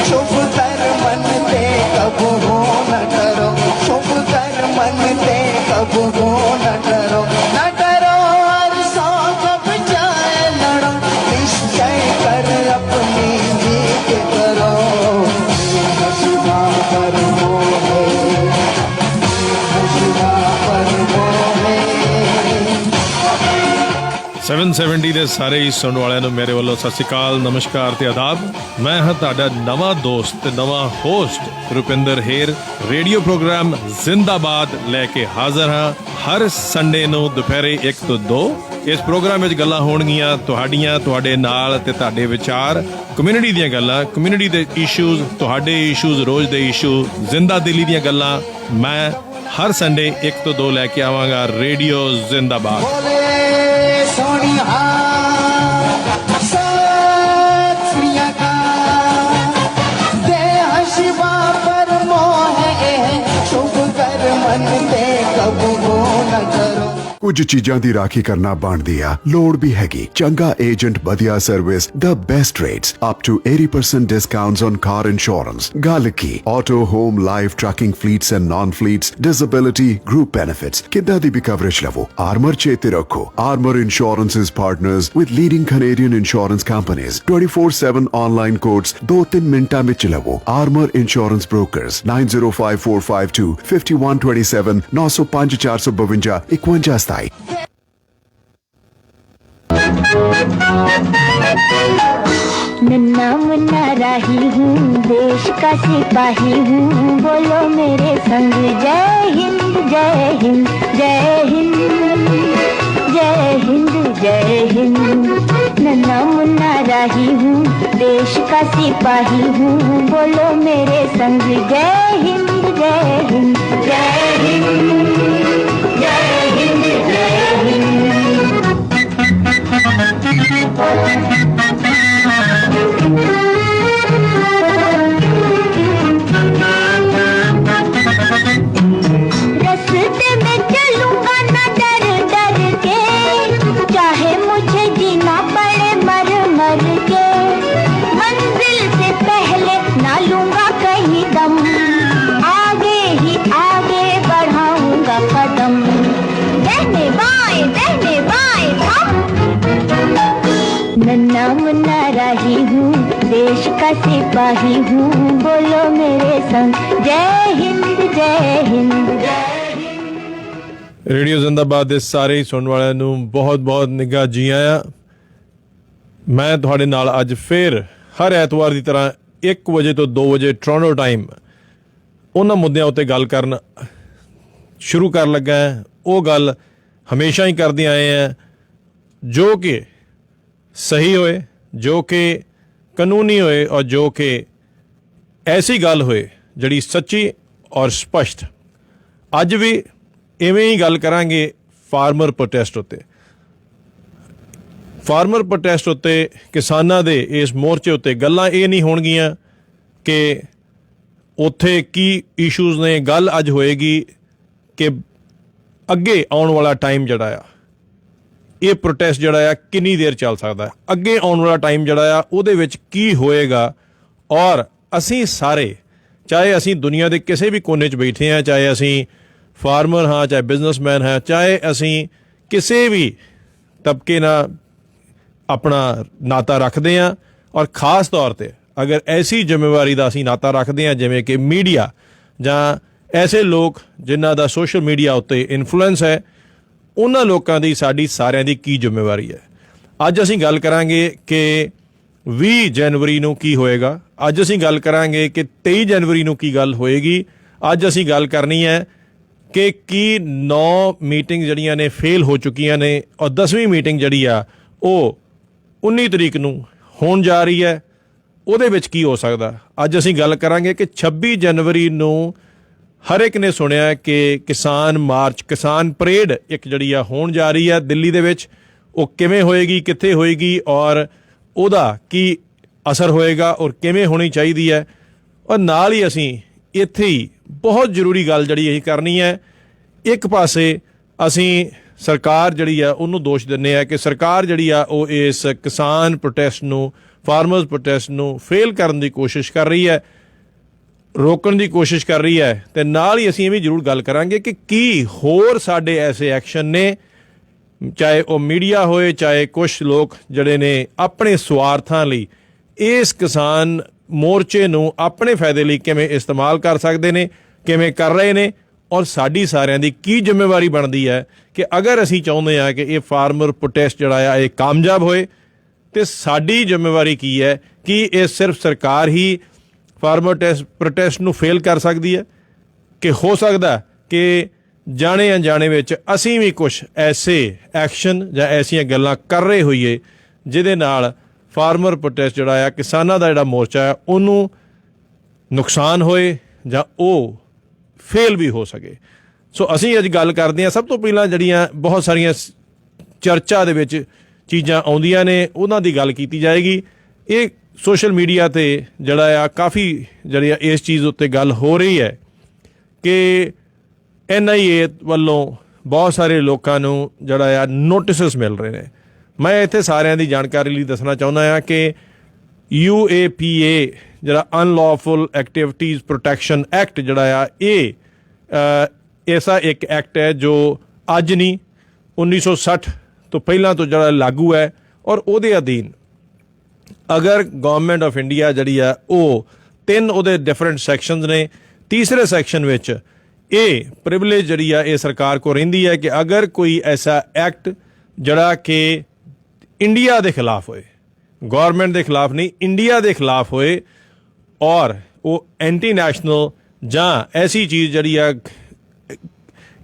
शुभ कर मन ते कब हो न डरो, शुभ कर मन ते कब हो न डरो, न डरो हर सौ कब जाए लड़ो, निश्चय कर अपनी जीत करो, शिवा पर मोहे, शिवा पर मोहे। 770 ਦੇ ਸਾਰੇ ਹੀ ਸੁਣਨ ਵਾਲਿਆਂ ਨੂੰ ਮੇਰੇ ਵੱਲੋਂ ਸਤਿ ਸ਼੍ਰੀ ਅਕਾਲ, ਨਮਸਕਾਰ ਤੇ ਆਦਾਬ। ਮੈਂ ਹਾਂ ਤੁਹਾਡਾ ਨਵਾਂ ਦੋਸਤ ਤੇ ਨਵਾਂ ਹੋਸਟ ਰੁਪਿੰਦਰ ਹੇਰ। ਰੇਡੀਓ ਪ੍ਰੋਗਰਾਮ ਜ਼ਿੰਦਾਬਾਦ ਲੈ ਕੇ ਹਾਜ਼ਰ ਹਾਂ ਹਰ ਸੰਡੇ ਨੂੰ ਦੁਪਹਿਰੇ 1 ਤੋਂ 2। ਇਸ ਪ੍ਰੋਗਰਾਮ ਵਿੱਚ ਗੱਲਾਂ ਹੋਣਗੀਆਂ ਤੁਹਾਡੀਆਂ, ਤੁਹਾਡੇ ਨਾਲ ਤੇ ਤੁਹਾਡੇ ਵਿਚਾਰ, ਕਮਿਊਨਿਟੀ ਦੀਆਂ ਗੱਲਾਂ, ਕਮਿਊਨਿਟੀ ਦੇ ਇਸ਼ੂਜ਼, ਤੁਹਾਡੇ ਇਸ਼ੂਜ਼, ਰੋਜ਼ ਦੇ ਇਸ਼ੂ, ਜ਼ਿੰਦਾ ਦਿਲੀ ਦੀਆਂ ਗੱਲਾਂ ਮੈਂ ਹਰ ਸੰਡੇ 1 ਤੋਂ 2 ਲੈ ਕੇ ਆਵਾਂਗਾ। ਰੇਡੀਓ ਜ਼ਿੰਦਾਬਾਦ। सोनिया सत श्री अकाल, देह शिवा पर मोहे, शुभ कर मन ते कब हो न करो। ਕੁਝ ਚੀਜ਼ਾਂ ਦੀ ਰਾਖੀ ਕਰਨਾ ਬਣਦੀ ਆ, ਲੋੜ ਵੀ ਹੈਗੀ। ਚੰਗਾ ਏਜੰਟ, ਵਧੀਆ service, the best rates, up to 80% discounts on car insurance। ਗੱਲ ਕੀ auto, home, life, trucking fleets and non-fleets, disability, group benefits, ਕਿੱਦਾਂ ਦੀ ਵੀ ਕਵਰੇਜ ਲਵੋ। ਆਰਮਰ ਚੇਤੇ ਰੱਖੋ, Armour insurance is partners with leading Canadian insurance companies। 24/7 online quotes 2-3 ਮਿੰਟਾਂ ਵਿੱਚ ਲਵੋ। Armour insurance brokers 905452 5127 905 452 5127। नन्ना मुन्ना राही हूँ, देश का सिपाही हूँ, बोलो मेरे संग जय हिंद जय हिंद जय हिंद जय हिंद जय हिंद। नन्ना मुन्ना राही हूँ, देश का सिपाही हूँ, बोलो मेरे संग जय हिंद जय हिंद जय हिंद जय हिंद जय हिंद। रास्ते में चलूंगा ना डर डर के, चाहे मुझे जीना पड़े मर मर के, मंजिल से पहले ना लूंगा कहीं दम, आगे ही आगे बढ़ाऊंगा कदम, दहने बाएं हम। नन्ना मुन्ना राही हूँ, देश का सिपाही हूँ, बोलो मेरे संग जय हिंद जय हिंद जय हिंद। ਰੇਡੀਓ ਜ਼ਿੰਦਾਬਾਦ ਦੇ ਸਾਰੇ ਹੀ ਸੁਣਨ ਵਾਲਿਆਂ ਨੂੰ ਬਹੁਤ ਬਹੁਤ ਨਿੱਘਾ ਜੀ ਆਇਆਂ। ਮੈਂ ਤੁਹਾਡੇ ਨਾਲ ਅੱਜ ਫਿਰ ਹਰ ਐਤਵਾਰ ਦੀ ਤਰ੍ਹਾਂ 1 ਵਜੇ ਤੋਂ 2 ਵਜੇ ਟੋਰਾਂਟੋ ਟਾਈਮ ਉਹਨਾਂ ਮੁੱਦਿਆਂ ਉੱਤੇ ਗੱਲ ਕਰਨ ਸ਼ੁਰੂ ਕਰਨ ਲੱਗਾ ਹੈ। ਉਹ ਗੱਲ ਹਮੇਸ਼ਾ ਹੀ ਕਰਦੇ ਆਏ हैं ਜੋ ਕਿ ਸਹੀ ਹੋਏ, ਜੋ ਕਿ ਕਾਨੂੰਨੀ ਹੋਏ, ਔਰ ਜੋ ਕਿ ਐਸੀ ਗੱਲ ਹੋਏ ਜਿਹੜੀ ਸੱਚੀ ਔਰ ਸਪਸ਼ਟ। ਅੱਜ ਵੀ ਇਵੇਂ ਹੀ ਗੱਲ ਕਰਾਂਗੇ ਫਾਰਮਰ ਪ੍ਰੋਟੈਸਟ ਉੱਤੇ। ਫਾਰਮਰ ਪ੍ਰੋਟੈਸਟ ਉੱਤੇ, ਕਿਸਾਨਾਂ ਦੇ ਇਸ ਮੋਰਚੇ ਉੱਤੇ ਗੱਲਾਂ ਇਹ ਨਹੀਂ ਹੋਣਗੀਆਂ ਕਿ ਉੱਥੇ ਕੀ ਇਸ਼ੂਜ਼ ਨੇ। ਗੱਲ ਅੱਜ ਹੋਏਗੀ ਕਿ ਅੱਗੇ ਆਉਣ ਵਾਲਾ ਟਾਈਮ ਜਿਹੜਾ ਆ, ਇਹ ਪ੍ਰੋਟੈਸਟ ਜਿਹੜਾ ਆ ਕਿੰਨੀ ਦੇਰ ਚੱਲ ਸਕਦਾ। ਅੱਗੇ ਆਉਣ ਵਾਲਾ ਟਾਈਮ ਜਿਹੜਾ ਆ ਉਹਦੇ ਵਿੱਚ ਕੀ ਹੋਏਗਾ, ਔਰ ਅਸੀਂ ਸਾਰੇ, ਚਾਹੇ ਅਸੀਂ ਦੁਨੀਆ ਦੇ ਕਿਸੇ ਵੀ ਕੋਨੇ 'ਚ ਬੈਠੇ ਹਾਂ, ਚਾਹੇ ਅਸੀਂ ਫਾਰਮਰ ਹਾਂ, ਚਾਹੇ ਬਿਜ਼ਨਸਮੈਨ ਹਾਂ, ਚਾਹੇ ਅਸੀਂ ਕਿਸੇ ਵੀ ਤਬਕੇ ਨਾਲ ਆਪਣਾ ਨਾਤਾ ਰੱਖਦੇ ਹਾਂ, ਔਰ ਖ਼ਾਸ ਤੌਰ 'ਤੇ ਅਗਰ ਐਸੀ ਜ਼ਿੰਮੇਵਾਰੀ ਦਾ ਅਸੀਂ ਨਾਤਾ ਰੱਖਦੇ ਹਾਂ ਜਿਵੇਂ ਕਿ ਮੀਡੀਆ ਜਾਂ ਐਸੇ ਲੋਕ ਜਿਨ੍ਹਾਂ ਦਾ ਸੋਸ਼ਲ ਮੀਡੀਆ ਉੱਤੇ ਇਨਫਲੂਐਂਸ ਹੈ, ਉਹਨਾਂ ਲੋਕਾਂ ਦੀ ਸਾਡੀ ਸਾਰਿਆਂ ਦੀ ਕੀ ਜ਼ਿੰਮੇਵਾਰੀ ਹੈ। ਅੱਜ ਅਸੀਂ ਗੱਲ ਕਰਾਂਗੇ ਕਿ 20 ਜਨਵਰੀ ਨੂੰ ਕੀ ਹੋਏਗਾ। ਅੱਜ ਅਸੀਂ ਗੱਲ ਕਰਾਂਗੇ ਕਿ 23 ਜਨਵਰੀ ਨੂੰ ਕੀ ਗੱਲ ਹੋਏਗੀ। ਅੱਜ ਅਸੀਂ ਗੱਲ ਕਰਨੀ ਹੈ ਕਿ ਕੀ 9 ਮੀਟਿੰਗ ਜਿਹੜੀਆਂ ਨੇ ਫੇਲ ਹੋ ਚੁੱਕੀਆਂ ਨੇ, ਔਰ 10ਵੀਂ ਮੀਟਿੰਗ ਜਿਹੜੀ ਆ ਉਹ 19 ਤਰੀਕ ਨੂੰ ਹੋਣ ਜਾ ਰਹੀ ਹੈ, ਉਹਦੇ ਵਿੱਚ ਕੀ ਹੋ ਸਕਦਾ। ਅੱਜ ਅਸੀਂ ਗੱਲ ਕਰਾਂਗੇ ਕਿ 26 ਜਨਵਰੀ ਨੂੰ ਹਰ ਇੱਕ ਨੇ ਸੁਣਿਆ ਕਿ ਕਿਸਾਨ ਮਾਰਚ, ਕਿਸਾਨ ਪਰੇਡ ਇੱਕ ਜਿਹੜੀ ਆ ਹੋਣ ਜਾ ਰਹੀ ਹੈ ਦਿੱਲੀ ਦੇ ਵਿੱਚ। ਉਹ ਕਿਵੇਂ ਹੋਏਗੀ, ਕਿੱਥੇ ਹੋਏਗੀ, ਔਰ ਉਹਦਾ ਕੀ ਅਸਰ ਹੋਏਗਾ, ਔਰ ਕਿਵੇਂ ਹੋਣੀ ਚਾਹੀਦੀ ਹੈ। ਔਰ ਨਾਲ ਹੀ ਅਸੀਂ ਇੱਥੇ ਹੀ ਬਹੁਤ ਜ਼ਰੂਰੀ ਗੱਲ ਜਿਹੜੀ ਅਸੀਂ ਕਰਨੀ ਹੈ। ਇੱਕ ਪਾਸੇ ਅਸੀਂ ਸਰਕਾਰ ਜਿਹੜੀ ਆ ਉਹਨੂੰ ਦੋਸ਼ ਦਿੰਦੇ ਆ ਕਿ ਸਰਕਾਰ ਜਿਹੜੀ ਆ ਉਹ ਇਸ ਕਿਸਾਨ ਪ੍ਰੋਟੈਸਟ ਨੂੰ ਫਾਰਮਰਸ ਪ੍ਰੋਟੈਸਟ ਨੂੰ ਫੇਲ ਕਰਨ ਦੀ ਕੋਸ਼ਿਸ਼ ਕਰ ਰਹੀ ਹੈ, ਰੋਕਣ ਦੀ ਕੋਸ਼ਿਸ਼ ਕਰ ਰਹੀ ਹੈ। ਤੇ ਨਾਲ ਹੀ ਅਸੀਂ ਇਹ ਵੀ ਜ਼ਰੂਰ ਗੱਲ ਕਰਾਂਗੇ ਕਿ ਕੀ ਹੋਰ ਸਾਡੇ ਐਸੇ ਐਕਸ਼ਨ ਨੇ, ਚਾਹੇ ਉਹ ਮੀਡੀਆ ਹੋਏ, ਚਾਹੇ ਕੁਛ ਲੋਕ ਜਿਹੜੇ ਨੇ ਆਪਣੇ ਸਵਾਰਥਾਂ ਲਈ ਇਸ ਕਿਸਾਨ ਮੋਰਚੇ ਨੂੰ ਆਪਣੇ ਫਾਇਦੇ ਲਈ ਕਿਵੇਂ ਇਸਤੇਮਾਲ ਕਰ ਸਕਦੇ ਨੇ, ਕਿਵੇਂ ਕਰ ਰਹੇ ਨੇ, ਔਰ ਸਾਡੀ ਸਾਰਿਆਂ ਦੀ ਕੀ ਜ਼ਿੰਮੇਵਾਰੀ ਬਣਦੀ ਹੈ ਕਿ ਅਗਰ ਅਸੀਂ ਚਾਹੁੰਦੇ ਹਾਂ ਕਿ ਇਹ ਫਾਰਮਰ ਪ੍ਰੋਟੈਸਟ ਜਿਹੜਾ ਆ ਇਹ ਕਾਮਯਾਬ ਹੋਏ, ਤੇ ਸਾਡੀ ਜ਼ਿੰਮੇਵਾਰੀ ਕੀ ਹੈ। ਕਿ ਇਹ ਸਿਰਫ ਸਰਕਾਰ ਹੀ ਫਾਰਮਰ ਪ੍ਰੋਟੈਸਟ ਨੂੰ ਫੇਲ ਕਰ ਸਕਦੀ ਹੈ, ਕਿ ਹੋ ਸਕਦਾ ਕਿ ਜਾਣੇ ਅਣਜਾਣੇ ਵਿੱਚ ਅਸੀਂ ਵੀ ਕੁਝ ਐਸੇ ਐਕਸ਼ਨ ਜਾਂ ਐਸੀਆਂ ਗੱਲਾਂ ਕਰ ਰਹੇ ਹੋਈਏ ਜਿਹਦੇ ਨਾਲ ਫਾਰਮਰ ਪ੍ਰੋਟੈਸਟ ਜਿਹੜਾ ਆ, ਕਿਸਾਨਾਂ ਦਾ ਜਿਹੜਾ ਮੋਰਚਾ ਹੈ, ਉਹਨੂੰ ਨੁਕਸਾਨ ਹੋਏ ਜਾਂ ਉਹ ਫੇਲ ਵੀ ਹੋ ਸਕੇ। ਸੋ ਅਸੀਂ ਅੱਜ ਗੱਲ ਕਰਦੇ ਹਾਂ। ਸਭ ਤੋਂ ਪਹਿਲਾਂ ਜਿਹੜੀਆਂ ਬਹੁਤ ਸਾਰੀਆਂ ਚਰਚਾ ਦੇ ਵਿੱਚ ਚੀਜ਼ਾਂ ਆਉਂਦੀਆਂ ਨੇ ਉਹਨਾਂ ਦੀ ਗੱਲ ਕੀਤੀ ਜਾਏਗੀ। ਇਹ ਸੋਸ਼ਲ ਮੀਡੀਆ 'ਤੇ ਜਿਹੜਾ ਆ ਕਾਫੀ ਜਿਹੜੀ ਆ ਇਸ ਚੀਜ਼ ਉੱਤੇ ਗੱਲ ਹੋ ਰਹੀ ਹੈ ਕਿ NIA ਵੱਲੋਂ ਬਹੁਤ ਸਾਰੇ ਲੋਕਾਂ ਨੂੰ ਜਿਹੜਾ ਆ ਨੋਟਿਸਸ ਮਿਲ ਰਹੇ ਨੇ। ਮੈਂ ਇੱਥੇ ਸਾਰਿਆਂ ਦੀ ਜਾਣਕਾਰੀ ਲਈ ਦੱਸਣਾ ਚਾਹੁੰਦਾ ਹਾਂ ਕਿ UAPA ਜਿਹੜਾ ਅਨਲੌਫੁਲ ਐਕਟੀਵਿਟੀਜ਼ ਪ੍ਰੋਟੈਕਸ਼ਨ ਐਕਟ ਜਿਹੜਾ ਆ, ਇਹ ਐਸਾ ਇੱਕ ਐਕਟ ਹੈ ਜੋ ਅੱਜ ਨਹੀਂ 1960 ਤੋਂ ਪਹਿਲਾਂ ਤੋਂ ਜਿਹੜਾ ਲਾਗੂ ਹੈ। ਔਰ ਉਹਦੇ ਅਧੀਨ ਅਗਰ ਗਵਰਨਮੈਂਟ ਆਫ ਇੰਡੀਆ ਜਿਹੜੀ ਆ ਉਹ 3 ਉਹਦੇ ਡਿਫਰੈਂਟ ਸੈਕਸ਼ਨਸ ਨੇ। ਤੀਸਰੇ ਸੈਕਸ਼ਨ ਵਿੱਚ ਇਹ ਪ੍ਰਿਵਿਲੇਜ ਜਿਹੜੀ ਆ ਇਹ ਸਰਕਾਰ ਕੋਲ ਰਹਿੰਦੀ ਹੈ ਕਿ ਅਗਰ ਕੋਈ ਐਸਾ ਐਕਟ ਜਿਹੜਾ ਕਿ ਇੰਡੀਆ ਦੇ ਖਿਲਾਫ ਹੋਏ, ਗਵਰਨਮੈਂਟ ਦੇ ਖਿਲਾਫ ਨਹੀਂ, ਇੰਡੀਆ ਦੇ ਖਿਲਾਫ ਹੋਏ, ਔਰ ਉਹ ਐਂਟੀ ਨੈਸ਼ਨਲ ਜਾਂ ਐਸੀ ਚੀਜ਼ ਜਿਹੜੀ ਆ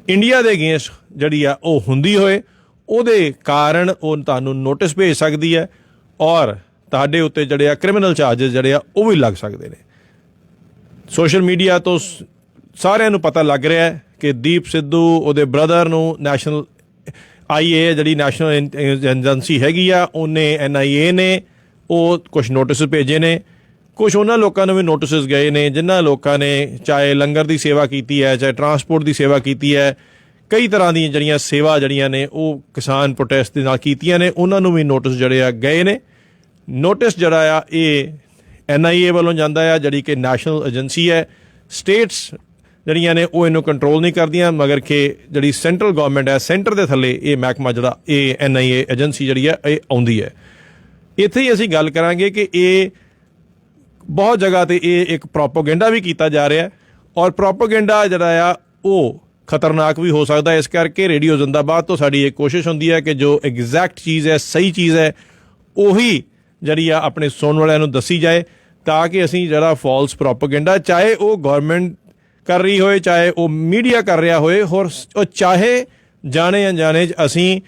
ਇੰਡੀਆ ਦੇ ਅਗੇਂਸਟ ਜਿਹੜੀ ਆ ਉਹ ਹੁੰਦੀ ਹੋਏ, ਉਹਦੇ ਕਾਰਨ ਉਹ ਤੁਹਾਨੂੰ ਨੋਟਿਸ ਭੇਜ ਸਕਦੀ ਹੈ ਔਰ ਤੁਹਾਡੇ ਉੱਤੇ ਜਿਹੜੇ ਆ ਕ੍ਰਿਮੀਨਲ ਚਾਰਜਸ ਜਿਹੜੇ ਆ ਉਹ ਵੀ ਲੱਗ ਸਕਦੇ ਨੇ। ਸੋਸ਼ਲ ਮੀਡੀਆ ਤੋਂ ਸਾਰਿਆਂ ਨੂੰ ਪਤਾ ਲੱਗ ਰਿਹਾ ਹੈ ਕਿ ਦੀਪ ਸਿੱਧੂ, ਉਹਦੇ ਬ੍ਰਦਰ ਨੂੰ ਨੈਸ਼ਨਲ IA ਜਿਹੜੀ ਨੈਸ਼ਨਲ ਏਜੰਸੀ ਹੈਗੀ ਆ, ਉਹਨੇ NIA ਨੇ ਉਹ ਕੁਝ ਨੋਟਿਸ ਭੇਜੇ ਨੇ। ਕੁਝ ਉਹਨਾਂ ਲੋਕਾਂ ਨੂੰ ਵੀ ਨੋਟਿਸ ਗਏ ਨੇ ਜਿਨ੍ਹਾਂ ਲੋਕਾਂ ਨੇ ਚਾਹੇ ਲੰਗਰ ਦੀ ਸੇਵਾ ਕੀਤੀ ਹੈ, ਚਾਹੇ ਟਰਾਂਸਪੋਰਟ ਦੀ ਸੇਵਾ ਕੀਤੀ ਹੈ, ਕਈ ਤਰ੍ਹਾਂ ਦੀਆਂ ਜਿਹੜੀਆਂ ਸੇਵਾ ਜਿਹੜੀਆਂ ਨੇ ਉਹ ਕਿਸਾਨ ਪ੍ਰੋਟੈਸਟ ਦੇ ਨਾਲ ਕੀਤੀਆਂ ਨੇ, ਉਹਨਾਂ ਨੂੰ ਵੀ ਨੋਟਿਸ ਜਿਹੜੇ ਆ ਗਏ ਨੇ। ਨੋਟਿਸ ਜਿਹੜਾ ਆ ਇਹ NIA ਵੱਲੋਂ ਜਾਂਦਾ ਆ, ਜਿਹੜੀ ਕਿ ਨੈਸ਼ਨਲ ਏਜੰਸੀ ਹੈ। ਸਟੇਟਸ ਜਿਹੜੀਆਂ ਨੇ ਉਹ ਇਹਨੂੰ ਕੰਟਰੋਲ ਨਹੀਂ ਕਰਦੀਆਂ, ਮਗਰ ਕਿ ਜਿਹੜੀ ਸੈਂਟਰਲ ਗਵਰਨਮੈਂਟ ਹੈ, ਸੈਂਟਰ ਦੇ ਥੱਲੇ ਇਹ ਮਹਿਕਮਾ ਜਿਹੜਾ ਇਹ NIA ਏਜੰਸੀ ਜਿਹੜੀ ਆ ਇਹ ਆਉਂਦੀ ਹੈ। ਇੱਥੇ ਹੀ ਅਸੀਂ ਗੱਲ ਕਰਾਂਗੇ ਕਿ ਇਹ ਬਹੁਤ ਜਗ੍ਹਾ ਤੇ ਇਹ ਇੱਕ ਪ੍ਰੋਪੋਗੈਂਡਾ ਵੀ ਕੀਤਾ ਜਾ ਰਿਹਾ, ਔਰ ਪ੍ਰੋਪੋਗੈਂਡਾ ਜਿਹੜਾ ਆ ਉਹ ਖਤਰਨਾਕ ਵੀ ਹੋ ਸਕਦਾ। ਇਸ ਕਰਕੇ ਰੇਡੀਓ ਜ਼ਿੰਦਾਬਾਦ ਤੋਂ ਸਾਡੀ ਇਹ ਕੋਸ਼ਿਸ਼ ਹੁੰਦੀ ਹੈ ਕਿ ਜੋ ਐਗਜ਼ੈਕਟ ਚੀਜ਼ ਹੈ, ਸਹੀ ਚੀਜ਼ ਹੈ, ਉਹੀ ਜਿਹੜੀ ਆ ਆਪਣੇ ਸੁਣਨ ਵਾਲਿਆਂ ਨੂੰ ਦੱਸੀ ਜਾਏ, ਤਾਂ ਕਿ ਅਸੀਂ ਜਿਹੜਾ ਫਾਲਸ ਪ੍ਰੋਪੋਗੈਂਡਾ, ਚਾਹੇ ਉਹ ਗਵਰਨਮੈਂਟ ਕਰ ਰਹੀ ਹੋਏ, ਚਾਹੇ ਉਹ ਮੀਡੀਆ ਕਰ ਰਿਹਾ ਹੋਏ, ਹੋਰ ਉਹ ਚਾਹੇ ਜਾਣੇ ਅਣਜਾਣੇ 'ਚ ਅਸੀਂ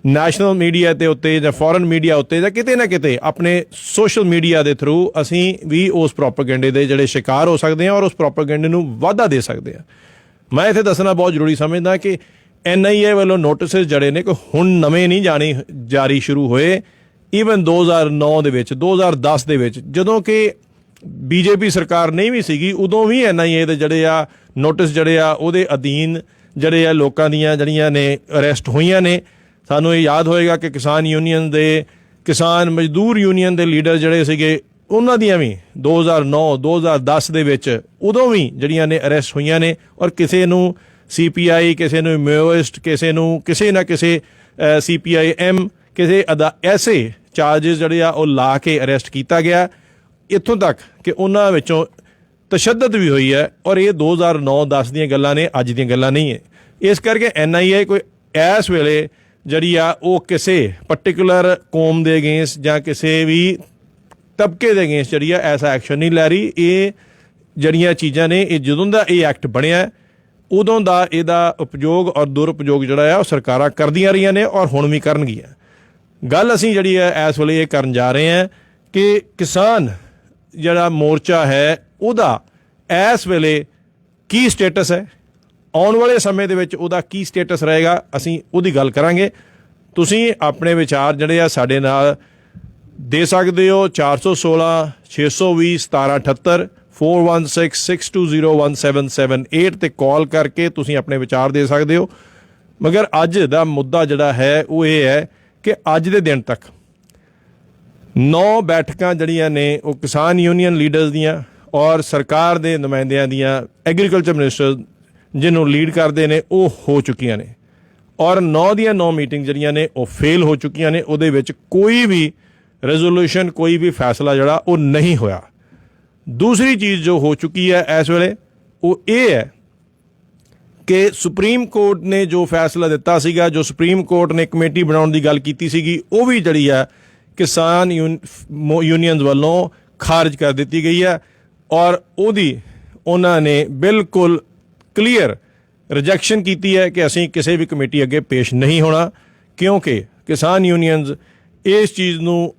ਨੈਸ਼ਨਲ ਮੀਡੀਆ ਦੇ ਉੱਤੇ ਜਾਂ ਫੋਰਨ ਮੀਡੀਆ ਉੱਤੇ ਜਾਂ ਕਿਤੇ ਨਾ ਕਿਤੇ ਆਪਣੇ ਸੋਸ਼ਲ ਮੀਡੀਆ ਦੇ ਥਰੂ ਅਸੀਂ ਵੀ ਉਸ ਪ੍ਰੋਪੋਗੈਂਡੇ ਦੇ ਜਿਹੜੇ ਸ਼ਿਕਾਰ ਹੋ ਸਕਦੇ ਹਾਂ ਔਰ ਉਸ ਪ੍ਰੋਪੋਗੈਂਡੇ ਨੂੰ ਵਾਧਾ ਦੇ ਸਕਦੇ ਹਾਂ। ਮੈਂ ਇੱਥੇ ਦੱਸਣਾ ਬਹੁਤ ਜ਼ਰੂਰੀ ਸਮਝਦਾ ਕਿ NIA ਵੱਲੋਂ ਨੋਟਿਸ ਜਿਹੜੇ ਨੇ ਕੋਈ ਹੁਣ ਨਵੇਂ ਨਹੀਂ ਜਾਰੀ ਸ਼ੁਰੂ ਹੋਏ। ਈਵਨ 2009 ਦੇ ਵਿੱਚ, 2010 ਦੇ ਵਿੱਚ, ਜਦੋਂ ਕਿ BJP ਸਰਕਾਰ ਨਹੀਂ ਵੀ ਸੀਗੀ, ਉਦੋਂ ਵੀ NIA ਦੇ ਜਿਹੜੇ ਆ ਨੋਟਿਸ ਜਿਹੜੇ ਆ ਉਹਦੇ ਅਧੀਨ ਜਿਹੜੇ ਆ ਲੋਕਾਂ ਦੀਆਂ ਜਿਹੜੀਆਂ ਨੇ ਅਰੈਸਟ ਹੋਈਆਂ ਨੇ। ਸਾਨੂੰ ਇਹ ਯਾਦ ਹੋਏਗਾ ਕਿ ਕਿਸਾਨ ਯੂਨੀਅਨ ਦੇ, ਕਿਸਾਨ ਮਜ਼ਦੂਰ ਯੂਨੀਅਨ ਦੇ ਲੀਡਰ ਜਿਹੜੇ ਸੀਗੇ, ਉਹਨਾਂ ਦੀਆਂ ਵੀ 2009 2010 ਦੇ ਵਿੱਚ ਉਦੋਂ ਵੀ ਜਿਹੜੀਆਂ ਨੇ ਅਰੈਸਟ ਹੋਈਆਂ ਨੇ। ਔਰ ਕਿਸੇ ਨੂੰ CPI, ਕਿਸੇ ਨੂੰ ਮੈਓਇਸਟ, ਕਿਸੇ ਨੂੰ ਕਿਸੇ ਨਾ ਕਿਸੇ CPIM, ਕਿਸੇ ਐਸੇ ਚਾਰਜਿਸ ਜਿਹੜੇ ਆ ਉਹ ਲਾ ਕੇ ਅਰੈਸਟ ਕੀਤਾ ਗਿਆ। ਇੱਥੋਂ ਤੱਕ ਕਿ ਉਹਨਾਂ ਵਿੱਚੋਂ ਤਸ਼ੱਦਦ ਵੀ ਹੋਈ ਹੈ, ਔਰ ਇਹ 2009-10 ਦੀਆਂ ਗੱਲਾਂ ਨੇ, ਅੱਜ ਦੀਆਂ ਗੱਲਾਂ ਨਹੀਂ ਹੈ। ਇਸ ਕਰਕੇ NIA ਕੋਈ ਇਸ ਵੇਲੇ ਜਿਹੜੀ ਆ ਉਹ ਕਿਸੇ ਪਰਟੀਕੂਲਰ ਕੌਮ ਦੇ ਅਗੇਂਸਟ ਜਾਂ ਕਿਸੇ ਵੀ ਤਬਕੇ ਦੇ ਅਗੇਂਸਟ ਜਿਹੜੀ ਆ ਐਸਾ ਐਕਸ਼ਨ ਨਹੀਂ ਲੈ ਰਹੀ। ਇਹ ਜਿਹੜੀਆਂ ਚੀਜ਼ਾਂ ਨੇ, ਇਹ ਜਦੋਂ ਦਾ ਇਹ ਐਕਟ ਬਣਿਆ ਉਦੋਂ ਦਾ ਇਹਦਾ ਉਪਯੋਗ ਔਰ ਦੁਰਉਪਯੋਗ ਜਿਹੜਾ ਆ ਉਹ ਸਰਕਾਰਾਂ ਕਰਦੀਆਂ ਰਹੀਆਂ ਨੇ ਔਰ ਹੁਣ ਵੀ ਕਰਨਗੀਆਂ। ਗੱਲ ਅਸੀਂ ਜਿਹੜੀ ਹੈ ਇਸ ਵੇਲੇ ਇਹ ਕਰਨ ਜਾ ਰਹੇ ਹਾਂ ਕਿ ਕਿਸਾਨ ਜਿਹੜਾ ਮੋਰਚਾ ਹੈ ਉਹਦਾ ਇਸ ਵੇਲੇ ਕੀ ਸਟੇਟਸ ਹੈ, ਆਉਣ ਵਾਲੇ ਸਮੇਂ ਦੇ ਵਿੱਚ ਉਹਦਾ ਕੀ ਸਟੇਟਸ ਰਹੇਗਾ, ਅਸੀਂ ਉਹਦੀ ਗੱਲ ਕਰਾਂਗੇ। ਤੁਸੀਂ ਆਪਣੇ ਵਿਚਾਰ ਜਿਹੜੇ ਆ ਸਾਡੇ ਨਾਲ ਦੇ ਸਕਦੇ ਹੋ 416 620 1778 4166201778 ਤੇ ਕਾਲ ਕਰਕੇ ਤੁਸੀਂ ਆਪਣੇ ਵਿਚਾਰ ਦੇ ਸਕਦੇ ਹੋ। ਮਗਰ ਅੱਜ ਦਾ ਮੁੱਦਾ ਜਿਹੜਾ ਹੈ ਉਹ ਇਹ ਹੈ ਕਿ ਅੱਜ ਦੇ ਦਿਨ ਤੱਕ 9 ਬੈਠਕਾਂ ਜਿਹੜੀਆਂ ਨੇ ਉਹ ਕਿਸਾਨ ਯੂਨੀਅਨ ਲੀਡਰਸ ਦੀਆਂ ਔਰ ਸਰਕਾਰ ਦੇ ਨੁਮਾਇੰਦਿਆਂ ਦੀਆਂ, ਐਗਰੀਕਲਚਰ ਮਿਨਿਸਟਰ ਜਿਹਨੂੰ ਲੀਡ ਕਰਦੇ ਨੇ, ਉਹ ਹੋ ਚੁੱਕੀਆਂ ਨੇ ਔਰ 9 ਦੀਆਂ 9 ਮੀਟਿੰਗ ਜਿਹੜੀਆਂ ਨੇ ਉਹ ਫੇਲ ਹੋ ਚੁੱਕੀਆਂ ਨੇ। ਉਹਦੇ ਵਿੱਚ ਕੋਈ ਵੀ ਰੈਜ਼ੋਲੂਸ਼ਨ, ਕੋਈ ਵੀ ਫੈਸਲਾ ਜਿਹੜਾ ਉਹ ਨਹੀਂ ਹੋਇਆ। ਦੂਸਰੀ ਚੀਜ਼ ਜੋ ਹੋ ਚੁੱਕੀ ਹੈ ਇਸ ਵੇਲੇ ਉਹ ਇਹ ਹੈ ਕਿ ਸੁਪਰੀਮ ਕੋਰਟ ਨੇ ਜੋ ਫੈਸਲਾ ਦਿੱਤਾ ਸੀਗਾ, ਜੋ ਸੁਪਰੀਮ ਕੋਰਟ ਨੇ ਕਮੇਟੀ ਬਣਾਉਣ ਦੀ ਗੱਲ ਕੀਤੀ ਸੀਗੀ, ਉਹ ਵੀ ਜਿਹੜੀ ਆ ਕਿਸਾਨ ਯੂਨੀਅਨਸ ਵੱਲੋਂ ਖਾਰਜ ਕਰ ਦਿੱਤੀ ਗਈ ਹੈ ਔਰ ਉਹਦੀ ਉਹਨਾਂ ਨੇ ਬਿਲਕੁਲ ਕਲੀਅਰ ਰਿਜੈਕਸ਼ਨ ਕੀਤੀ ਹੈ ਕਿ ਅਸੀਂ ਕਿਸੇ ਵੀ ਕਮੇਟੀ ਅੱਗੇ ਪੇਸ਼ ਨਹੀਂ ਹੋਣਾ, ਕਿਉਂਕਿ ਕਿਸਾਨ ਯੂਨੀਅਨਸ ਇਸ ਚੀਜ਼ ਨੂੰ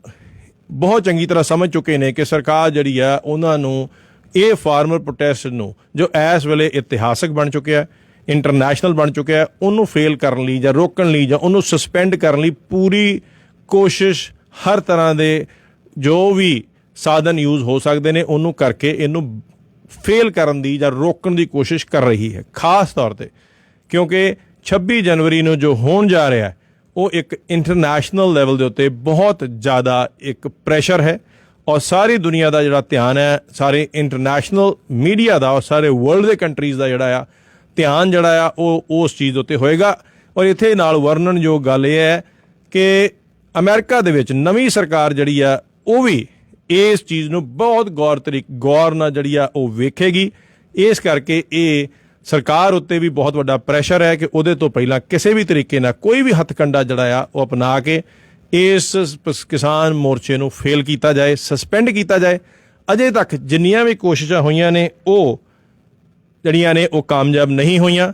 ਬਹੁਤ ਚੰਗੀ ਤਰ੍ਹਾਂ ਸਮਝ ਚੁੱਕੇ ਨੇ ਕਿ ਸਰਕਾਰ ਜਿਹੜੀ ਆ ਉਹਨਾਂ ਨੂੰ ਇਹ ਫਾਰਮਰ ਪ੍ਰੋਟੈਸਟ ਨੂੰ, ਜੋ ਇਸ ਵੇਲੇ ਇਤਿਹਾਸਕ ਬਣ ਚੁੱਕਿਆ, ਇੰਟਰਨੈਸ਼ਨਲ ਬਣ ਚੁੱਕਿਆ, ਉਹਨੂੰ ਫੇਲ ਕਰਨ ਲਈ ਜਾਂ ਰੋਕਣ ਲਈ ਜਾਂ ਉਹਨੂੰ ਸਸਪੈਂਡ ਕਰਨ ਲਈ ਪੂਰੀ ਕੋਸ਼ਿਸ਼, ਹਰ ਤਰ੍ਹਾਂ ਦੇ ਜੋ ਵੀ ਸਾਧਨ ਯੂਜ਼ ਹੋ ਸਕਦੇ ਨੇ ਉਹਨੂੰ ਕਰਕੇ ਇਹਨੂੰ ਫੇਲ ਕਰਨ ਦੀ ਜਾਂ ਰੋਕਣ ਦੀ ਕੋਸ਼ਿਸ਼ ਕਰ ਰਹੀ ਹੈ। ਖਾਸ ਤੌਰ ਤੇ ਕਿਉਂਕਿ 26 ਜਨਵਰੀ ਨੂੰ ਜੋ ਹੋਣ ਜਾ ਰਿਹਾ ਉਹ ਇੱਕ ਇੰਟਰਨੈਸ਼ਨਲ ਲੈਵਲ ਦੇ ਉੱਤੇ ਬਹੁਤ ਜ਼ਿਆਦਾ ਇੱਕ ਪ੍ਰੈਸ਼ਰ ਹੈ ਔਰ ਸਾਰੀ ਦੁਨੀਆ ਦਾ ਜਿਹੜਾ ਧਿਆਨ ਹੈ, ਸਾਰੇ ਇੰਟਰਨੈਸ਼ਨਲ ਮੀਡੀਆ ਦਾ ਔਰ ਸਾਰੇ ਵਰਲਡ ਦੇ ਕੰਟਰੀਜ਼ ਦਾ ਜਿਹੜਾ ਆ ਧਿਆਨ ਜਿਹੜਾ ਆ ਉਹ ਉਸ ਚੀਜ਼ ਉੱਤੇ ਹੋਏਗਾ। ਔਰ ਇੱਥੇ ਨਾਲ ਵਰਣਨਯੋਗ ਗੱਲ ਇਹ ਹੈ ਕਿ ਅਮਰੀਕਾ ਦੇ ਵਿੱਚ ਨਵੀਂ ਸਰਕਾਰ ਜਿਹੜੀ ਆ ਉਹ ਵੀ ਇਸ ਚੀਜ਼ ਨੂੰ ਬਹੁਤ ਗੌਰ ਨਾਲ ਜਿਹੜੀ ਆ ਉਹ ਵੇਖੇਗੀ। ਇਸ ਕਰਕੇ ਇਹ ਸਰਕਾਰ ਉੱਤੇ ਵੀ ਬਹੁਤ ਵੱਡਾ ਪ੍ਰੈਸ਼ਰ ਹੈ ਕਿ ਉਹਦੇ ਤੋਂ ਪਹਿਲਾਂ ਕਿਸੇ ਵੀ ਤਰੀਕੇ ਨਾਲ ਕੋਈ ਵੀ ਹੱਥਕੰਡਾ ਜਿਹੜਾ ਆ ਉਹ ਅਪਣਾ ਕੇ ਇਸ ਕਿਸਾਨ ਮੋਰਚੇ ਨੂੰ ਫੇਲ ਕੀਤਾ ਜਾਏ, ਸਸਪੈਂਡ ਕੀਤਾ ਜਾਏ। ਅਜੇ ਤੱਕ ਜਿੰਨੀਆਂ ਵੀ ਕੋਸ਼ਿਸ਼ਾਂ ਹੋਈਆਂ ਨੇ ਉਹ ਜਿਹੜੀਆਂ ਨੇ ਉਹ ਕਾਮਯਾਬ ਨਹੀਂ ਹੋਈਆਂ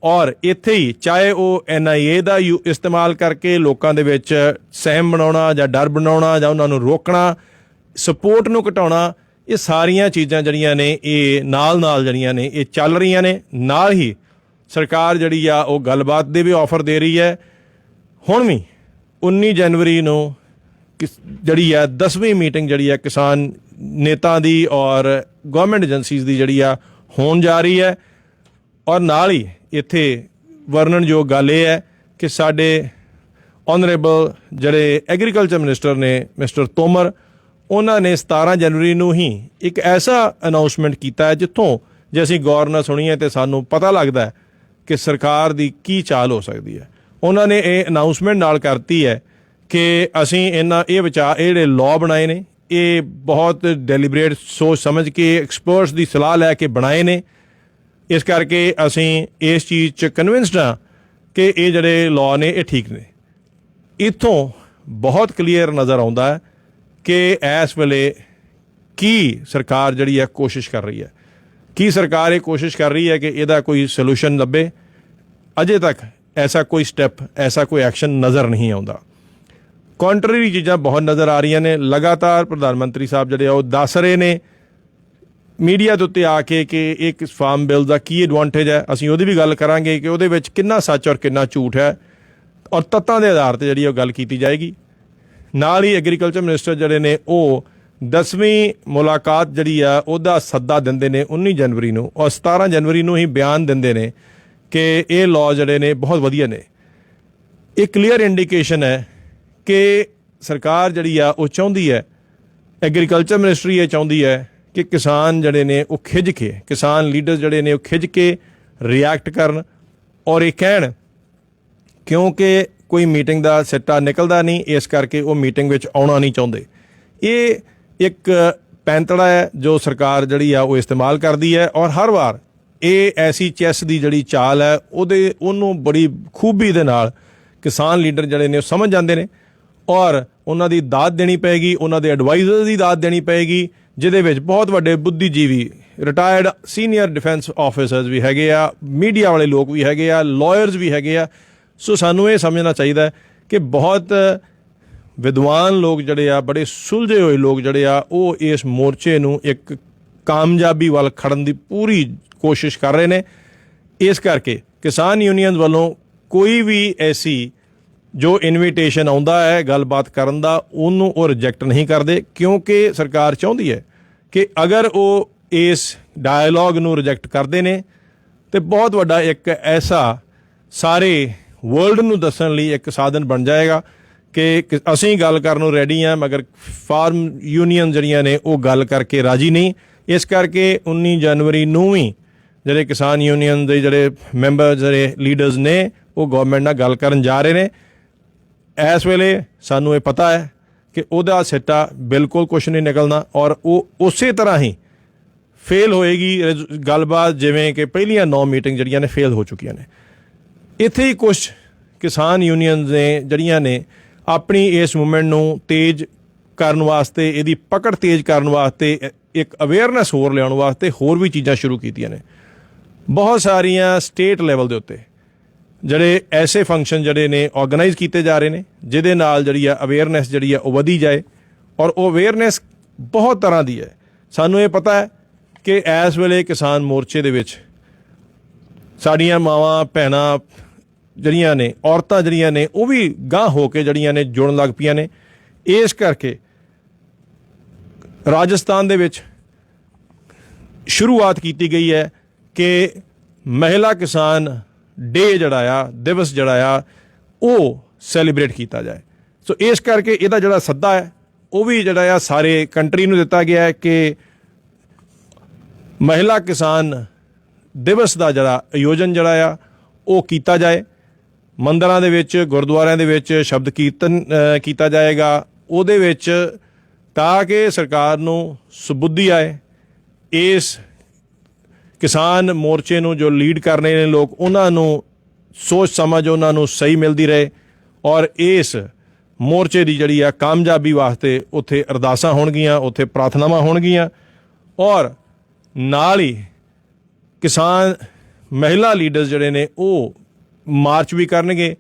ਔਰ ਇੱਥੇ ਹੀ ਚਾਹੇ ਉਹ NIA ਦਾ ਇਸਤੇਮਾਲ ਕਰਕੇ ਲੋਕਾਂ ਦੇ ਵਿੱਚ ਸਹਿਮ ਬਣਾਉਣਾ ਜਾਂ ਡਰ ਬਣਾਉਣਾ ਜਾਂ ਉਹਨਾਂ ਨੂੰ ਰੋਕਣਾ, ਸਪੋਰਟ ਨੂੰ ਘਟਾਉਣਾ, ਇਹ ਸਾਰੀਆਂ ਚੀਜ਼ਾਂ ਜਿਹੜੀਆਂ ਨੇ ਇਹ ਨਾਲ ਜਿਹੜੀਆਂ ਨੇ ਇਹ ਚੱਲ ਰਹੀਆਂ ਨੇ। ਨਾਲ ਹੀ ਸਰਕਾਰ ਜਿਹੜੀ ਆ ਉਹ ਗੱਲਬਾਤ ਦੇ ਵੀ ਆਫਰ ਦੇ ਰਹੀ ਹੈ। ਹੁਣ ਵੀ 19 ਜਨਵਰੀ ਨੂੰ ਜਿਹੜੀ ਆ 10ਵੀਂ ਮੀਟਿੰਗ ਜਿਹੜੀ ਆ ਕਿਸਾਨ ਨੇਤਾ ਦੀ ਔਰ ਗਵਰਨਮੈਂਟ ਏਜੰਸੀਜ਼ ਦੀ ਜਿਹੜੀ ਆ ਹੋਣ ਜਾ ਰਹੀ ਹੈ ਔਰ ਨਾਲ ਹੀ ਇੱਥੇ ਵਰਣਨਯੋਗ ਗੱਲ ਇਹ ਹੈ ਕਿ ਸਾਡੇ ਆਨਰੇਬਲ ਜਿਹੜੇ ਐਗਰੀਕਲਚਰ ਮਿਨਿਸਟਰ ਨੇ ਮਿਸਟਰ ਤੋਮਰ, ਉਹਨਾਂ ਨੇ 17 ਜਨਵਰੀ ਨੂੰ ਹੀ ਇੱਕ ਐਸਾ ਅਨਾਊਂਸਮੈਂਟ ਕੀਤਾ ਹੈ ਜਿੱਥੋਂ ਜੇ ਅਸੀਂ ਗੌਰ ਨਾਲ ਸੁਣੀਏ ਤਾਂ ਸਾਨੂੰ ਪਤਾ ਲੱਗਦਾ ਹੈ ਕਿ ਸਰਕਾਰ ਦੀ ਕੀ ਚਾਲ ਹੋ ਸਕਦੀ ਹੈ। ਉਹਨਾਂ ਨੇ ਇਹ ਅਨਾਊਂਸਮੈਂਟ ਨਾਲ ਕਰਤੀ ਹੈ ਕਿ ਅਸੀਂ ਇਹ ਜਿਹੜੇ ਲਾਅ ਬਣਾਏ ਨੇ ਇਹ ਬਹੁਤ ਡੈਲੀਬਰੇਟ ਸੋਚ ਸਮਝ ਕੇ ਐਕਸਪਰਟਸ ਦੀ ਸਲਾਹ ਲੈ ਕੇ ਬਣਾਏ ਨੇ। ਇਸ ਕਰਕੇ ਅਸੀਂ ਇਸ ਚੀਜ਼ 'ਚ ਕਨਵਿੰਸਡ ਹਾਂ ਕਿ ਇਹ ਜਿਹੜੇ ਲਾਅ ਨੇ ਇਹ ਠੀਕ ਨੇ। ਇੱਥੋਂ ਬਹੁਤ ਕਲੀਅਰ ਨਜ਼ਰ ਆਉਂਦਾ ਹੈ ਕਿ ਇਸ ਵੇਲੇ ਕੀ ਸਰਕਾਰ ਜਿਹੜੀ ਹੈ ਕੋਸ਼ਿਸ਼ ਕਰ ਰਹੀ ਹੈ, ਕੀ ਸਰਕਾਰ ਇਹ ਕੋਸ਼ਿਸ਼ ਕਰ ਰਹੀ ਹੈ ਕਿ ਇਹਦਾ ਕੋਈ ਸੋਲੂਸ਼ਨ ਲੱਭੇ। ਅਜੇ ਤੱਕ ਐਸਾ ਕੋਈ ਸਟੈਪ, ਐਸਾ ਕੋਈ ਐਕਸ਼ਨ ਨਜ਼ਰ ਨਹੀਂ ਆਉਂਦਾ। ਕੰਟਰਰੀ ਚੀਜ਼ਾਂ ਬਹੁਤ ਨਜ਼ਰ ਆ ਰਹੀਆਂ ਨੇ। ਲਗਾਤਾਰ ਪ੍ਰਧਾਨ ਮੰਤਰੀ ਸਾਹਿਬ ਜਿਹੜੇ ਉਹ ਦੱਸ ਰਹੇ ਨੇ ਮੀਡੀਆ ਦੇ ਉੱਤੇ ਆ ਕੇ ਕਿ ਇੱਕ ਫਾਰਮ ਬਿੱਲ ਦਾ ਕੀ ਐਡਵਾਂਟੇਜ ਹੈ। ਅਸੀਂ ਉਹਦੀ ਵੀ ਗੱਲ ਕਰਾਂਗੇ ਕਿ ਉਹਦੇ ਵਿੱਚ ਕਿੰਨਾ ਸੱਚ ਔਰ ਕਿੰਨਾ ਝੂਠ ਹੈ ਔਰ ਤੱਤਾਂ ਦੇ ਆਧਾਰ 'ਤੇ ਜਿਹੜੀ ਉਹ ਗੱਲ ਕੀਤੀ ਜਾਏਗੀ। ਨਾਲ ਹੀ ਐਗਰੀਕਲਚਰ ਮਿਨਿਸਟਰ ਜਿਹੜੇ ਨੇ ਉਹ 10ਵੀਂ ਮੁਲਾਕਾਤ ਜਿਹੜੀ ਆ ਉਹਦਾ ਸੱਦਾ ਦਿੰਦੇ ਨੇ 19 ਜਨਵਰੀ ਨੂੰ ਔਰ 17 ਜਨਵਰੀ ਨੂੰ ਹੀ ਬਿਆਨ ਦਿੰਦੇ ਨੇ ਕਿ ਇਹ ਲਾਅ ਜਿਹੜੇ ਨੇ ਬਹੁਤ ਵਧੀਆ ਨੇ। ਇਹ ਕਲੀਅਰ ਇੰਡੀਕੇਸ਼ਨ ਹੈ ਕਿ ਸਰਕਾਰ ਜਿਹੜੀ ਆ ਉਹ ਚਾਹੁੰਦੀ ਹੈ, ਐਗਰੀਕਲਚਰ ਮਿਨਿਸਟਰੀ ਇਹ ਚਾਹੁੰਦੀ ਹੈ ਕਿ ਕਿਸਾਨ ਜਿਹੜੇ ਨੇ ਉਹ ਖਿੱਝ ਕੇ, ਕਿਸਾਨ ਲੀਡਰ ਜਿਹੜੇ ਨੇ ਉਹ ਖਿੱਝ ਕੇ ਰਿਐਕਟ ਕਰਨ ਔਰ ਇਹ ਕਹਿਣ ਕਿਉਂਕਿ ਕੋਈ ਮੀਟਿੰਗ ਦਾ ਸਿੱਟਾ ਨਿਕਲਦਾ ਨਹੀਂ, ਇਸ ਕਰਕੇ ਉਹ ਮੀਟਿੰਗ ਵਿੱਚ ਆਉਣਾ ਨਹੀਂ ਚਾਹੁੰਦੇ। ਇਹ ਇੱਕ ਪੈਂਤੜਾ ਹੈ ਜੋ ਸਰਕਾਰ ਜਿਹੜੀ ਆ ਉਹ ਇਸਤੇਮਾਲ ਕਰਦੀ ਹੈ ਔਰ ਹਰ ਵਾਰ ਇਹ ਐਸੀ ਚੈਸ ਦੀ ਜਿਹੜੀ ਚਾਲ ਹੈ ਉਹਨੂੰ ਬੜੀ ਖੂਬੀ ਦੇ ਨਾਲ ਕਿਸਾਨ ਲੀਡਰ ਜਿਹੜੇ ਨੇ ਉਹ ਸਮਝ ਜਾਂਦੇ ਨੇ ਔਰ ਉਹਨਾਂ ਦੀ ਦਾਦ ਦੇਣੀ ਪਏਗੀ, ਉਹਨਾਂ ਦੇ ਐਡਵਾਈਜ਼ਰ ਦੀ ਦਾਦ ਦੇਣੀ ਪਏਗੀ, ਜਿਹਦੇ ਵਿੱਚ ਬਹੁਤ ਵੱਡੇ ਬੁੱਧੀਜੀਵੀ, ਰਿਟਾਇਰਡ ਸੀਨੀਅਰ ਡਿਫੈਂਸ ਆਫਿਸਰਸ ਵੀ ਹੈਗੇ ਆ, ਮੀਡੀਆ ਵਾਲੇ ਲੋਕ ਵੀ ਹੈਗੇ ਆ, ਲਾਇਰਸ ਵੀ ਹੈਗੇ ਆ। ਸੋ ਸਾਨੂੰ ਇਹ ਸਮਝਣਾ ਚਾਹੀਦਾ ਹੈ ਕਿ ਬਹੁਤ ਵਿਦਵਾਨ ਲੋਕ ਜਿਹੜੇ ਆ, ਬੜੇ ਸੁਲਝੇ ਹੋਏ ਲੋਕ ਜਿਹੜੇ ਆ, ਉਹ ਇਸ ਮੋਰਚੇ ਨੂੰ ਇੱਕ ਕਾਮਯਾਬੀ ਵੱਲ ਖੜਨ ਦੀ ਪੂਰੀ ਕੋਸ਼ਿਸ਼ ਕਰ ਰਹੇ ਨੇ। ਇਸ ਕਰਕੇ ਕਿਸਾਨ ਯੂਨੀਅਨ ਵੱਲੋਂ ਕੋਈ ਵੀ ਐਸੀ ਜੋ ਇਨਵੀਟੇਸ਼ਨ ਆਉਂਦਾ ਹੈ ਗੱਲਬਾਤ ਕਰਨ ਦਾ, ਉਹਨੂੰ ਉਹ ਰਿਜੈਕਟ ਨਹੀਂ ਕਰਦੇ ਕਿਉਂਕਿ ਸਰਕਾਰ ਚਾਹੁੰਦੀ ਹੈ ਕਿ ਅਗਰ ਉਹ ਇਸ ਡਾਇਲੋਗ ਨੂੰ ਰਿਜੈਕਟ ਕਰਦੇ ਨੇ ਤੇ ਬਹੁਤ ਵੱਡਾ ਇੱਕ ਐਸਾ ਸਾਰੇ ਵਰਲਡ ਨੂੰ ਦੱਸਣ ਲਈ ਇੱਕ ਸਾਧਨ ਬਣ ਜਾਏਗਾ ਕਿ ਅਸੀਂ ਗੱਲ ਕਰਨ ਨੂੰ ਰੈਡੀ ਹਾਂ, ਮਗਰ ਫਾਰਮ ਯੂਨੀਅਨ ਜਿਹੜੀਆਂ ਨੇ ਉਹ ਗੱਲ ਕਰਕੇ ਰਾਜੀ ਨਹੀਂ। ਇਸ ਕਰਕੇ 19 ਜਨਵਰੀ ਨੂੰ ਵੀ ਜਿਹੜੇ ਕਿਸਾਨ ਯੂਨੀਅਨ ਦੇ ਜਿਹੜੇ ਮੈਂਬਰ, ਜਿਹੜੇ ਲੀਡਰਸ ਨੇ, ਉਹ ਗੌਰਮੈਂਟ ਨਾਲ ਗੱਲ ਕਰਨ ਜਾ ਰਹੇ ਨੇ। ਇਸ ਵੇਲੇ ਸਾਨੂੰ ਇਹ ਪਤਾ ਹੈ ਕਿ ਉਹਦਾ ਸਿੱਟਾ ਬਿਲਕੁਲ ਕੁਛ ਨਹੀਂ ਨਿਕਲਣਾ, ਔਰ ਉਹ ਉਸੇ ਤਰ੍ਹਾਂ ਹੀ ਫੇਲ ਹੋਏਗੀ ਗੱਲਬਾਤ ਜਿਵੇਂ ਕਿ ਪਹਿਲੀਆਂ 9 ਮੀਟਿੰਗ ਜਿਹੜੀਆਂ ਨੇ ਫੇਲ ਹੋ ਚੁੱਕੀਆਂ ਨੇ। ਇੱਥੇ ਹੀ ਕੁਛ ਕਿਸਾਨ ਯੂਨੀਅਨ ਨੇ ਜਿਹੜੀਆਂ ਨੇ ਆਪਣੀ ਇਸ ਮੂਵਮੈਂਟ ਨੂੰ ਤੇਜ਼ ਕਰਨ ਵਾਸਤੇ, ਇਹਦੀ ਪਕੜ ਤੇਜ਼ ਕਰਨ ਵਾਸਤੇ, ਇੱਕ ਅਵੇਅਰਨੈਸ ਹੋਰ ਲਿਆਉਣ ਵਾਸਤੇ ਹੋਰ ਵੀ ਚੀਜ਼ਾਂ ਸ਼ੁਰੂ ਕੀਤੀਆਂ ਨੇ। ਬਹੁਤ ਸਾਰੀਆਂ ਸਟੇਟ ਲੈਵਲ ਦੇ ਉੱਤੇ ਜਿਹੜੇ ਐਸੇ ਫੰਕਸ਼ਨ ਜਿਹੜੇ ਨੇ ਆਰਗੇਨਾਈਜ਼ ਕੀਤੇ ਜਾ ਰਹੇ ਨੇ, ਜਿਹਦੇ ਨਾਲ ਜਿਹੜੀ ਆ ਅਵੇਅਰਨੈਸ ਜਿਹੜੀ ਆ ਉਹ ਵਧੀ ਜਾਏ। ਔਰ ਉਹ ਅਵੇਅਰਨੈਸ ਬਹੁਤ ਤਰ੍ਹਾਂ ਦੀ ਹੈ। ਸਾਨੂੰ ਇਹ ਪਤਾ ਹੈ ਕਿ ਇਸ ਵੇਲੇ ਕਿਸਾਨ ਮੋਰਚੇ ਦੇ ਵਿੱਚ ਸਾਡੀਆਂ ਮਾਵਾਂ ਭੈਣਾਂ ਜਿਹੜੀਆਂ ਨੇ, ਔਰਤਾਂ ਜਿਹੜੀਆਂ ਨੇ, ਉਹ ਵੀ ਗਾਂਹ ਹੋ ਕੇ ਜਿਹੜੀਆਂ ਨੇ ਜੁੜਨ ਲੱਗ ਪਈਆਂ ਨੇ। ਇਸ ਕਰਕੇ ਰਾਜਸਥਾਨ ਦੇ ਵਿੱਚ ਸ਼ੁਰੂਆਤ ਕੀਤੀ ਗਈ ਹੈ ਕਿ ਮਹਿਲਾ ਕਿਸਾਨ ਡੇ ਜਿਹੜਾ ਆ, ਦਿਵਸ ਜਿਹੜਾ ਆ, ਉਹ ਸੈਲੀਬ੍ਰੇਟ ਕੀਤਾ ਜਾਏ। ਸੋ ਇਸ ਕਰਕੇ ਇਹਦਾ ਜਿਹੜਾ ਸੱਦਾ ਹੈ ਉਹ ਵੀ ਜਿਹੜਾ ਆ ਸਾਰੇ ਕੰਟਰੀ ਨੂੰ ਦਿੱਤਾ ਗਿਆ ਹੈ ਕਿ ਮਹਿਲਾ ਕਿਸਾਨ ਦਿਵਸ ਦਾ ਜਿਹੜਾ ਆਯੋਜਨ ਜਿਹੜਾ ਆ ਉਹ ਕੀਤਾ ਜਾਏ। ਮੰਦਰਾਂ ਦੇ ਵਿੱਚ, ਗੁਰਦੁਆਰਿਆਂ ਦੇ ਵਿੱਚ ਸ਼ਬਦ ਕੀਰਤਨ ਕੀਤਾ ਜਾਏਗਾ ਉਹਦੇ ਵਿੱਚ, ਤਾਂ ਕਿ ਸਰਕਾਰ ਨੂੰ ਸੁਬੁੱਧੀ ਆਏ। ਇਸ ਕਿਸਾਨ ਮੋਰਚੇ ਨੂੰ ਜੋ ਲੀਡ ਕਰ ਰਹੇ ਨੇ ਲੋਕ, ਉਹਨਾਂ ਨੂੰ ਸੋਚ ਸਮਝ ਉਹਨਾਂ ਨੂੰ ਸਹੀ ਮਿਲਦੀ ਰਹੇ, ਔਰ ਇਸ ਮੋਰਚੇ ਦੀ ਜਿਹੜੀ ਆ ਕਾਮਯਾਬੀ ਵਾਸਤੇ ਉੱਥੇ ਅਰਦਾਸਾਂ ਹੋਣਗੀਆਂ, ਉੱਥੇ ਪ੍ਰਾਰਥਨਾਵਾਂ ਹੋਣਗੀਆਂ। ਔਰ ਨਾਲ ਹੀ ਕਿਸਾਨ ਮਹਿਲਾ ਲੀਡਰਸ ਜਿਹੜੇ ਨੇ ਉਹ ਮਾਰਚ ਵੀ ਕਰਨਗੇ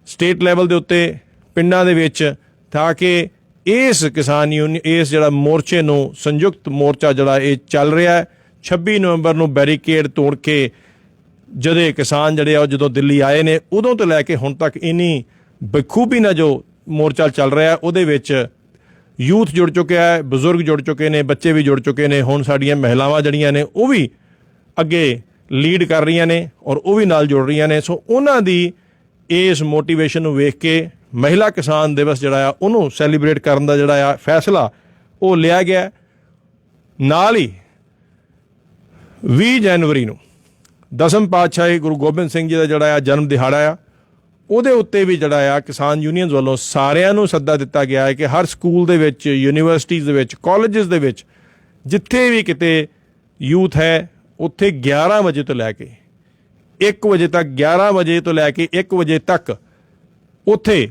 ਸਟੇਟ ਲੈਵਲ ਦੇ ਉੱਤੇ, ਪਿੰਡਾਂ ਦੇ ਵਿੱਚ, ਤਾਂ ਕਿ ਇਸ ਕਿਸਾਨ ਯੂਨੀਅਨ, ਇਸ ਜਿਹੜਾ ਮੋਰਚੇ ਨੂੰ, ਸੰਯੁਕਤ ਮੋਰਚਾ ਜਿਹੜਾ ਇਹ ਚੱਲ ਰਿਹਾ ਹੈ, 26 ਨਵੰਬਰ ਨੂੰ ਬੈਰੀਕੇਡ ਤੋੜ ਕੇ ਜਿਹੜੇ ਕਿਸਾਨ ਜਿਹੜੇ ਆ ਉਹ ਜਦੋਂ ਦਿੱਲੀ ਆਏ ਨੇ, ਉਦੋਂ ਤੋਂ ਲੈ ਕੇ ਹੁਣ ਤੱਕ ਇੰਨੀ ਬਖੂਬੀ ਨਾਲ ਜੋ ਮੋਰਚਾ ਚੱਲ ਰਿਹਾ, ਉਹਦੇ ਵਿੱਚ ਯੂਥ ਜੁੜ ਚੁੱਕਿਆ ਹੈ, ਬਜ਼ੁਰਗ ਜੁੜ ਚੁੱਕੇ ਨੇ, ਬੱਚੇ ਵੀ ਜੁੜ ਚੁੱਕੇ ਨੇ। ਹੁਣ ਸਾਡੀਆਂ ਮਹਿਲਾਵਾਂ ਜਿਹੜੀਆਂ ਨੇ ਉਹ ਵੀ ਅੱਗੇ ਲੀਡ ਕਰ ਰਹੀਆਂ ਨੇ ਔਰ ਉਹ ਵੀ ਨਾਲ ਜੁੜ ਰਹੀਆਂ ਨੇ। ਸੋ ਉਹਨਾਂ ਦੀ ਇਸ ਮੋਟੀਵੇਸ਼ਨ ਨੂੰ ਵੇਖ ਕੇ ਮਹਿਲਾ ਕਿਸਾਨ ਦਿਵਸ ਜਿਹੜਾ ਆ ਉਹਨੂੰ ਸੈਲੀਬ੍ਰੇਟ ਕਰਨ ਦਾ ਜਿਹੜਾ ਆ ਫੈਸਲਾ ਉਹ ਲਿਆ ਗਿਆ। ਨਾਲ ਹੀ 20 ਜਨਵਰੀ ਨੂੰ ਦਸਮ ਪਾਤਸ਼ਾਹੀ ਗੁਰੂ ਗੋਬਿੰਦ ਸਿੰਘ ਜੀ ਦਾ ਜਿਹੜਾ ਆ ਜਨਮ ਦਿਹਾੜਾ ਆ, ਉਹਦੇ ਉੱਤੇ ਵੀ ਜਿਹੜਾ ਆ ਕਿਸਾਨ ਯੂਨੀਅਨਸ ਵੱਲੋਂ ਸਾਰਿਆਂ ਨੂੰ ਸੱਦਾ ਦਿੱਤਾ ਗਿਆ ਹੈ ਕਿ ਹਰ ਸਕੂਲ ਦੇ ਵਿੱਚ, ਯੂਨੀਵਰਸਿਟੀਜ਼ ਦੇ ਵਿੱਚ, ਕਾਲਜਸ ਦੇ ਵਿੱਚ, ਜਿੱਥੇ ਵੀ ਕਿਤੇ ਯੂਥ ਹੈ, ਉੱਥੇ 11 ਵਜੇ ਤੋਂ ਲੈ ਕੇ 1 ਵਜੇ ਤੱਕ, 11 ਵਜੇ ਤੋਂ ਲੈ ਕੇ 1 ਵਜੇ ਤੱਕ ਉੱਥੇ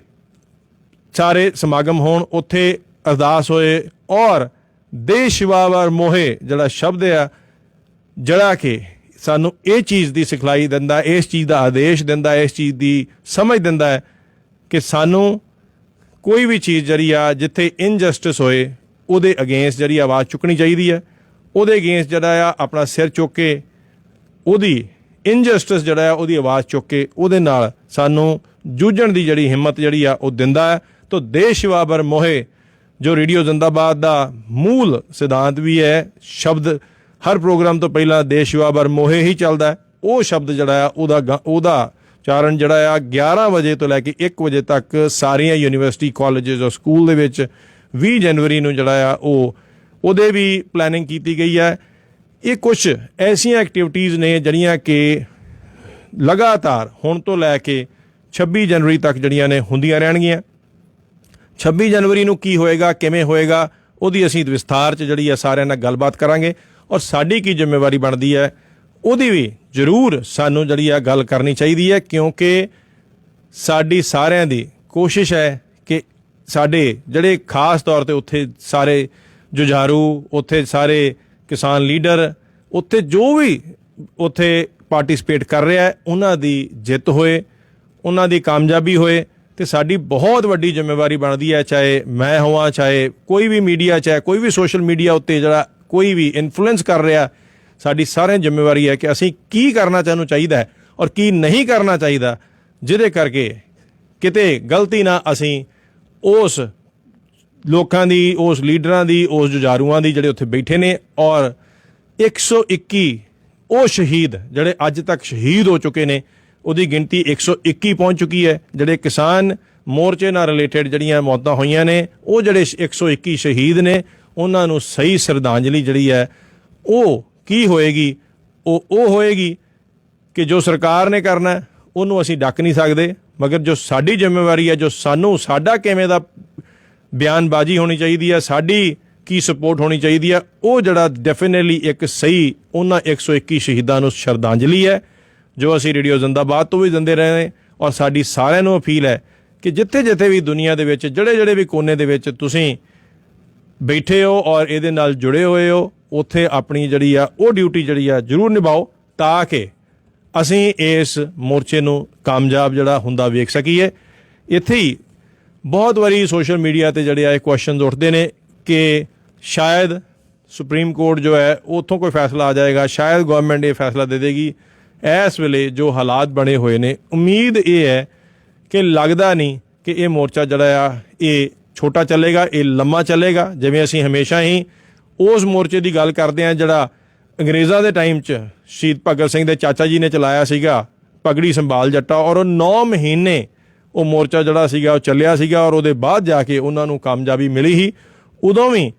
ਸਾਰੇ ਸਮਾਗਮ ਹੋਣ, ਉੱਥੇ ਅਰਦਾਸ ਹੋਏ। ਔਰ ਦੇਸ਼ ਸ਼ਿਵਾਵਰ ਮੋਹੇ ਜਿਹੜਾ ਸ਼ਬਦ ਆ, ਜਿਹੜਾ ਕਿ ਸਾਨੂੰ ਇਹ ਚੀਜ਼ ਦੀ ਸਿਖਲਾਈ ਦਿੰਦਾ, ਇਸ ਚੀਜ਼ ਦਾ ਆਦੇਸ਼ ਦਿੰਦਾ, ਇਸ ਚੀਜ਼ ਦੀ ਸਮਝ ਦਿੰਦਾ ਹੈ ਕਿ ਸਾਨੂੰ ਕੋਈ ਵੀ ਚੀਜ਼ ਜਿਹੜੀ ਆ ਜਿੱਥੇ ਇਨਜਸਟਿਸ ਹੋਏ ਉਹਦੇ ਅਗੇਂਸਟ ਜਿਹੜੀ ਆਵਾਜ਼ ਚੁੱਕਣੀ ਚਾਹੀਦੀ ਹੈ। ਉਹਦੇ ਅਗੇਂਸਟ ਜਿਹੜਾ ਆ ਆਪਣਾ ਸਿਰ ਚੁੱਕ ਕੇ, ਉਹਦੀ ਇਨਜਸਟਿਸ ਜਿਹੜਾ ਆ ਉਹਦੀ ਆਵਾਜ਼ ਚੁੱਕ ਕੇ ਉਹਦੇ ਨਾਲ ਸਾਨੂੰ ਜੂਝਣ ਦੀ ਜਿਹੜੀ ਹਿੰਮਤ ਜਿਹੜੀ ਆ ਉਹ ਦਿੰਦਾ ਹੈ। ਤਾਂ ਦੇਸ਼ ਸ਼ਿਵਾਵਰ ਮੋਹੇ ਜੋ ਰੇਡੀਓ ਜ਼ਿੰਦਾਬਾਦ ਦਾ ਮੂਲ ਸਿਧਾਂਤ ਵੀ ਹੈ, ਸ਼ਬਦ ਹਰ ਪ੍ਰੋਗਰਾਮ ਤੋਂ ਪਹਿਲਾਂ ਦੇਸ਼ ਸ਼ਿਵਾਵਰ ਮੋਹੇ ਹੀ ਚੱਲਦਾ ਹੈ। ਉਹ ਸ਼ਬਦ ਜਿਹੜਾ ਆ ਉਹਦਾ ਉਚਾਰਨ ਜਿਹੜਾ ਆ 11 ਵਜੇ ਤੋਂ ਲੈ ਕੇ 1 ਵਜੇ ਤੱਕ ਸਾਰੀਆਂ ਯੂਨੀਵਰਸਿਟੀ, ਕਾਲਜਸ ਔਰ ਸਕੂਲ ਦੇ ਵਿੱਚ 20 ਜਨਵਰੀ ਨੂੰ ਜਿਹੜਾ ਆ ਉਹਦੇ ਵੀ ਪਲੈਨਿੰਗ ਕੀਤੀ ਗਈ ਹੈ। ਇਹ ਕੁਝ ਐਸੀਆਂ ਐਕਟੀਵਿਟੀਜ਼ ਨੇ ਜਿਹੜੀਆਂ ਕਿ ਲਗਾਤਾਰ ਹੁਣ ਤੋਂ ਲੈ ਕੇ 26 ਜਨਵਰੀ ਤੱਕ ਜਿਹੜੀਆਂ ਨੇ ਹੁੰਦੀਆਂ ਰਹਿਣਗੀਆਂ। 26 ਜਨਵਰੀ ਨੂੰ ਕੀ ਹੋਏਗਾ, ਕਿਵੇਂ ਹੋਏਗਾ, ਉਹਦੀ ਅਸੀਂ ਵਿਸਥਾਰ 'ਚ ਜਿਹੜੀ ਆ ਸਾਰਿਆਂ ਨਾਲ ਗੱਲਬਾਤ ਕਰਾਂਗੇ। ਔਰ ਸਾਡੀ ਕੀ ਜ਼ਿੰਮੇਵਾਰੀ ਬਣਦੀ ਹੈ ਉਹਦੀ ਵੀ ਜ਼ਰੂਰ ਸਾਨੂੰ ਜਿਹੜੀ ਆ ਗੱਲ ਕਰਨੀ ਚਾਹੀਦੀ ਹੈ, ਕਿਉਂਕਿ ਸਾਡੀ ਸਾਰਿਆਂ ਦੀ ਕੋਸ਼ਿਸ਼ ਹੈ ਕਿ ਸਾਡੇ ਜਿਹੜੇ ਖਾਸ ਤੌਰ 'ਤੇ ਉੱਥੇ ਸਾਰੇ ਜੁਝਾਰੂ, ਉੱਥੇ ਸਾਰੇ ਕਿਸਾਨ ਲੀਡਰ, ਉੱਥੇ ਜੋ ਵੀ ਉੱਥੇ ਪਾਰਟੀਸਪੇਟ ਕਰ ਰਿਹਾ ਹੈ, ਉਹਨਾਂ ਦੀ ਜਿੱਤ ਹੋਏ, ਉਹਨਾਂ ਦੀ ਕਾਮਯਾਬੀ ਹੋਏ। ਤੇ ਸਾਡੀ ਬਹੁਤ ਵੱਡੀ ਜ਼ਿੰਮੇਵਾਰੀ ਬਣਦੀ ਹੈ, ਚਾਹੇ ਮੈਂ ਹੋਵਾਂ, ਚਾਹੇ ਕੋਈ ਵੀ ਮੀਡੀਆ, ਚਾਹੇ ਕੋਈ ਵੀ ਸੋਸ਼ਲ ਮੀਡੀਆ ਉੱਤੇ ਜਿਹੜਾ ਕੋਈ ਵੀ ਇਨਫਲੂਐਂਸ ਕਰ ਰਿਹਾ, ਸਾਡੀ ਸਾਰਿਆਂ ਜ਼ਿੰਮੇਵਾਰੀ ਹੈ ਕਿ ਅਸੀਂ ਕੀ ਕਰਨਾ ਸਾਨੂੰ ਚਾਹੀਦਾ ਹੈ ਔਰ ਕੀ ਨਹੀਂ ਕਰਨਾ ਚਾਹੀਦਾ, ਜਿਹਦੇ ਕਰਕੇ ਕਿਤੇ ਗਲਤੀ ਨਾ ਅਸੀਂ ਉਸ ਲੋਕਾਂ ਦੀ, ਉਸ ਲੀਡਰਾਂ ਦੀ, ਉਸ ਜੁਝਾਰੂਆਂ ਦੀ ਜਿਹੜੇ ਉੱਥੇ ਬੈਠੇ ਨੇ, ਔਰ 121 ਉਹ ਸ਼ਹੀਦ ਜਿਹੜੇ ਅੱਜ ਤੱਕ ਸ਼ਹੀਦ ਹੋ ਚੁੱਕੇ ਨੇ, ਉਹਦੀ ਗਿਣਤੀ 121 ਪਹੁੰਚ ਚੁੱਕੀ ਹੈ। ਜਿਹੜੇ ਕਿਸਾਨ ਮੋਰਚੇ ਨਾਲ ਰਿਲੇਟਡ ਜਿਹੜੀਆਂ ਮੌਤਾਂ ਹੋਈਆਂ ਨੇ, ਉਹ ਜਿਹੜੇ 121 ਸ਼ਹੀਦ ਨੇ, ਉਹਨਾਂ ਨੂੰ ਸਹੀ ਸ਼ਰਧਾਂਜਲੀ ਜਿਹੜੀ ਹੈ ਉਹ ਕੀ ਹੋਏਗੀ, ਉਹ ਹੋਏਗੀ ਕਿ ਜੋ ਸਰਕਾਰ ਨੇ ਕਰਨਾ ਹੈ, ਉਹਨੂੰ ਅਸੀਂ ਡੱਕ ਨਹੀਂ ਸਕਦੇ, ਮਗਰ ਜੋ ਸਾਡੀ ਜ਼ਿੰਮੇਵਾਰੀ ਹੈ, ਜੋ ਸਾਨੂੰ ਸਾਡਾ ਕਿਵੇਂ ਦਾ ਬਿਆਨਬਾਜ਼ੀ ਹੋਣੀ ਚਾਹੀਦੀ ਹੈ, ਸਾਡੀ ਕੀ ਸਪੋਰਟ ਹੋਣੀ ਚਾਹੀਦੀ ਹੈ, ਉਹ ਜਿਹੜਾ ਡੈਫੀਨੇਟਲੀ ਇੱਕ ਸਹੀ ਉਹਨਾਂ 121 ਸ਼ਹੀਦਾਂ ਨੂੰ ਸ਼ਰਧਾਂਜਲੀ ਹੈ, ਜੋ ਅਸੀਂ ਰੇਡੀਓ ਜ਼ਿੰਦਾਬਾਦ ਤੋਂ ਵੀ ਦਿੰਦੇ ਰਹੇ ਨੇ। ਔਰ ਸਾਡੀ ਸਾਰਿਆਂ ਨੂੰ ਅਪੀਲ ਹੈ ਕਿ ਜਿੱਥੇ ਜਿੱਥੇ ਵੀ ਦੁਨੀਆ ਦੇ ਵਿੱਚ ਜਿਹੜੇ ਵੀ ਕੋਨੇ ਦੇ ਵਿੱਚ ਤੁਸੀਂ ਬੈਠੇ ਹੋ ਔਰ ਇਹਦੇ ਨਾਲ ਜੁੜੇ ਹੋਏ ਹੋ, ਉੱਥੇ ਆਪਣੀ ਜਿਹੜੀ ਆ ਉਹ ਡਿਊਟੀ ਜਿਹੜੀ ਆ ਜ਼ਰੂਰ ਨਿਭਾਓ, ਤਾਂ ਕਿ ਅਸੀਂ ਇਸ ਮੋਰਚੇ ਨੂੰ ਕਾਮਯਾਬ ਜਿਹੜਾ ਹੁੰਦਾ ਵੇਖ ਸਕੀਏ। ਇੱਥੇ ਹੀ ਬਹੁਤ ਵਾਰੀ ਸੋਸ਼ਲ ਮੀਡੀਆ ਤੇ ਜਿਹੜੇ ਆ ਇਹ ਕੁਐਸਚਨਸ ਉੱਠਦੇ ਨੇ ਕਿ ਸ਼ਾਇਦ ਸੁਪਰੀਮ ਕੋਰਟ ਜੋ ਹੈ ਉੱਥੋਂ ਕੋਈ ਫੈਸਲਾ ਆ ਜਾਏਗਾ, ਸ਼ਾਇਦ ਗਵਰਨਮੈਂਟ ਇਹ ਫੈਸਲਾ ਦੇ ਦੇਗੀ। ਇਸ ਵੇਲੇ ਜੋ ਹਾਲਾਤ ਬਣੇ ਹੋਏ ਨੇ, ਉਮੀਦ ਇਹ ਹੈ ਕਿ ਲੱਗਦਾ ਨਹੀਂ ਕਿ ਇਹ ਮੋਰਚਾ ਜਿਹੜਾ ਆ ਇਹ ਛੋਟਾ ਚੱਲੇਗਾ, ਇਹ ਲੰਮਾ ਚੱਲੇਗਾ। ਜਿਵੇਂ ਅਸੀਂ ਹਮੇਸ਼ਾ ਹੀ ਉਸ ਮੋਰਚੇ ਦੀ ਗੱਲ ਕਰਦੇ ਹਾਂ ਜਿਹੜਾ ਅੰਗਰੇਜ਼ਾਂ ਦੇ ਟਾਈਮ 'ਚ ਸ਼ਹੀਦ ਭਗਤ ਸਿੰਘ ਦੇ ਚਾਚਾ ਜੀ ਨੇ ਚਲਾਇਆ ਸੀਗਾ, ਪਗੜੀ ਸੰਭਾਲ ਜੱਟਾ, ਔਰ ਉਹ 9 ਮਹੀਨੇ ਉਹ ਮੋਰਚਾ ਜਿਹੜਾ ਸੀਗਾ ਉਹ ਚੱਲਿਆ ਸੀਗਾ, ਔਰ ਉਹਦੇ ਬਾਅਦ ਜਾ ਕੇ ਉਹਨਾਂ ਨੂੰ ਕਾਮਯਾਬੀ ਮਿਲੀ ਸੀ। ਉਦੋਂ ਵੀ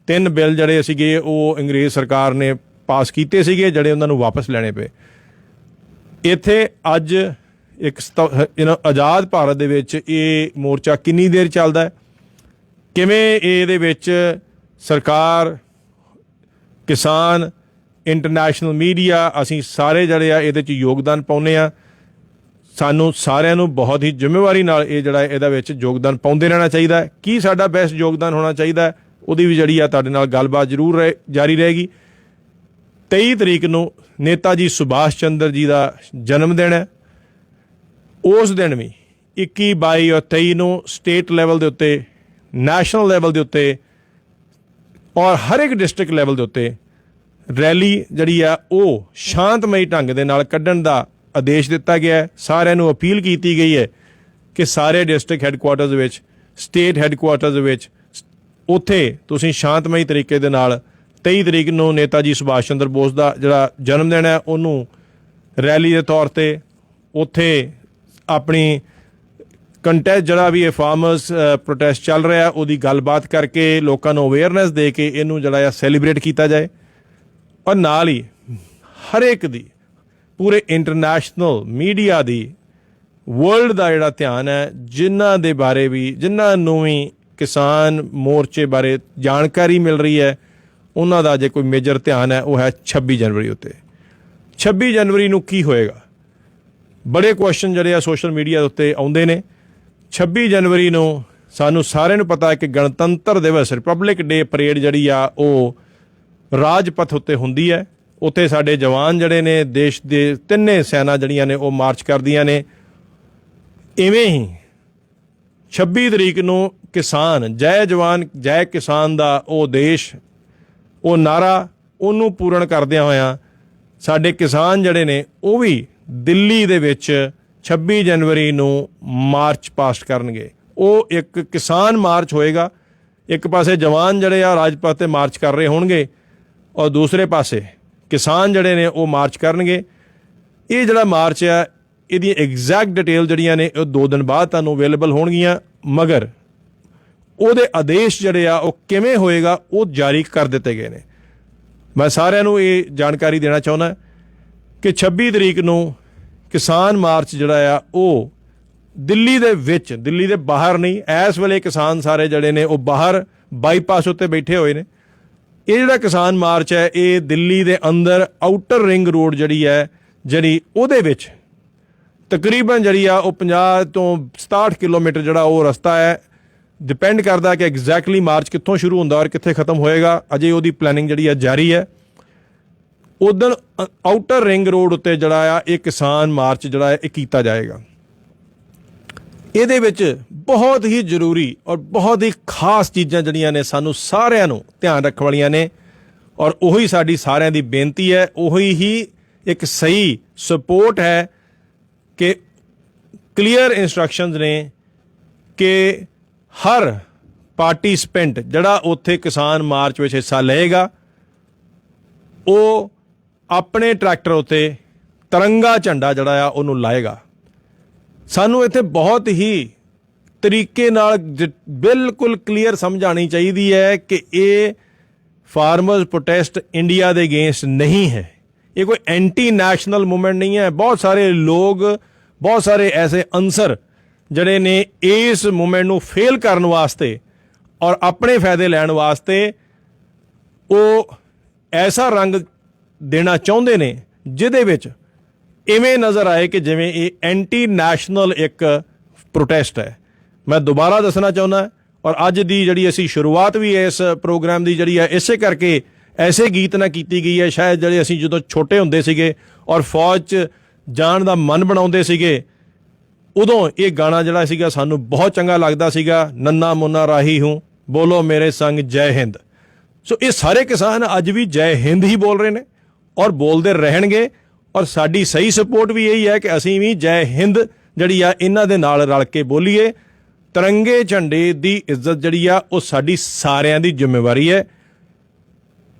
3 ਬਿੱਲ ਜਿਹੜੇ ਸੀਗੇ ਉਹ ਅੰਗਰੇਜ਼ ਸਰਕਾਰ ਨੇ ਪਾਸ ਕੀਤੇ ਸੀਗੇ, ਜਿਹੜੇ ਉਹਨਾਂ ਨੂੰ ਵਾਪਸ ਲੈਣੇ ਪਏ। ਇੱਥੇ ਅੱਜ ਇੱਕ ਆਜ਼ਾਦ ਭਾਰਤ ਦੇ ਵਿੱਚ ਇਹ ਮੋਰਚਾ ਕਿੰਨੀ ਦੇਰ ਚੱਲਦਾ ਹੈ, ਕਿਵੇਂ ਇਹਦੇ ਵਿੱਚ ਸਰਕਾਰ, ਕਿਸਾਨ, ਇੰਟਰਨੈਸ਼ਨਲ ਮੀਡੀਆ, ਅਸੀਂ ਸਾਰੇ ਜਿਹੜੇ ਆ ਇਹਦੇ 'ਚ ਯੋਗਦਾਨ ਪਾਉਂਦੇ ਆ। ਸਾਨੂੰ ਸਾਰਿਆਂ ਨੂੰ ਬਹੁਤ ਹੀ ਜ਼ਿੰਮੇਵਾਰੀ ਨਾਲ ਇਹ ਜਿਹੜਾ ਇਹਦਾ ਵਿੱਚ ਯੋਗਦਾਨ ਪਾਉਂਦੇ ਰਹਿਣਾ ਚਾਹੀਦਾ ਹੈ। ਕੀ ਸਾਡਾ ਬੈਸਟ ਯੋਗਦਾਨ ਹੋਣਾ ਚਾਹੀਦਾ ਹੈ, ਉਹਦੀ ਵੀ ਜਿਹੜੀ ਆ ਤੁਹਾਡੇ ਨਾਲ ਗੱਲਬਾਤ ਜ਼ਰੂਰ ਜਾਰੀ ਰਹੇਗੀ। 23 ਤਰੀਕ ਨੂੰ ਨੇਤਾ ਜੀ ਸੁਭਾਸ਼ ਚੰਦਰ ਜੀ ਦਾ ਜਨਮ ਦਿਨ ਹੈ। ਉਸ ਦਿਨ ਵੀ 21, 22 ਔਰ 23 ਨੂੰ ਸਟੇਟ ਲੈਵਲ ਦੇ ਉੱਤੇ, ਨੈਸ਼ਨਲ ਲੈਵਲ ਦੇ ਉੱਤੇ ਔਰ ਹਰ ਇੱਕ ਡਿਸਟ੍ਰਿਕਟ ਲੈਵਲ ਦੇ ਉੱਤੇ ਰੈਲੀ ਜਿਹੜੀ ਆ ਉਹ ਸ਼ਾਂਤਮਈ ਢੰਗ ਦੇ ਨਾਲ ਕੱਢਣ ਦਾ ਆਦੇਸ਼ ਦਿੱਤਾ ਗਿਆ ਹੈ। ਸਾਰਿਆਂ ਨੂੰ ਅਪੀਲ ਕੀਤੀ ਗਈ ਹੈ ਕਿ ਸਾਰੇ ਡਿਸਟ੍ਰਿਕਟ ਹੈੱਡਕੁਆਟਰਸ ਵਿੱਚ, ਸਟੇਟ ਹੈੱਡਕੁਆਟਰਸ ਵਿੱਚ, ਉੱਥੇ ਤੁਸੀਂ ਸ਼ਾਂਤਮਈ ਤਰੀਕੇ ਦੇ ਨਾਲ 23 ਤਰੀਕ ਨੂੰ ਨੇਤਾ ਜੀ ਸੁਭਾਸ਼ ਚੰਦਰ ਬੋਸ ਦਾ ਜਿਹੜਾ ਜਨਮ ਦਿਨ ਹੈ ਉਹਨੂੰ ਰੈਲੀ ਦੇ ਤੌਰ 'ਤੇ ਉੱਥੇ ਆਪਣੀ ਕੰਟੈਸਟ ਜਿਹੜਾ ਵੀ ਇਹ ਫਾਰਮਰਸ ਪ੍ਰੋਟੈਸਟ ਚੱਲ ਰਿਹਾ ਉਹਦੀ ਗੱਲਬਾਤ ਕਰਕੇ ਲੋਕਾਂ ਨੂੰ ਅਵੇਅਰਨੈਸ ਦੇ ਕੇ ਇਹਨੂੰ ਜਿਹੜਾ ਆ ਸੈਲੀਬ੍ਰੇਟ ਕੀਤਾ ਜਾਏ। ਔਰ ਨਾਲ ਹੀ ਹਰ ਇੱਕ ਦੀ, ਪੂਰੇ ਇੰਟਰਨੈਸ਼ਨਲ ਮੀਡੀਆ ਦੀ, ਵਰਲਡ ਦਾ ਜਿਹੜਾ ਧਿਆਨ ਹੈ, ਜਿਨ੍ਹਾਂ ਦੇ ਬਾਰੇ ਵੀ, ਜਿਨ੍ਹਾਂ ਨੂੰ ਵੀ ਕਿਸਾਨ ਮੋਰਚੇ ਬਾਰੇ ਜਾਣਕਾਰੀ ਮਿਲ ਰਹੀ ਹੈ, ਉਹਨਾਂ ਦਾ ਜੇ ਕੋਈ ਮੇਜਰ ਧਿਆਨ ਹੈ ਉਹ ਹੈ 26 ਜਨਵਰੀ ਉੱਤੇ। 26 ਜਨਵਰੀ ਨੂੰ ਕੀ ਹੋਏਗਾ, ਬੜੇ ਕੁਐਸਚਨ ਜਿਹੜੇ ਆ ਸੋਸ਼ਲ ਮੀਡੀਆ ਉੱਤੇ ਆਉਂਦੇ ਨੇ। 26 ਜਨਵਰੀ ਨੂੰ ਸਾਨੂੰ ਸਾਰਿਆਂ ਨੂੰ ਪਤਾ ਹੈ ਕਿ ਗਣਤੰਤਰ ਦਿਵਸ, ਰਿਪਬਲਿਕ ਡੇ ਪਰੇਡ ਜਿਹੜੀ ਆ ਉਹ ਰਾਜਪਥ ਉੱਤੇ ਹੁੰਦੀ ਹੈ। ਉੱਥੇ ਸਾਡੇ ਜਵਾਨ ਜਿਹੜੇ ਨੇ, ਦੇਸ਼ ਦੇ ਤਿੰਨੇ ਸੈਨਾ ਜਿਹੜੀਆਂ ਨੇ ਉਹ ਮਾਰਚ ਕਰਦੀਆਂ ਨੇ। ਇਵੇਂ ਹੀ 26 ਤਰੀਕ ਨੂੰ ਕਿਸਾਨ, ਜੈ ਜਵਾਨ ਜੈ ਕਿਸਾਨ ਦਾ ਉਹ ਦੇਸ਼, ਉਹ ਨਾਰਾ, ਉਹਨੂੰ ਪੂਰਨ ਕਰਦਿਆਂ ਹੋਇਆਂ ਸਾਡੇ ਕਿਸਾਨ ਜਿਹੜੇ ਨੇ ਉਹ ਵੀ ਦਿੱਲੀ ਦੇ ਵਿੱਚ 26 ਜਨਵਰੀ ਨੂੰ ਮਾਰਚ ਪਾਸਟ ਕਰਨਗੇ। ਉਹ ਇੱਕ ਕਿਸਾਨ ਮਾਰਚ ਹੋਏਗਾ। ਇੱਕ ਪਾਸੇ ਜਵਾਨ ਜਿਹੜੇ ਆ ਰਾਜਪਥ ਤੇ ਮਾਰਚ ਕਰ ਰਹੇ ਹੋਣਗੇ ਔਰ ਦੂਸਰੇ ਪਾਸੇ ਕਿਸਾਨ ਜਿਹੜੇ ਨੇ ਉਹ ਮਾਰਚ ਕਰਨਗੇ। ਇਹ ਜਿਹੜਾ ਮਾਰਚ ਆ ਇਹਦੀ ਐਗਜ਼ੈਕਟ ਡਿਟੇਲ ਜਿਹੜੀਆਂ ਨੇ ਉਹ 2 ਦਿਨ ਬਾਅਦ ਤੁਹਾਨੂੰ ਅਵੇਲੇਬਲ ਹੋਣਗੀਆਂ, ਮਗਰ ਉਹਦੇ ਆਦੇਸ਼ ਜਿਹੜੇ ਆ ਉਹ ਕਿਵੇਂ ਹੋਏਗਾ ਉਹ ਜਾਰੀ ਕਰ ਦਿੱਤੇ ਗਏ ਨੇ। ਮੈਂ ਸਾਰਿਆਂ ਨੂੰ ਇਹ ਜਾਣਕਾਰੀ ਦੇਣਾ ਚਾਹੁੰਦਾ ਕਿ 26 ਤਰੀਕ ਨੂੰ ਕਿਸਾਨ ਮਾਰਚ ਜਿਹੜਾ ਆ ਉਹ ਦਿੱਲੀ ਦੇ ਵਿੱਚ, ਦਿੱਲੀ ਦੇ ਬਾਹਰ ਨਹੀਂ। ਇਸ ਵੇਲੇ ਕਿਸਾਨ ਸਾਰੇ ਜਿਹੜੇ ਨੇ ਉਹ ਬਾਹਰ ਬਾਈਪਾਸ ਉੱਤੇ ਬੈਠੇ ਹੋਏ ਨੇ। ਇਹ ਜਿਹੜਾ ਕਿਸਾਨ ਮਾਰਚ ਹੈ ਇਹ ਦਿੱਲੀ ਦੇ ਅੰਦਰ ਆਊਟਰ ਰਿੰਗ ਰੋਡ ਜਿਹੜੀ ਹੈ, ਜਿਹੜੀ ਉਹਦੇ ਵਿੱਚ ਤਕਰੀਬਨ ਜਿਹੜੀ ਆ ਉਹ 50 ਤੋਂ 67 ਕਿਲੋਮੀਟਰ ਜਿਹੜਾ ਉਹ ਰਸਤਾ ਹੈ। ਡਿਪੈਂਡ ਕਰਦਾ ਕਿ ਐਗਜ਼ੈਕਟਲੀ ਮਾਰਚ ਕਿੱਥੋਂ ਸ਼ੁਰੂ ਹੁੰਦਾ ਔਰ ਕਿੱਥੇ ਖਤਮ ਹੋਏਗਾ, ਅਜੇ ਉਹਦੀ ਪਲੈਨਿੰਗ ਜਿਹੜੀ ਹੈ ਜਾਰੀ ਹੈ। ਉਦੋਂ ਆਊਟਰ ਰਿੰਗ ਰੋਡ ਉੱਤੇ ਜਿਹੜਾ ਆ ਇਹ ਕਿਸਾਨ ਮਾਰਚ ਜਿਹੜਾ ਹੈ ਇਹ ਕੀਤਾ ਜਾਏਗਾ। ਇਹਦੇ ਵਿੱਚ ਬਹੁਤ ਹੀ ਜ਼ਰੂਰੀ ਔਰ ਬਹੁਤ ਹੀ ਖਾਸ ਚੀਜ਼ਾਂ ਜਿਹੜੀਆਂ ਨੇ ਸਾਨੂੰ ਸਾਰਿਆਂ ਨੂੰ ਧਿਆਨ ਰੱਖਣ ਵਾਲੀਆਂ ਨੇ, ਔਰ ਉਹੀ ਸਾਡੀ ਸਾਰਿਆਂ ਦੀ ਬੇਨਤੀ ਹੈ, ਉਹੀ ਹੀ ਇੱਕ ਸਹੀ ਸਪੋਰਟ ਹੈ ਕਿ ਕਲੀਅਰ ਇੰਸਟਰਕਸ਼ਨਸ ਨੇ ਕਿ ਹਰ ਪਾਰਟੀਸਪੈਂਟ ਜਿਹੜਾ ਉੱਥੇ ਕਿਸਾਨ ਮਾਰਚ ਵਿੱਚ ਹਿੱਸਾ ਲਏਗਾ ਉਹ ਆਪਣੇ ਟਰੈਕਟਰ ਉੱਤੇ ਤਿਰੰਗਾ ਝੰਡਾ ਜਿਹੜਾ ਆ ਉਹਨੂੰ ਲਾਏਗਾ। ਸਾਨੂੰ ਇੱਥੇ ਬਹੁਤ ਹੀ ਤਰੀਕੇ ਨਾਲ ਬਿਲਕੁਲ ਕਲੀਅਰ ਸਮਝ ਆਉਣੀ ਚਾਹੀਦੀ ਹੈ ਕਿ ਇਹ ਫਾਰਮਰਸ ਪ੍ਰੋਟੈਸਟ ਇੰਡੀਆ ਦੇ ਅਗੇਂਸਟ ਨਹੀਂ ਹੈ। ਇਹ ਕੋਈ ਐਂਟੀ ਨੈਸ਼ਨਲ ਮੂਵਮੈਂਟ ਨਹੀਂ ਹੈ। ਬਹੁਤ ਸਾਰੇ ਲੋਕ, ਬਹੁਤ ਸਾਰੇ ਐਸੇ ਅਨਸਰ ਜਿਹੜੇ ਨੇ ਇਸ ਮੂਵਮੈਂਟ ਨੂੰ ਫੇਲ ਕਰਨ ਵਾਸਤੇ ਔਰ ਆਪਣੇ ਫਾਇਦੇ ਲੈਣ ਵਾਸਤੇ ਉਹ ਐਸਾ ਰੰਗ ਦੇਣਾ ਚਾਹੁੰਦੇ ਨੇ ਜਿਹਦੇ ਵਿੱਚ ਇਵੇਂ ਨਜ਼ਰ ਆਏ ਕਿ ਜਿਵੇਂ ਇਹ ਐਂਟੀ ਨੈਸ਼ਨਲ ਇੱਕ ਪ੍ਰੋਟੈਸਟ ਹੈ। ਮੈਂ ਦੁਬਾਰਾ ਦੱਸਣਾ ਚਾਹੁੰਦਾ ਔਰ ਅੱਜ ਦੀ ਜਿਹੜੀ ਅਸੀਂ ਸ਼ੁਰੂਆਤ ਵੀ ਇਸ ਪ੍ਰੋਗਰਾਮ ਦੀ ਜਿਹੜੀ ਹੈ ਇਸੇ ਕਰਕੇ ਐਸੇ ਗੀਤ ਨਾਲ ਕੀਤੀ ਗਈ ਹੈ। ਸ਼ਾਇਦ ਜਿਹੜੇ ਅਸੀਂ ਜਦੋਂ ਛੋਟੇ ਹੁੰਦੇ ਸੀਗੇ ਔਰ ਫੌਜ 'ਚ ਜਾਣ ਦਾ ਮਨ ਬਣਾਉਂਦੇ ਸੀਗੇ, ਉਦੋਂ ਇਹ ਗਾਣਾ ਜਿਹੜਾ ਸੀਗਾ ਸਾਨੂੰ ਬਹੁਤ ਚੰਗਾ ਲੱਗਦਾ ਸੀਗਾ, ਨੰਨਾ ਮੁੰਨਾ ਰਾਹੀ ਹੂੰ ਬੋਲੋ ਮੇਰੇ ਸੰਗ ਜੈ ਹਿੰਦ। ਸੋ ਇਹ ਸਾਰੇ ਕਿਸਾਨ ਅੱਜ ਵੀ ਜੈ ਹਿੰਦ ਹੀ ਬੋਲ ਰਹੇ ਨੇ ਔਰ ਬੋਲਦੇ ਰਹਿਣਗੇ ਔਰ ਸਾਡੀ ਸਹੀ ਸਪੋਰਟ ਵੀ ਇਹੀ ਹੈ ਕਿ ਅਸੀਂ ਵੀ ਜੈ ਹਿੰਦ ਜਿਹੜੀ ਆ ਇਹਨਾਂ ਦੇ ਨਾਲ ਰਲ ਕੇ ਬੋਲੀਏ। ਤਿਰੰਗੇ ਝੰਡੇ ਦੀ ਇੱਜ਼ਤ ਜਿਹੜੀ ਆ ਉਹ ਸਾਡੀ ਸਾਰਿਆਂ ਦੀ ਜ਼ਿੰਮੇਵਾਰੀ ਹੈ।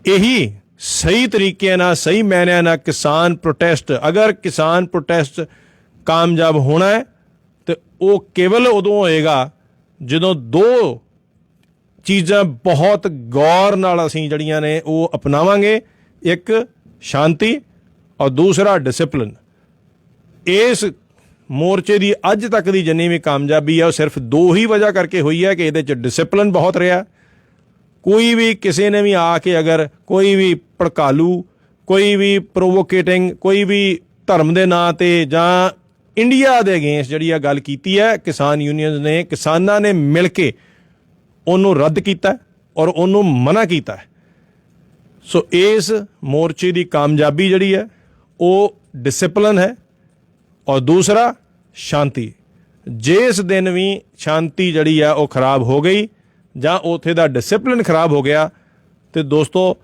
ਇਹੀ ਸਹੀ ਤਰੀਕੇ ਨਾਲ, ਸਹੀ ਮਾਇਨਿਆਂ ਨਾਲ ਕਿਸਾਨ ਪ੍ਰੋਟੈਸਟ, ਅਗਰ ਕਿਸਾਨ ਪ੍ਰੋਟੈਸਟ ਕਾਮਯਾਬ ਹੋਣਾ ਹੈ ਤੇ ਉਹ ਕੇਵਲ ਉਦੋਂ ਹੋਏਗਾ ਜਦੋਂ ਦੋ ਚੀਜ਼ਾਂ ਬਹੁਤ ਗੌਰ ਨਾਲ ਅਸੀਂ ਜਿਹੜੀਆਂ ਨੇ ਉਹ ਅਪਣਾਵਾਂਗੇ। ਇੱਕ ਸ਼ਾਂਤੀ ਔਰ ਦੂਸਰਾ ਡਿਸਿਪਲਿਨ। ਇਸ ਮੋਰਚੇ ਦੀ ਅੱਜ ਤੱਕ ਦੀ ਜਿੰਨੀ ਵੀ ਕਾਮਯਾਬੀ ਹੈ ਉਹ ਸਿਰਫ ਦੋ ਹੀ ਵਜ੍ਹਾ ਕਰਕੇ ਹੋਈ ਹੈ ਕਿ ਇਹਦੇ 'ਚ ਡਿਸਿਪਲਿਨ ਬਹੁਤ ਰਿਹਾ। ਕੋਈ ਵੀ ਕਿਸੇ ਨੇ ਵੀ ਆ ਕੇ ਅਗਰ ਕੋਈ ਵੀ ਭੜਕਾਲੂ, ਕੋਈ ਵੀ ਪ੍ਰੋਵੋਕੇਟਿੰਗ, ਕੋਈ ਵੀ ਧਰਮ ਦੇ ਨਾਂ 'ਤੇ ਜਾਂ ਇੰਡੀਆ ਦੇ ਅਗੇਂਸਟ ਜਿਹੜੀ ਆ ਗੱਲ ਕੀਤੀ ਹੈ, ਕਿਸਾਨ ਯੂਨੀਅਨਸ ਨੇ, ਕਿਸਾਨਾਂ ਨੇ ਮਿਲ ਕੇ ਉਹਨੂੰ ਰੱਦ ਕੀਤਾ ਔਰ ਉਹਨੂੰ ਮਨਾ ਕੀਤਾ। ਸੋ ਇਸ ਮੋਰਚੇ ਦੀ ਕਾਮਯਾਬੀ ਜਿਹੜੀ ਹੈ ਉਹ ਡਿਸਿਪਲਿਨ ਹੈ ਔਰ ਦੂਸਰਾ ਸ਼ਾਂਤੀ। ਜਿਸ ਦਿਨ ਵੀ ਸ਼ਾਂਤੀ ਜਿਹੜੀ ਆ ਉਹ ਖਰਾਬ ਹੋ ਗਈ ਜਾਂ ਉੱਥੇ ਦਾ ਡਿਸਿਪਲਿਨ ਖਰਾਬ ਹੋ ਗਿਆ ਤੇ ਦੋਸਤੋ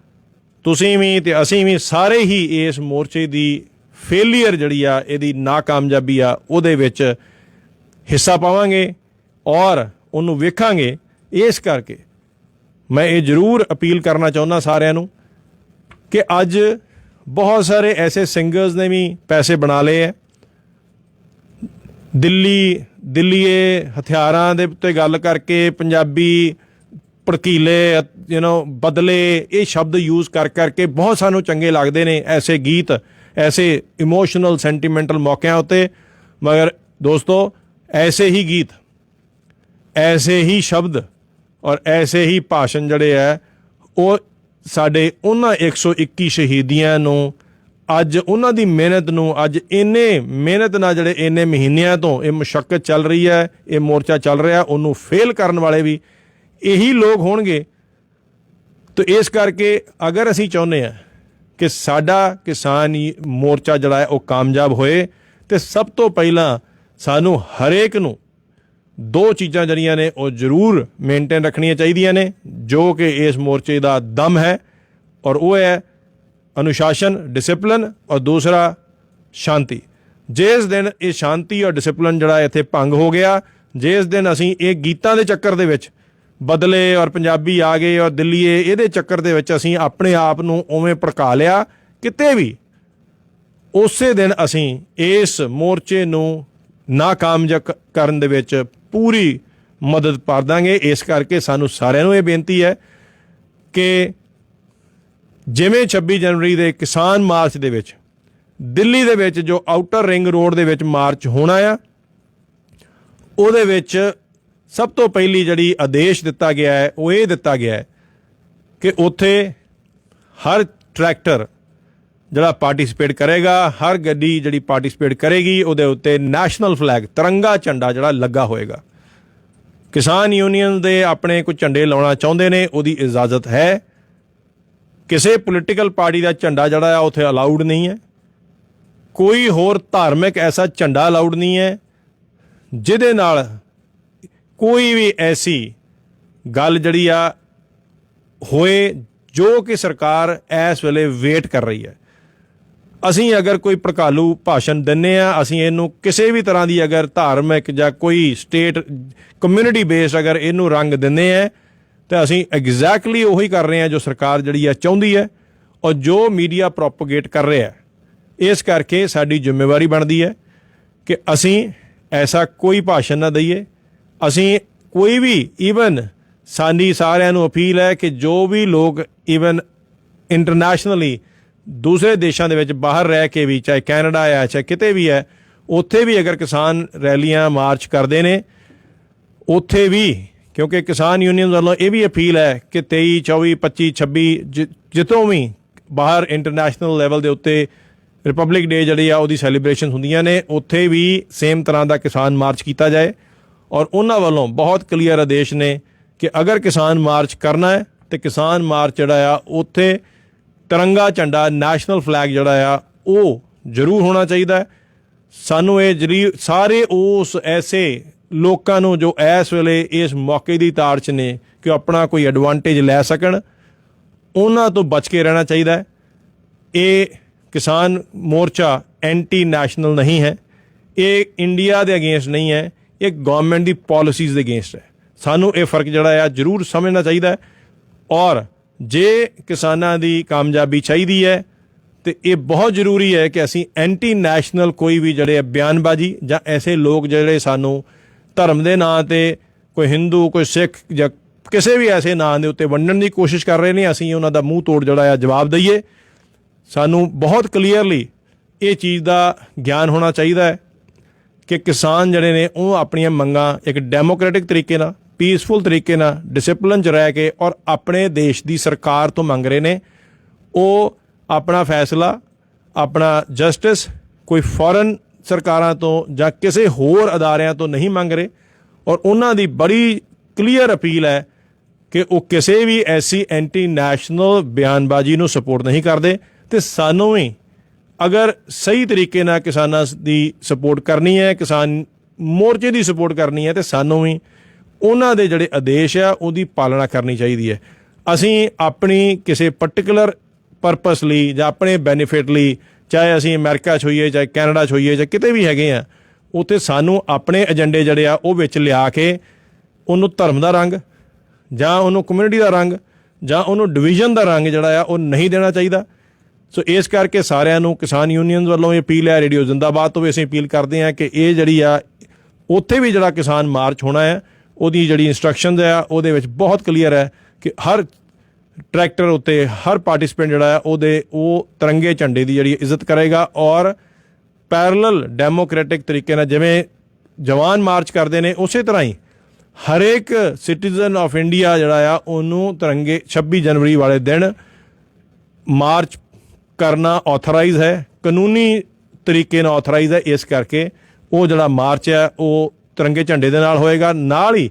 ਤੁਸੀਂ ਵੀ ਤੇ ਅਸੀਂ ਵੀ ਸਾਰੇ ਹੀ ਇਸ ਮੋਰਚੇ ਦੀ ਫੇਲੀਅਰ ਜਿਹੜੀ ਆ, ਇਹਦੀ ਨਾਕਾਮਯਾਬੀ ਆ, ਉਹਦੇ ਵਿੱਚ ਹਿੱਸਾ ਪਾਵਾਂਗੇ ਔਰ ਉਹਨੂੰ ਵੇਖਾਂਗੇ। ਇਸ ਕਰਕੇ ਮੈਂ ਇਹ ਜ਼ਰੂਰ ਅਪੀਲ ਕਰਨਾ ਚਾਹੁੰਦਾ ਸਾਰਿਆਂ ਨੂੰ ਕਿ ਅੱਜ ਬਹੁਤ ਸਾਰੇ ਐਸੇ ਸਿੰਗਰਸ ਨੇ ਵੀ ਪੈਸੇ ਬਣਾ ਲਏ ਹੈ। ਦਿੱਲੀਏ ਹਥਿਆਰਾਂ ਦੇ ਉੱਤੇ ਗੱਲ ਕਰਕੇ ਪੰਜਾਬੀ ਭੜਕੀਲੇ ਬਦਲੇ ਇਹ ਸ਼ਬਦ ਯੂਜ਼ ਕਰਕੇ ਬਹੁਤ ਸਾਨੂੰ ਚੰਗੇ ਲੱਗਦੇ ਨੇ ਐਸੇ ਗੀਤ, ਐਸੇ ਇਮੋਸ਼ਨਲ ਸੈਂਟੀਮੈਂਟਲ ਮੌਕਿਆਂ ਉੱਤੇ। ਮਗਰ ਦੋਸਤੋ ਐਸੇ ਹੀ ਗੀਤ, ਐਸੇ ਹੀ ਸ਼ਬਦ ਔਰ ਐਸੇ ਹੀ ਭਾਸ਼ਣ ਜਿਹੜੇ ਹੈ ਉਹ ਸਾਡੇ ਉਹਨਾਂ 121 ਸ਼ਹੀਦੀਆਂ ਨੂੰ, ਅੱਜ ਉਹਨਾਂ ਦੀ ਮਿਹਨਤ ਨੂੰ, ਅੱਜ ਇੰਨੇ ਮਿਹਨਤ ਨਾਲ ਜਿਹੜੇ ਇੰਨੇ ਮਹੀਨਿਆਂ ਤੋਂ ਇਹ ਮੁਸ਼ੱਕਤ ਚੱਲ ਰਹੀ ਹੈ, ਇਹ ਮੋਰਚਾ ਚੱਲ ਰਿਹਾ, ਉਹਨੂੰ ਫੇਲ ਕਰਨ ਵਾਲੇ ਵੀ ਇਹੀ ਲੋਕ ਹੋਣਗੇ। ਤਾਂ ਇਸ ਕਰਕੇ ਅਗਰ ਅਸੀਂ ਚਾਹੁੰਦੇ ਹਾਂ ਕਿ ਸਾਡਾ ਕਿਸਾਨੀ ਮੋਰਚਾ ਜਿਹੜਾ ਹੈ ਉਹ ਕਾਮਯਾਬ ਹੋਏ ਤੇ ਸਭ ਤੋਂ ਪਹਿਲਾਂ ਸਾਨੂੰ ਹਰੇਕ ਨੂੰ ਦੋ ਚੀਜ਼ਾਂ ਜਿਹੜੀਆਂ ਨੇ ਉਹ ਜ਼ਰੂਰ ਮੇਨਟੇਨ ਰੱਖਣੀਆਂ ਚਾਹੀਦੀਆਂ ਨੇ ਜੋ ਕਿ ਇਸ ਮੋਰਚੇ ਦਾ ਦਮ ਹੈ ਔਰ ਉਹ ਹੈ ਅਨੁਸ਼ਾਸਨ, ਡਿਸਿਪਲਿਨ ਔਰ ਦੂਸਰਾ ਸ਼ਾਂਤੀ। ਜਿਸ ਦਿਨ ਇਹ ਸ਼ਾਂਤੀ ਔਰ ਡਿਸਿਪਲਿਨ ਜਿਹੜਾ ਇੱਥੇ ਭੰਗ ਹੋ ਗਿਆ, ਜਿਸ ਦਿਨ ਅਸੀਂ ਇਹ ਗੀਤਾਂ ਦੇ ਚੱਕਰ ਦੇ ਵਿੱਚ ਬਦਲੇ ਔਰ ਪੰਜਾਬੀ ਆ ਗਏ ਔਰ ਦਿੱਲੀਏ ਇਹਦੇ ਚੱਕਰ ਦੇ ਵਿੱਚ ਅਸੀਂ ਆਪਣੇ ਆਪ ਨੂੰ ਉਵੇਂ ਭੜਕਾ ਲਿਆ ਕਿਤੇ ਵੀ, ਉਸੇ ਦਿਨ ਅਸੀਂ ਇਸ ਮੋਰਚੇ ਨੂੰ ਨਾਕਾਮਯਾਬ ਕਰਨ ਦੇ ਵਿੱਚ ਪੂਰੀ ਮਦਦ ਕਰ ਦਾਂਗੇ। ਇਸ ਕਰਕੇ ਸਾਨੂੰ ਸਾਰਿਆਂ ਨੂੰ ਇਹ ਬੇਨਤੀ ਹੈ ਕਿ ਜਿਵੇਂ 26 ਜਨਵਰੀ ਦੇ ਕਿਸਾਨ ਮਾਰਚ ਦੇ ਵਿੱਚ ਦਿੱਲੀ ਦੇ ਵਿੱਚ ਜੋ ਆਊਟਰ ਰਿੰਗ ਰੋਡ ਦੇ ਵਿੱਚ ਮਾਰਚ ਹੋਣਾ ਆ, ਉਹਦੇ ਵਿੱਚ ਸਭ ਤੋਂ ਪਹਿਲੀ ਜਿਹੜੀ ਆਦੇਸ਼ ਦਿੱਤਾ ਗਿਆ ਹੈ ਉਹ ਇਹ ਦਿੱਤਾ ਗਿਆ ਹੈ ਕਿ ਉੱਥੇ ਹਰ ਟਰੈਕਟਰ ਜਿਹੜਾ ਪਾਰਟਿਸਿਪੇਟ ਕਰੇਗਾ, ਹਰ ਗੱਡੀ ਜਿਹੜੀ ਪਾਰਟਿਸਿਪੇਟ ਕਰੇਗੀ, ਉਹਦੇ ਉੱਤੇ ਨੈਸ਼ਨਲ ਫਲੈਗ, ਤਿਰੰਗਾ ਝੰਡਾ ਜਿਹੜਾ ਲੱਗਾ ਹੋਏਗਾ। ਕਿਸਾਨ ਯੂਨੀਅਨ ਦੇ ਆਪਣੇ ਕੋਈ ਝੰਡੇ ਲਾਉਣਾ ਚਾਹੁੰਦੇ ਨੇ, ਉਹਦੀ ਇਜਾਜ਼ਤ ਹੈ। ਕਿਸੇ ਪੋਲੀਟੀਕਲ ਪਾਰਟੀ ਦਾ ਝੰਡਾ ਜਿਹੜਾ ਆ ਉੱਥੇ ਅਲਾਊਡ ਨਹੀਂ ਹੈ। ਕੋਈ ਹੋਰ ਧਾਰਮਿਕ ਐਸਾ ਝੰਡਾ ਅਲਾਊਡ ਨਹੀਂ ਹੈ ਜਿਹਦੇ ਨਾਲ ਕੋਈ ਵੀ ਐਸੀ ਗੱਲ ਜਿਹੜੀ ਆ ਹੋਏ ਜੋ ਕਿ ਸਰਕਾਰ ਇਸ ਵੇਲੇ ਵੇਟ ਕਰ ਰਹੀ ਹੈ। ਅਸੀਂ ਅਗਰ ਕੋਈ ਭੜਕਾਲੂ ਭਾਸ਼ਣ ਦਿੰਦੇ ਹਾਂ, ਅਸੀਂ ਇਹਨੂੰ ਕਿਸੇ ਵੀ ਤਰ੍ਹਾਂ ਦੀ ਅਗਰ ਧਾਰਮਿਕ ਜਾਂ ਕੋਈ ਸਟੇਟ ਕਮਿਊਨਿਟੀ ਬੇਸਡ ਅਗਰ ਇਹਨੂੰ ਰੰਗ ਦਿੰਦੇ ਹਾਂ ਤਾਂ ਅਸੀਂ ਐਗਜ਼ੈਕਟਲੀ ਉਹੀ ਕਰ ਰਹੇ ਹਾਂ ਜੋ ਸਰਕਾਰ ਜਿਹੜੀ ਹੈ ਚਾਹੁੰਦੀ ਹੈ ਔਰ ਜੋ ਮੀਡੀਆ ਪ੍ਰੋਪਗੇਟ ਕਰ ਰਿਹਾ। ਇਸ ਕਰਕੇ ਸਾਡੀ ਜ਼ਿੰਮੇਵਾਰੀ ਬਣਦੀ ਹੈ ਕਿ ਅਸੀਂ ਐਸਾ ਕੋਈ ਭਾਸ਼ਣ ਨਾ ਦਈਏ, ਅਸੀਂ ਕੋਈ ਵੀ ਈਵਨ ਸਾਡੀ ਸਾਰਿਆਂ ਨੂੰ ਅਪੀਲ ਹੈ ਕਿ ਜੋ ਵੀ ਲੋਕ ਈਵਨ ਇੰਟਰਨੈਸ਼ਨਲੀ ਦੂਸਰੇ ਦੇਸ਼ਾਂ ਦੇ ਵਿੱਚ ਬਾਹਰ ਰਹਿ ਕੇ ਵੀ, ਚਾਹੇ ਕੈਨੇਡਾ ਹੈ ਚਾਹੇ ਕਿਤੇ ਵੀ ਹੈ, ਉੱਥੇ ਵੀ ਅਗਰ ਕਿਸਾਨ ਰੈਲੀਆਂ ਮਾਰਚ ਕਰਦੇ ਨੇ, ਉੱਥੇ ਵੀ, ਕਿਉਂਕਿ ਕਿਸਾਨ ਯੂਨੀਅਨ ਵੱਲੋਂ ਇਹ ਵੀ ਅਪੀਲ ਹੈ ਕਿ 23, 24, 25, 26 ਜਿੱਥੋਂ ਵੀ ਬਾਹਰ ਇੰਟਰਨੈਸ਼ਨਲ ਲੈਵਲ ਦੇ ਉੱਤੇ ਰਿਪਬਲਿਕ ਡੇ ਜਿਹੜੀ ਆ ਉਹਦੀ ਸੈਲੀਬ੍ਰੇਸ਼ਨ ਹੁੰਦੀਆਂ ਨੇ, ਉੱਥੇ ਵੀ ਸੇਮ ਤਰ੍ਹਾਂ ਦਾ ਕਿਸਾਨ ਮਾਰਚ ਕੀਤਾ ਜਾਏ। ਔਰ ਉਹਨਾਂ ਵੱਲੋਂ ਬਹੁਤ ਕਲੀਅਰ ਆਦੇਸ਼ ਨੇ ਕਿ ਅਗਰ ਕਿਸਾਨ ਮਾਰਚ ਕਰਨਾ ਹੈ ਤੇ ਕਿਸਾਨ ਮਾਰਚ ਜਿਹੜਾ ਆ ਉੱਥੇ ਤਿਰੰਗਾ ਝੰਡਾ, ਨੈਸ਼ਨਲ ਫਲੈਗ ਜਿਹੜਾ ਆ ਉਹ ਜ਼ਰੂਰ ਹੋਣਾ ਚਾਹੀਦਾ ਹੈ। ਸਾਨੂੰ ਇਹ ਸਾਰੇ ਉਸ ਐਸੇ ਲੋਕਾਂ ਨੂੰ ਜੋ ਇਸ ਵੇਲੇ ਇਸ ਮੌਕੇ ਦੀ ਤਾੜ 'ਚ ਨੇ ਕਿ ਉਹ ਆਪਣਾ ਕੋਈ ਐਡਵਾਂਟੇਜ ਲੈ ਸਕਣ, ਉਹਨਾਂ ਤੋਂ ਬਚ ਕੇ ਰਹਿਣਾ ਚਾਹੀਦਾ ਹੈ। ਇਹ ਕਿਸਾਨ ਮੋਰਚਾ ਐਂਟੀ ਨੈਸ਼ਨਲ ਨਹੀਂ ਹੈ, ਇਹ ਇੰਡੀਆ ਦੇ ਅਗੇਂਸਟ ਨਹੀਂ ਹੈ, ਇਹ ਗਵਰਨਮੈਂਟ ਦੀ ਪਾਲਿਸੀਜ਼ ਦੇ ਅਗੇਂਸਟ ਹੈ। ਸਾਨੂੰ ਇਹ ਫਰਕ ਜਿਹੜਾ ਆ ਜ਼ਰੂਰ ਸਮਝਣਾ ਚਾਹੀਦਾ ਹੈ। ਔਰ ਜੇ ਕਿਸਾਨਾਂ ਦੀ ਕਾਮਯਾਬੀ ਚਾਹੀਦੀ ਹੈ ਤੇ ਇਹ ਬਹੁਤ ਜ਼ਰੂਰੀ ਹੈ ਕਿ ਅਸੀਂ ਐਂਟੀ ਨੈਸ਼ਨਲ ਕੋਈ ਵੀ ਜਿਹੜੇ ਬਿਆਨਬਾਜ਼ੀ ਜਾਂ ਐਸੇ ਲੋਕ ਜਿਹੜੇ ਸਾਨੂੰ ਧਰਮ ਦੇ ਨਾਂ 'ਤੇ, ਕੋਈ ਹਿੰਦੂ, ਕੋਈ ਸਿੱਖ ਜਾਂ ਕਿਸੇ ਵੀ ਐਸੇ ਨਾਂ ਦੇ ਉੱਤੇ ਵੰਡਣ ਦੀ ਕੋਸ਼ਿਸ਼ ਕਰ ਰਹੇ ਨੇ, ਅਸੀਂ ਉਹਨਾਂ ਦਾ ਮੂੰਹ ਤੋੜ ਜਿਹੜਾ ਆ ਜਵਾਬ ਦਈਏ। ਸਾਨੂੰ ਬਹੁਤ ਕਲੀਅਰਲੀ ਇਹ ਚੀਜ਼ ਦਾ ਗਿਆਨ ਹੋਣਾ ਚਾਹੀਦਾ ਹੈ ਕਿ ਕਿਸਾਨ ਜਿਹੜੇ ਨੇ ਉਹ ਆਪਣੀਆਂ ਮੰਗਾਂ ਇੱਕ ਡੈਮੋਕ੍ਰੈਟਿਕ ਤਰੀਕੇ ਨਾਲ, ਪੀਸਫੁਲ ਤਰੀਕੇ ਨਾਲ, ਡਿਸਿਪਲਿਨ 'ਚ ਰਹਿ ਕੇ ਔਰ ਆਪਣੇ ਦੇਸ਼ ਦੀ ਸਰਕਾਰ ਤੋਂ ਮੰਗ ਰਹੇ ਨੇ। ਉਹ ਆਪਣਾ ਫੈਸਲਾ, ਆਪਣਾ ਜਸਟਿਸ ਕੋਈ ਫੋਰਨ ਸਰਕਾਰਾਂ ਤੋਂ ਜਾਂ ਕਿਸੇ ਹੋਰ ਅਦਾਰਿਆਂ ਤੋਂ ਨਹੀਂ ਮੰਗ ਰਹੇ। ਔਰ ਉਹਨਾਂ ਦੀ ਬੜੀ ਕਲੀਅਰ ਅਪੀਲ ਹੈ ਕਿ ਉਹ ਕਿਸੇ ਵੀ ਐਸੀ ਐਂਟੀ ਨੈਸ਼ਨਲ ਬਿਆਨਬਾਜ਼ੀ ਨੂੰ ਸਪੋਰਟ ਨਹੀਂ ਕਰਦੇ। ਤੇ ਸਾਨੂੰ ਵੀ ਅਗਰ ਸਹੀ ਤਰੀਕੇ ਨਾਲ ਕਿਸਾਨਾਂ ਦੀ ਸਪੋਰਟ ਕਰਨੀ ਹੈ, ਕਿਸਾਨ ਮੋਰਚੇ ਦੀ ਸਪੋਰਟ ਕਰਨੀ ਹੈ, ਤੇ ਸਾਨੂੰ ਵੀ ਉਹਨਾਂ ਦੇ ਜਿਹੜੇ ਆਦੇਸ਼ ਆ ਉਹਦੀ ਪਾਲਣਾ ਕਰਨੀ ਚਾਹੀਦੀ ਹੈ। ਅਸੀਂ ਆਪਣੀ ਕਿਸੇ ਪਰਟੀਕੂਲਰ ਪਰਪਸ ਲਈ ਜਾਂ ਆਪਣੇ ਬੈਨੀਫਿਟ ਲਈ, ਚਾਹੇ ਅਸੀਂ ਅਮਰੀਕਾ 'ਚ ਹੋਈਏ, ਚਾਹੇ ਕੈਨੇਡਾ 'ਚ ਹੋਈਏ, ਜਾਂ ਕਿਤੇ ਵੀ ਹੈਗੇ ਆ, ਉੱਥੇ ਸਾਨੂੰ ਆਪਣੇ ਏਜੰਡੇ ਜਿਹੜੇ ਆ ਉਹ ਵਿੱਚ ਲਿਆ ਕੇ ਉਹਨੂੰ ਧਰਮ ਦਾ ਰੰਗ ਜਾਂ ਉਹਨੂੰ ਕਮਿਊਨਿਟੀ ਦਾ ਰੰਗ ਜਾਂ ਉਹਨੂੰ ਡਿਵੀਜ਼ਨ ਦਾ ਰੰਗ ਜਿਹੜਾ ਆ ਉਹ ਨਹੀਂ ਦੇਣਾ ਚਾਹੀਦਾ। ਸੋ ਇਸ ਕਰਕੇ ਸਾਰਿਆਂ ਨੂੰ ਕਿਸਾਨ ਯੂਨੀਅਨ ਵੱਲੋਂ ਇਹ ਅਪੀਲ ਹੈ, ਰੇਡੀਓ ਜ਼ਿੰਦਾਬਾਦ ਤੋਂ ਵੀ ਅਸੀਂ ਅਪੀਲ ਕਰਦੇ ਹਾਂ ਕਿ ਇਹ ਜਿਹੜੀ ਆ ਉੱਥੇ ਵੀ ਜਿਹੜਾ ਕਿਸਾਨ ਮਾਰਚ ਹੋਣਾ ਹੈ ਉਹਦੀ ਜਿਹੜੀ ਇੰਸਟਰਕਸ਼ਨਸ ਆ ਉਹਦੇ ਵਿੱਚ ਬਹੁਤ ਕਲੀਅਰ ਹੈ ਕਿ ਹਰ ਟਰੈਕਟਰ ਉੱਤੇ ਹਰ ਪਾਰਟਿਸਪੈਂਟ ਜਿਹੜਾ ਹੈ ਉਹ ਤਿਰੰਗੇ ਝੰਡੇ ਦੀ ਜਿਹੜੀ ਇੱਜ਼ਤ ਕਰੇਗਾ। ਔਰ ਪੈਰਲਲ ਡੈਮੋਕ੍ਰੈਟਿਕ ਤਰੀਕੇ ਨਾਲ ਜਿਵੇਂ ਜਵਾਨ ਮਾਰਚ ਕਰਦੇ ਨੇ ਉਸੇ ਤਰ੍ਹਾਂ ਹੀ ਹਰੇਕ ਸਿਟੀਜ਼ਨ ਆਫ ਇੰਡੀਆ ਜਿਹੜਾ ਆ ਉਹਨੂੰ ਤਿਰੰਗੇ 26 ਜਨਵਰੀ ਵਾਲੇ ਦਿਨ ਮਾਰਚ ਕਰਨਾ ਆਥੋਰਾਈਜ਼ ਹੈ, ਕਾਨੂੰਨੀ ਤਰੀਕੇ ਨਾਲ ਆਥੋਰਾਈਜ਼ ਹੈ। ਇਸ ਕਰਕੇ ਉਹ ਜਿਹੜਾ ਮਾਰਚ ਹੈ ਉਹ ਤਿਰੰਗੇ ਝੰਡੇ ਦੇ ਨਾਲ ਹੋਏਗਾ। ਨਾਲ ਹੀ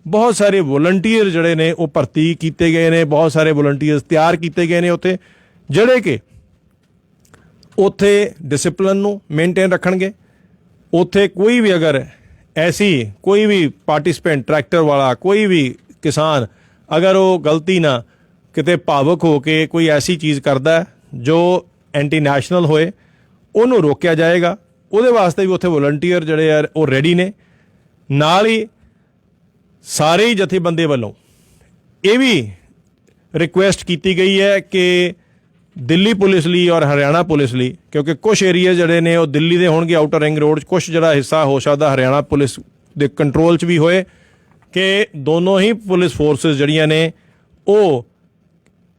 ਬਹੁਤ ਸਾਰੇ ਵੋਲੰਟੀਅਰ ਜਿਹੜੇ ਨੇ ਉਹ ਭਰਤੀ ਕੀਤੇ ਗਏ ਨੇ, ਬਹੁਤ ਸਾਰੇ ਵੋਲੰਟੀਅਰਸ ਤਿਆਰ ਕੀਤੇ ਗਏ ਨੇ ਉੱਥੇ, ਜਿਹੜੇ ਕਿ ਉੱਥੇ ਡਿਸਿਪਲਿਨ ਨੂੰ ਮੇਨਟੇਨ ਰੱਖਣਗੇ। ਉੱਥੇ ਕੋਈ ਵੀ ਅਗਰ ਐਸੀ ਕੋਈ ਵੀ ਪਾਰਟਿਸਪੈਂਟ, ਟਰੈਕਟਰ ਵਾਲਾ ਕੋਈ ਵੀ ਕਿਸਾਨ ਅਗਰ ਉਹ ਗਲਤੀ ਨਾਲ ਕਿਤੇ ਭਾਵੁਕ ਹੋ ਕੇ ਕੋਈ ਐਸੀ ਚੀਜ਼ ਕਰਦਾ ਜੋ ਐਂਟੀ ਨੈਸ਼ਨਲ ਹੋਏ, ਉਹਨੂੰ ਰੋਕਿਆ ਜਾਏਗਾ। ਉਹਦੇ ਵਾਸਤੇ ਵੀ ਉੱਥੇ ਵੋਲੰਟੀਅਰ ਜਿਹੜੇ ਆ ਉਹ ਰੈਡੀ ਨੇ। ਨਾਲ ਹੀ ਸਾਰੇ ਹੀ ਜਥੇਬੰਦੀ ਵੱਲੋਂ ਇਹ ਵੀ ਰਿਕੁਐਸਟ ਕੀਤੀ ਗਈ ਹੈ ਕਿ ਦਿੱਲੀ ਪੁਲਿਸ ਲਈ ਔਰ ਹਰਿਆਣਾ ਪੁਲਿਸ ਲਈ, ਕਿਉਂਕਿ ਕੁਛ ਏਰੀਆ ਜਿਹੜੇ ਨੇ ਉਹ ਦਿੱਲੀ ਦੇ ਹੋਣਗੇ ਆਊਟਰ ਰਿੰਗ ਰੋਡ 'ਚ, ਕੁਛ ਜਿਹੜਾ ਹਿੱਸਾ ਹੋ ਸਕਦਾ ਹਰਿਆਣਾ ਪੁਲਿਸ ਦੇ ਕੰਟਰੋਲ 'ਚ ਵੀ ਹੋਏ, ਕਿ ਦੋਨੋਂ ਹੀ ਪੁਲਿਸ ਫੋਰਸਿਸ ਜਿਹੜੀਆਂ ਨੇ ਉਹ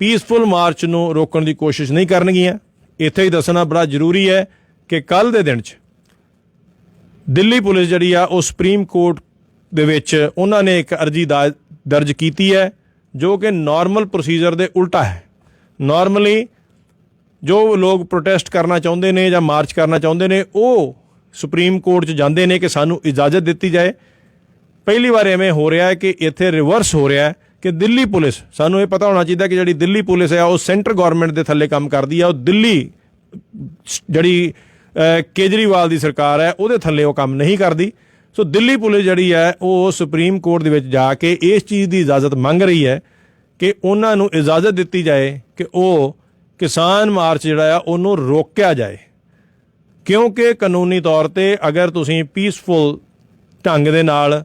ਪੀਸਫੁਲ ਮਾਰਚ ਨੂੰ ਰੋਕਣ ਦੀ ਕੋਸ਼ਿਸ਼ ਨਹੀਂ ਕਰਨਗੀਆਂ। ਇੱਥੇ ਹੀ ਦੱਸਣਾ ਬੜਾ ਜ਼ਰੂਰੀ ਹੈ ਕਿ ਕੱਲ੍ਹ ਦੇ ਦਿਨ 'ਚ ਦਿੱਲੀ ਪੁਲਿਸ ਜਿਹੜੀ ਆ ਉਹ ਸੁਪਰੀਮ ਕੋਰਟ ਦੇ ਵਿੱਚ ਉਹਨਾਂ ਨੇ ਇੱਕ ਅਰਜੀ ਦਰਜ ਕੀਤੀ ਹੈ ਜੋ ਕਿ ਨਾਰਮਲ ਪ੍ਰੋਸੀਜਰ ਦੇ ਉਲਟਾ ਹੈ। ਨਾਰਮਲੀ ਜੋ ਲੋਕ ਪ੍ਰੋਟੈਸਟ ਕਰਨਾ ਚਾਹੁੰਦੇ ਨੇ ਜਾਂ ਮਾਰਚ ਕਰਨਾ ਚਾਹੁੰਦੇ ਨੇ ਉਹ ਸੁਪਰੀਮ ਕੋਰਟ 'ਚ ਜਾਂਦੇ ਨੇ ਕਿ ਸਾਨੂੰ ਇਜਾਜ਼ਤ ਦਿੱਤੀ ਜਾਏ। ਪਹਿਲੀ ਵਾਰ ਐਵੇਂ ਹੋ ਰਿਹਾ ਹੈ ਕਿ ਇੱਥੇ ਰਿਵਰਸ ਹੋ ਰਿਹਾ ਹੈ ਕਿ ਦਿੱਲੀ ਪੁਲਿਸ, ਸਾਨੂੰ ਇਹ ਪਤਾ ਹੋਣਾ ਚਾਹੀਦਾ ਕਿ ਜਿਹੜੀ ਦਿੱਲੀ ਪੁਲਿਸ ਹੈ ਉਹ ਸੈਂਟਰ ਗੌਰਮੈਂਟ ਦੇ ਥੱਲੇ ਕੰਮ ਕਰਦੀ ਹੈ। ਉਹ ਦਿੱਲੀ ਜਿਹੜੀ ਕੇਜਰੀਵਾਲ ਦੀ ਸਰਕਾਰ ਹੈ ਉਹਦੇ ਥੱਲੇ ਉਹ ਕੰਮ ਨਹੀਂ ਕਰਦੀ। ਸੋ ਦਿੱਲੀ ਪੁਲਿਸ ਜਿਹੜੀ ਹੈ ਉਹ ਸੁਪਰੀਮ ਕੋਰਟ ਦੇ ਵਿੱਚ ਜਾ ਕੇ ਇਸ ਚੀਜ਼ ਦੀ ਇਜਾਜ਼ਤ ਮੰਗ ਰਹੀ ਹੈ ਕਿ ਉਹਨਾਂ ਨੂੰ ਇਜਾਜ਼ਤ ਦਿੱਤੀ ਜਾਏ ਕਿ ਉਹ ਕਿਸਾਨ ਮਾਰਚ ਜਿਹੜਾ ਆ ਉਹਨੂੰ ਰੋਕਿਆ ਜਾਏ, ਕਿਉਂਕਿ ਕਾਨੂੰਨੀ ਤੌਰ 'ਤੇ ਅਗਰ ਤੁਸੀਂ ਪੀਸਫੁਲ ਢੰਗ ਦੇ ਨਾਲ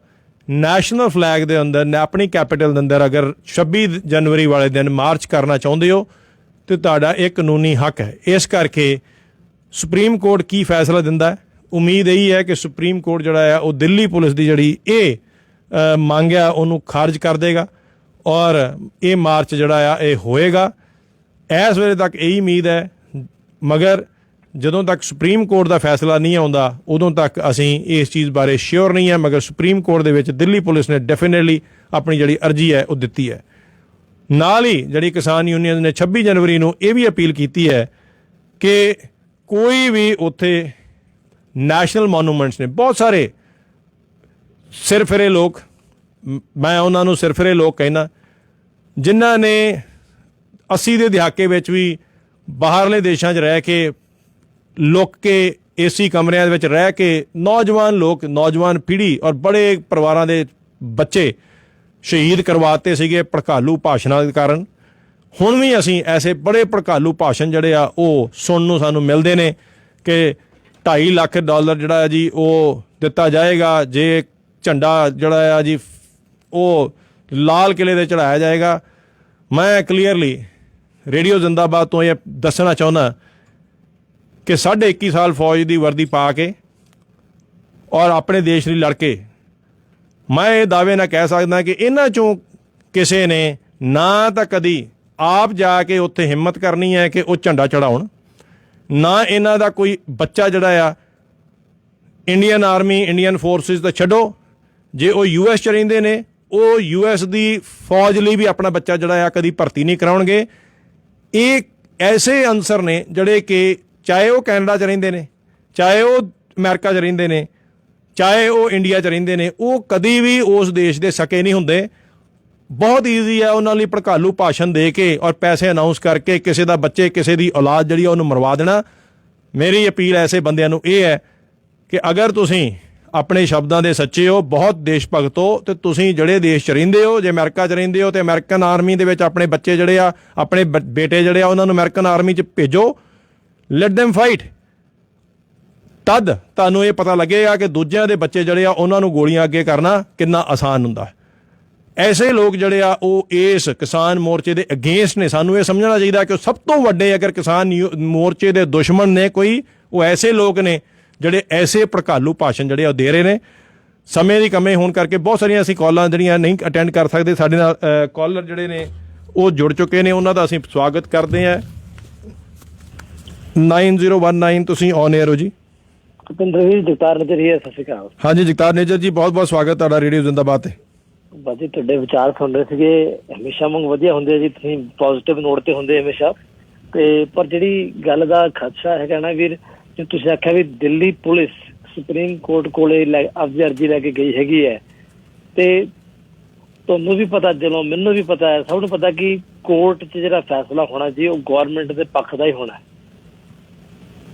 ਨੈਸ਼ਨਲ ਫਲੈਗ ਦੇ ਅੰਦਰ ਆਪਣੀ ਕੈਪੀਟਲ ਦੇ ਅੰਦਰ ਅਗਰ 26 ਜਨਵਰੀ ਵਾਲੇ ਦਿਨ ਮਾਰਚ ਕਰਨਾ ਚਾਹੁੰਦੇ ਹੋ ਤਾਂ ਤੁਹਾਡਾ ਇਹ ਕਾਨੂੰਨੀ ਹੱਕ ਹੈ। ਇਸ ਕਰਕੇ ਸੁਪਰੀਮ ਕੋਰਟ ਕੀ ਫੈਸਲਾ ਦਿੰਦਾ ਹੈ, ਉਮੀਦ ਇਹੀ ਹੈ ਕਿ ਸੁਪਰੀਮ ਕੋਰਟ ਜਿਹੜਾ ਆ ਉਹ ਦਿੱਲੀ ਪੁਲਿਸ ਦੀ ਜਿਹੜੀ ਇਹ ਮੰਗ ਆ ਉਹਨੂੰ ਖਾਰਜ ਕਰ ਦੇਗਾ ਔਰ ਇਹ ਮਾਰਚ ਜਿਹੜਾ ਆ ਇਹ ਹੋਏਗਾ। ਇਸ ਵੇਲੇ ਤੱਕ ਇਹੀ ਉਮੀਦ ਹੈ, ਮਗਰ ਜਦੋਂ ਤੱਕ ਸੁਪਰੀਮ ਕੋਰਟ ਦਾ ਫੈਸਲਾ ਨਹੀਂ ਆਉਂਦਾ ਉਦੋਂ ਤੱਕ ਅਸੀਂ ਇਸ ਚੀਜ਼ ਬਾਰੇ ਸ਼ਿਓਰ ਨਹੀਂ ਹੈ। ਮਗਰ ਸੁਪਰੀਮ ਕੋਰਟ ਦੇ ਵਿੱਚ ਦਿੱਲੀ ਪੁਲਿਸ ਨੇ ਡੈਫੀਨੇਟਲੀ ਆਪਣੀ ਜਿਹੜੀ ਅਰਜੀ ਹੈ ਉਹ ਦਿੱਤੀ ਹੈ। ਨਾਲ ਹੀ ਜਿਹੜੀ ਕਿਸਾਨ ਯੂਨੀਅਨ ਨੇ 26 ਜਨਵਰੀ ਨੂੰ ਇਹ ਵੀ ਅਪੀਲ ਕੀਤੀ ਹੈ ਕਿ ਕੋਈ ਵੀ ਉੱਥੇ ਨੈਸ਼ਨਲ ਮੋਨੂਮੈਂਟਸ ਨੇ, ਬਹੁਤ ਸਾਰੇ ਸਿਰਫਿਰੇ ਲੋਕ, ਮੈਂ ਉਹਨਾਂ ਨੂੰ ਸਿਰਫਿਰੇ ਲੋਕ ਕਹਿਣਾ, ਜਿਨ੍ਹਾਂ ਨੇ 80 ਦੇ ਦਹਾਕੇ ਵਿੱਚ ਵੀ ਬਾਹਰਲੇ ਦੇਸ਼ਾਂ 'ਚ ਰਹਿ ਕੇ ਲੁੱਕ ਕੇ ਏਸੀ ਕਮਰਿਆਂ ਦੇ ਵਿੱਚ ਰਹਿ ਕੇ ਨੌਜਵਾਨ ਲੋਕ, ਨੌਜਵਾਨ ਪੀੜ੍ਹੀ ਔਰ ਬੜੇ ਪਰਿਵਾਰਾਂ ਦੇ ਬੱਚੇ ਸ਼ਹੀਦ ਕਰਵਾਤੇ ਸੀਗੇ ਭੜਕਾਲੂ ਭਾਸ਼ਣਾਂ ਦੇ ਕਾਰਨ। ਹੁਣ ਵੀ ਅਸੀਂ ਐਸੇ ਬੜੇ ਭੜਕਾਲੂ ਭਾਸ਼ਣ ਜਿਹੜੇ ਆ ਉਹ ਸੁਣਨ ਨੂੰ ਸਾਨੂੰ ਮਿਲਦੇ ਨੇ ਕਿ $2.5 ਲੱਖ ਜਿਹੜਾ ਹੈ ਜੀ ਉਹ ਦਿੱਤਾ ਜਾਏਗਾ ਜੇ ਝੰਡਾ ਜਿਹੜਾ ਆ ਜੀ ਉਹ ਲਾਲ ਕਿਲੇ 'ਤੇ ਚੜ੍ਹਾਇਆ ਜਾਏਗਾ। ਮੈਂ ਕਲੀਅਰਲੀ ਰੇਡੀਓ ਜ਼ਿੰਦਾਬਾਦ ਤੋਂ ਇਹ ਦੱਸਣਾ ਚਾਹੁੰਦਾ ਕਿ 21.5 ਸਾਲ ਫੌਜ ਦੀ ਵਰਦੀ ਪਾ ਕੇ ਔਰ ਆਪਣੇ ਦੇਸ਼ ਲਈ ਲੜ ਕੇ ਮੈਂ ਇਹ ਦਾਅਵੇ ਨਾਲ ਕਹਿ ਸਕਦਾ ਕਿ ਇਹਨਾਂ 'ਚੋਂ ਕਿਸੇ ਨੇ ਨਾ ਤਾਂ ਕਦੀ ਆਪ ਜਾ ਕੇ ਉੱਥੇ ਹਿੰਮਤ ਕਰਨੀ ਹੈ ਕਿ ਉਹ ਝੰਡਾ ਚੜਾਉਣ, ਨਾ ਇਹਨਾਂ ਦਾ ਕੋਈ ਬੱਚਾ ਜਿਹੜਾ ਆ ਇੰਡੀਅਨ ਆਰਮੀ, ਇੰਡੀਅਨ ਫੋਰਸਿਸ ਤਾਂ ਛੱਡੋ, ਜੇ ਉਹ US 'ਚ ਰਹਿੰਦੇ ਨੇ ਉਹ US ਦੀ ਫੌਜ ਲਈ ਵੀ ਆਪਣਾ ਬੱਚਾ ਜਿਹੜਾ ਆ ਕਦੀ ਭਰਤੀ ਨਹੀਂ ਕਰਾਉਣਗੇ। ਇਹ ਐਸੇ ਅਨਸਰ ਨੇ ਜਿਹੜੇ ਕਿ ਚਾਹੇ ਉਹ ਕੈਨੇਡਾ 'ਚ ਰਹਿੰਦੇ ਨੇ, ਚਾਹੇ ਉਹ ਅਮਰੀਕਾ 'ਚ ਰਹਿੰਦੇ ਨੇ, ਚਾਹੇ ਉਹ ਇੰਡੀਆ 'ਚ ਰਹਿੰਦੇ ਨੇ, ਉਹ ਕਦੀ ਵੀ ਉਸ ਦੇਸ਼ ਦੇ ਸਕੇ ਨਹੀਂ ਹੁੰਦੇ। ਬਹੁਤ ਈਜ਼ੀ ਹੈ ਉਹਨਾਂ ਲਈ ਭੜਕਾਲੂ ਭਾਸ਼ਣ ਦੇ ਕੇ ਔਰ ਪੈਸੇ ਅਨਾਊਂਸ ਕਰਕੇ ਕਿਸੇ ਦਾ ਬੱਚੇ, ਕਿਸੇ ਦੀ ਔਲਾਦ ਜਿਹੜੀ ਉਹਨੂੰ ਮਰਵਾ ਦੇਣਾ। ਮੇਰੀ ਅਪੀਲ ਐਸੇ ਬੰਦਿਆਂ ਨੂੰ ਇਹ ਹੈ ਕਿ ਅਗਰ ਤੁਸੀਂ ਆਪਣੇ ਸ਼ਬਦਾਂ ਦੇ ਸੱਚੇ ਹੋ, ਬਹੁਤ ਦੇਸ਼ ਭਗਤ ਹੋ, ਤੇ ਤੁਸੀਂ ਜਿਹੜੇ ਦੇਸ਼ 'ਚ ਰਹਿੰਦੇ ਹੋ, ਜੇ ਅਮਰੀਕਾ 'ਚ ਰਹਿੰਦੇ ਹੋ ਤੇ ਅਮਰੀਕਨ ਆਰਮੀ ਦੇ ਵਿੱਚ ਆਪਣੇ ਬੱਚੇ ਜਿਹੜੇ ਆ, ਆਪਣੇ ਬੇਟੇ ਜਿਹੜੇ ਆ ਉਹਨਾਂ ਨੂੰ ਅਮਰੀਕਨ ਆਰਮੀ 'ਚ ਭੇਜੋ। Let them fight. ਤਦ ਤੁਹਾਨੂੰ ਇਹ ਪਤਾ ਲੱਗੇਗਾ ਕਿ ਦੂਜਿਆਂ ਦੇ ਬੱਚੇ ਜਿਹੜੇ ਆ ਉਹਨਾਂ ਨੂੰ ਗੋਲੀਆਂ ਅੱਗੇ ਕਰਨਾ ਕਿੰਨਾ ਆਸਾਨ ਹੁੰਦਾ। ਐਸੇ ਲੋਕ ਜਿਹੜੇ ਆ ਉਹ ਇਸ ਕਿਸਾਨ ਮੋਰਚੇ ਦੇ ਅਗੇਂਸਟ ਨੇ। ਸਾਨੂੰ ਇਹ ਸਮਝਣਾ ਚਾਹੀਦਾ ਕਿ ਸਭ ਤੋਂ ਵੱਡੇ ਅਗਰ ਕਿਸਾਨ ਮੋਰਚੇ ਦੇ ਦੁਸ਼ਮਣ ਨੇ ਕੋਈ, ਉਹ ਐਸੇ ਲੋਕ ਨੇ ਜਿਹੜੇ ਐਸੇ ਭੜਕਾਲੂ ਭਾਸ਼ਣ ਜਿਹੜੇ ਉਹ ਦੇ ਰਹੇ ਨੇ। ਸਮੇਂ ਦੀ ਕਮੀ ਹੋਣ ਕਰਕੇ ਬਹੁਤ ਸਾਰੀਆਂ ਅਸੀਂ ਕਾਲਾਂ ਜਿਹੜੀਆਂ ਨਹੀਂ ਅਟੈਂਡ ਕਰ ਸਕਦੇ। ਸਾਡੇ ਨਾਲ ਕਾਲਰ ਜਿਹੜੇ ਨੇ ਉਹ ਜੁੜ ਚੁੱਕੇ ਨੇ, ਉਹਨਾਂ ਦਾ ਅਸੀਂ ਸਵਾਗਤ ਕਰਦੇ ਹਾਂ। 9019 ਤੁਸੀਂ ਔਨ 에ਅਰ ਹੋ ਜੀ। ਭੁਪਿੰਦਰ ਜੀ, ਜਗਤਾਰ ਨੇਜਰ ਹੀ ਹੈ। ਸਤਿ ਸ਼੍ਰੀ ਅਕਾਲ। ਹਾਂਜੀ ਜਗਤਾਰ ਨੇਜਰ ਜੀ, ਬਹੁਤ ਬਹੁਤ ਸਵਾਗਤ ਤੁਹਾਡਾ ਰੇਡੀਓ ਜ਼ਿੰਦਾਬਾਦ ਤੇ। ਬਾਜੀ ਤੁਹਾਡੇ ਵਿਚਾਰ ਸੁਣ ਰਹੇ ਸੀਗੇ, ਹਮੇਸ਼ਾ ਵਾਂਗ ਵਧੀਆ ਹੁੰਦੇ ਜੀ, ਤੁਸੀਂ ਪੋਜ਼ਿਟਿਵ ਨੋਟ ਤੇ ਹੁੰਦੇ ਹਮੇਸ਼ਾ। ਤੇ ਪਰ ਜਿਹੜੀ ਗੱਲ ਦਾ ਖਦਸ਼ਾ ਹੈਗਾ ਨਾ ਵੀਰ, ਜੇ ਤੁਸੀਂ ਆਖਿਆ ਵੀ ਦਿੱਲੀ ਪੁਲਿਸ ਸੁਪਰੀਮ ਕੋਰਟ ਕੋਲੇ ਆਪਦੀ ਅਰਜ਼ੀ ਲੈ ਕੇ ਗਈ ਹੈਗੀ ਹੈ, ਤੇ ਤੁਹਾਨੂੰ ਵੀ ਪਤਾ, ਜਦੋਂ ਮੈਨੂੰ ਵੀ ਪਤਾ ਹੈ, ਸਭ ਨੂੰ ਪਤਾ ਕਿ ਕੋਰਟ 'ਚ ਜਿਹੜਾ ਫੈਸਲਾ ਹੋਣਾ ਜੀ ਉਹ ਗੌਰਮੈਂਟ ਦੇ ਪੱਖ ਦਾ ਹੀ ਹੋਣਾ।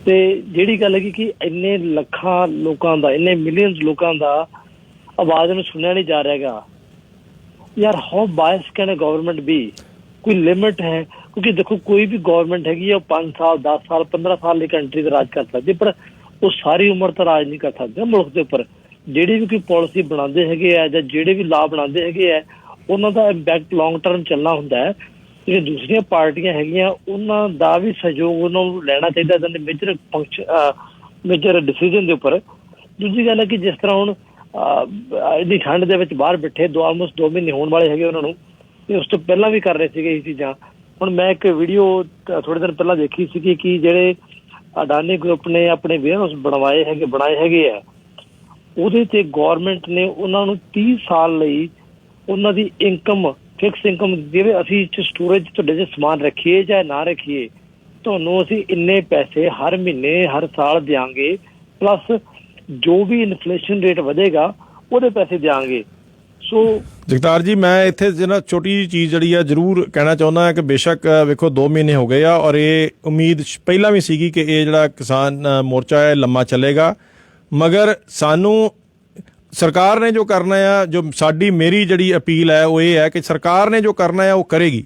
ਤੇ ਜਿਹੜੀ ਗੱਲ ਹੈਗੀ ਕਿ ਇੰਨੇ ਲੱਖਾਂ ਲੋਕਾਂ ਦਾ, ਇੰਨੇ ਮਿਲੀਅਨਸ ਲੋਕਾਂ ਦਾ ਆਵਾਜ਼ ਨੂੰ ਸੁਣਿਆ ਨਹੀਂ ਜਾ ਰਿਹਾਗਾ ਯਾਰ। How bias can a government be? ਕੋਈ ਲਿਮਿਟ ਹੈ? ਕਿਉਂਕਿ ਦੇਖੋ ਕੋਈ ਵੀ ਗਵਰਨਮੈਂਟ ਹੈਗੀ ਆ ਉਹ 5 ਸਾਲ 10 ਸਾਲ 15 ਸਾਲ ਲਈ ਕੰਟਰੀ ਦਾ ਰਾਜ ਕਰ ਸਕਦੀ, ਪਰ ਉਹ ਸਾਰੀ ਉਮਰ ਤਾਂ ਰਾਜ ਨਹੀਂ ਕਰ ਸਕਦੇ ਮੁਲਕ ਦੇ ਉੱਪਰ। ਜਿਹੜੀ ਵੀ ਕੋਈ ਪਾਲਿਸੀ ਬਣਾਉਂਦੇ ਹੈਗੇ ਆ ਜਾਂ ਜਿਹੜੇ ਵੀ ਲਾਅ ਬਣਾਉਂਦੇ ਹੈਗੇ ਆ, ਉਹਨਾਂ ਦਾ ਇੰਪੈਕਟ ਲੌਂਗ ਟਰਮ ਚੱਲਣਾ ਹੁੰਦਾ ਹੈ। ਜਿਹੜੀਆਂ ਦੂਸਰੀਆਂ ਪਾਰਟੀਆਂ ਹੈਗੀਆਂ ਉਹਨਾਂ ਦਾ ਵੀ ਸਹਿਯੋਗ ਉਹਨਾਂ ਨੂੰ ਲੈਣਾ ਚਾਹੀਦਾ ਇਹਨਾਂ ਦੇ ਮੇਜਰ ਮੇਜਰ ਡਿਸੀਜ਼ਨ ਦੇ ਉੱਪਰ। ਦੂਜੀ ਗੱਲ ਹੈ ਕਿ ਜਿਸ ਤਰ੍ਹਾਂ ਹੁਣ ਇੰਨੀ ਠੰਡ ਦੇ ਵਿੱਚ ਬਾਹਰ ਬੈਠੇ ਆਲਮੋਸਟ 2 ਮਹੀਨੇ ਹੋਣ ਵਾਲੇ ਹੈਗੇ ਉਹਨਾਂ ਨੂੰ, ਤੇ ਉਸ ਤੋਂ ਪਹਿਲਾਂ ਵੀ ਕਰ ਰਹੇ ਸੀਗੇ ਇਹ ਚੀਜ਼ਾਂ। ਹੁਣ ਮੈਂ ਇੱਕ ਵੀਡੀਓ ਥੋੜੇ ਦਿਨ ਪਹਿਲਾਂ ਦੇਖੀ ਸੀਗੀ ਕਿ ਜਿਹੜੇ ਅਡਾਨੀ ਗਰੁੱਪ ਨੇ ਆਪਣੇ ਵੇਅਰ ਹਾਊਸ ਬਣਾਏ ਹੈਗੇ ਆ, ਉਹਦੇ ਤੇ ਗੌਰਮੈਂਟ ਨੇ ਉਹਨਾਂ ਨੂੰ 30 ਸਾਲ ਲਈ ਉਹਨਾਂ ਦੀ ਇਨਕਮ, ਫਿਕਸ ਇਨਕਮ, ਜਿਵੇਂ ਅਸੀਂ ਸਟੋਰੇਜ ਤੁਹਾਡੇ 'ਚ ਸਮਾਨ ਰੱਖੀਏ ਚਾਹੇ ਨਾ ਰੱਖੀਏ, ਤੁਹਾਨੂੰ ਅਸੀਂ ਇੰਨੇ ਪੈਸੇ ਹਰ ਮਹੀਨੇ ਹਰ ਸਾਲ ਦਿਆਂਗੇ, ਪਲੱਸ ਜੋ ਵੀ ਇਨਫਲੇਸ਼ਨ ਰੇਟ ਵਧੇਗਾ ਉਹਦੇ ਪੈਸੇ ਦਿਆਂਗੇ। ਸੋ ਜਗਤਾਰ ਜੀ, ਮੈਂ ਇੱਥੇ ਜਿਹੜਾ ਛੋਟੀ ਜਿਹੀ ਚੀਜ਼ ਜਿਹੜੀ ਆ ਜ਼ਰੂਰ ਕਹਿਣਾ ਚਾਹੁੰਦਾ ਹਾਂ ਕਿ ਬੇਸ਼ੱਕ ਵੇਖੋ 2 ਮਹੀਨੇ ਹੋ ਗਏ ਆ ਔਰ ਇਹ ਉਮੀਦ ਪਹਿਲਾਂ ਵੀ ਸੀਗੀ ਕਿ ਇਹ ਜਿਹੜਾ ਕਿਸਾਨ ਮੋਰਚਾ ਹੈ ਲੰਮਾ ਚੱਲੇਗਾ, ਮਗਰ ਸਾਨੂੰ ਸਰਕਾਰ ਨੇ ਜੋ ਕਰਨਾ ਆ, ਜੋ ਮੇਰੀ ਜਿਹੜੀ ਅਪੀਲ ਹੈ ਉਹ ਇਹ ਹੈ ਕਿ ਸਰਕਾਰ ਨੇ ਜੋ ਕਰਨਾ ਹੈ ਉਹ ਕਰੇਗੀ,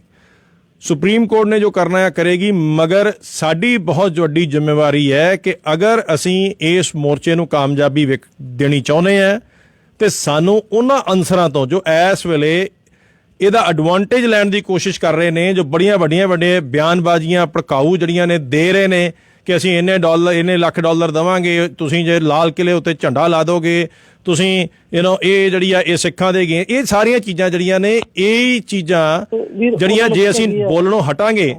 ਸੁਪਰੀਮ ਕੋਰਟ ਨੇ ਜੋ ਕਰਨਾ ਹੈ ਕਰੇਗੀ, ਮਗਰ ਸਾਡੀ ਬਹੁਤ ਵੱਡੀ ਜ਼ਿੰਮੇਵਾਰੀ ਹੈ ਕਿ ਅਗਰ ਅਸੀਂ ਇਸ ਮੋਰਚੇ ਨੂੰ ਕਾਮਯਾਬੀ ਦੇਣੀ ਚਾਹੁੰਦੇ ਹਾਂ ਤੇ ਸਾਨੂੰ ਉਹਨਾਂ ਅਨਸਰਾਂ ਤੋਂ ਜੋ ਇਸ ਵੇਲੇ ਇਹਦਾ ਐਡਵਾਂਟੇਜ ਲੈਣ ਦੀ ਕੋਸ਼ਿਸ਼ ਕਰ ਰਹੇ ਨੇ, ਜੋ ਬੜੀਆਂ ਵੱਡੀਆਂ ਬਿਆਨਬਾਜ਼ੀਆਂ ਭੜਕਾਊ ਜਿਹੜੀਆਂ ਨੇ ਦੇ ਰਹੇ ਨੇ ਕਿ ਅਸੀਂ ਇੰਨੇ ਲੱਖ ਡਾਲਰ ਦੇਵਾਂਗੇ, ਤੁਸੀਂ ਜੇ ਲਾਲ ਕਿਲੇ ਉੱਤੇ ਝੰਡਾ ਲਾ ਦੋਗੇ, ਤੁਸੀਂ ਇਹ ਜਿਹੜੀ ਆ ਇਹ ਸਿੱਖਾਂ ਦੇ ਗਏ। ਇਹ ਸਾਰੀਆਂ ਚੀਜ਼ਾਂ ਜਿਹੜੀਆਂ ਨੇ, ਇਹ ਚੀਜ਼ਾਂ ਜਿਹੜੀਆਂ ਜੇ ਅਸੀਂ ਬੋਲਣੋਂ ਹਟਾਂਗੇ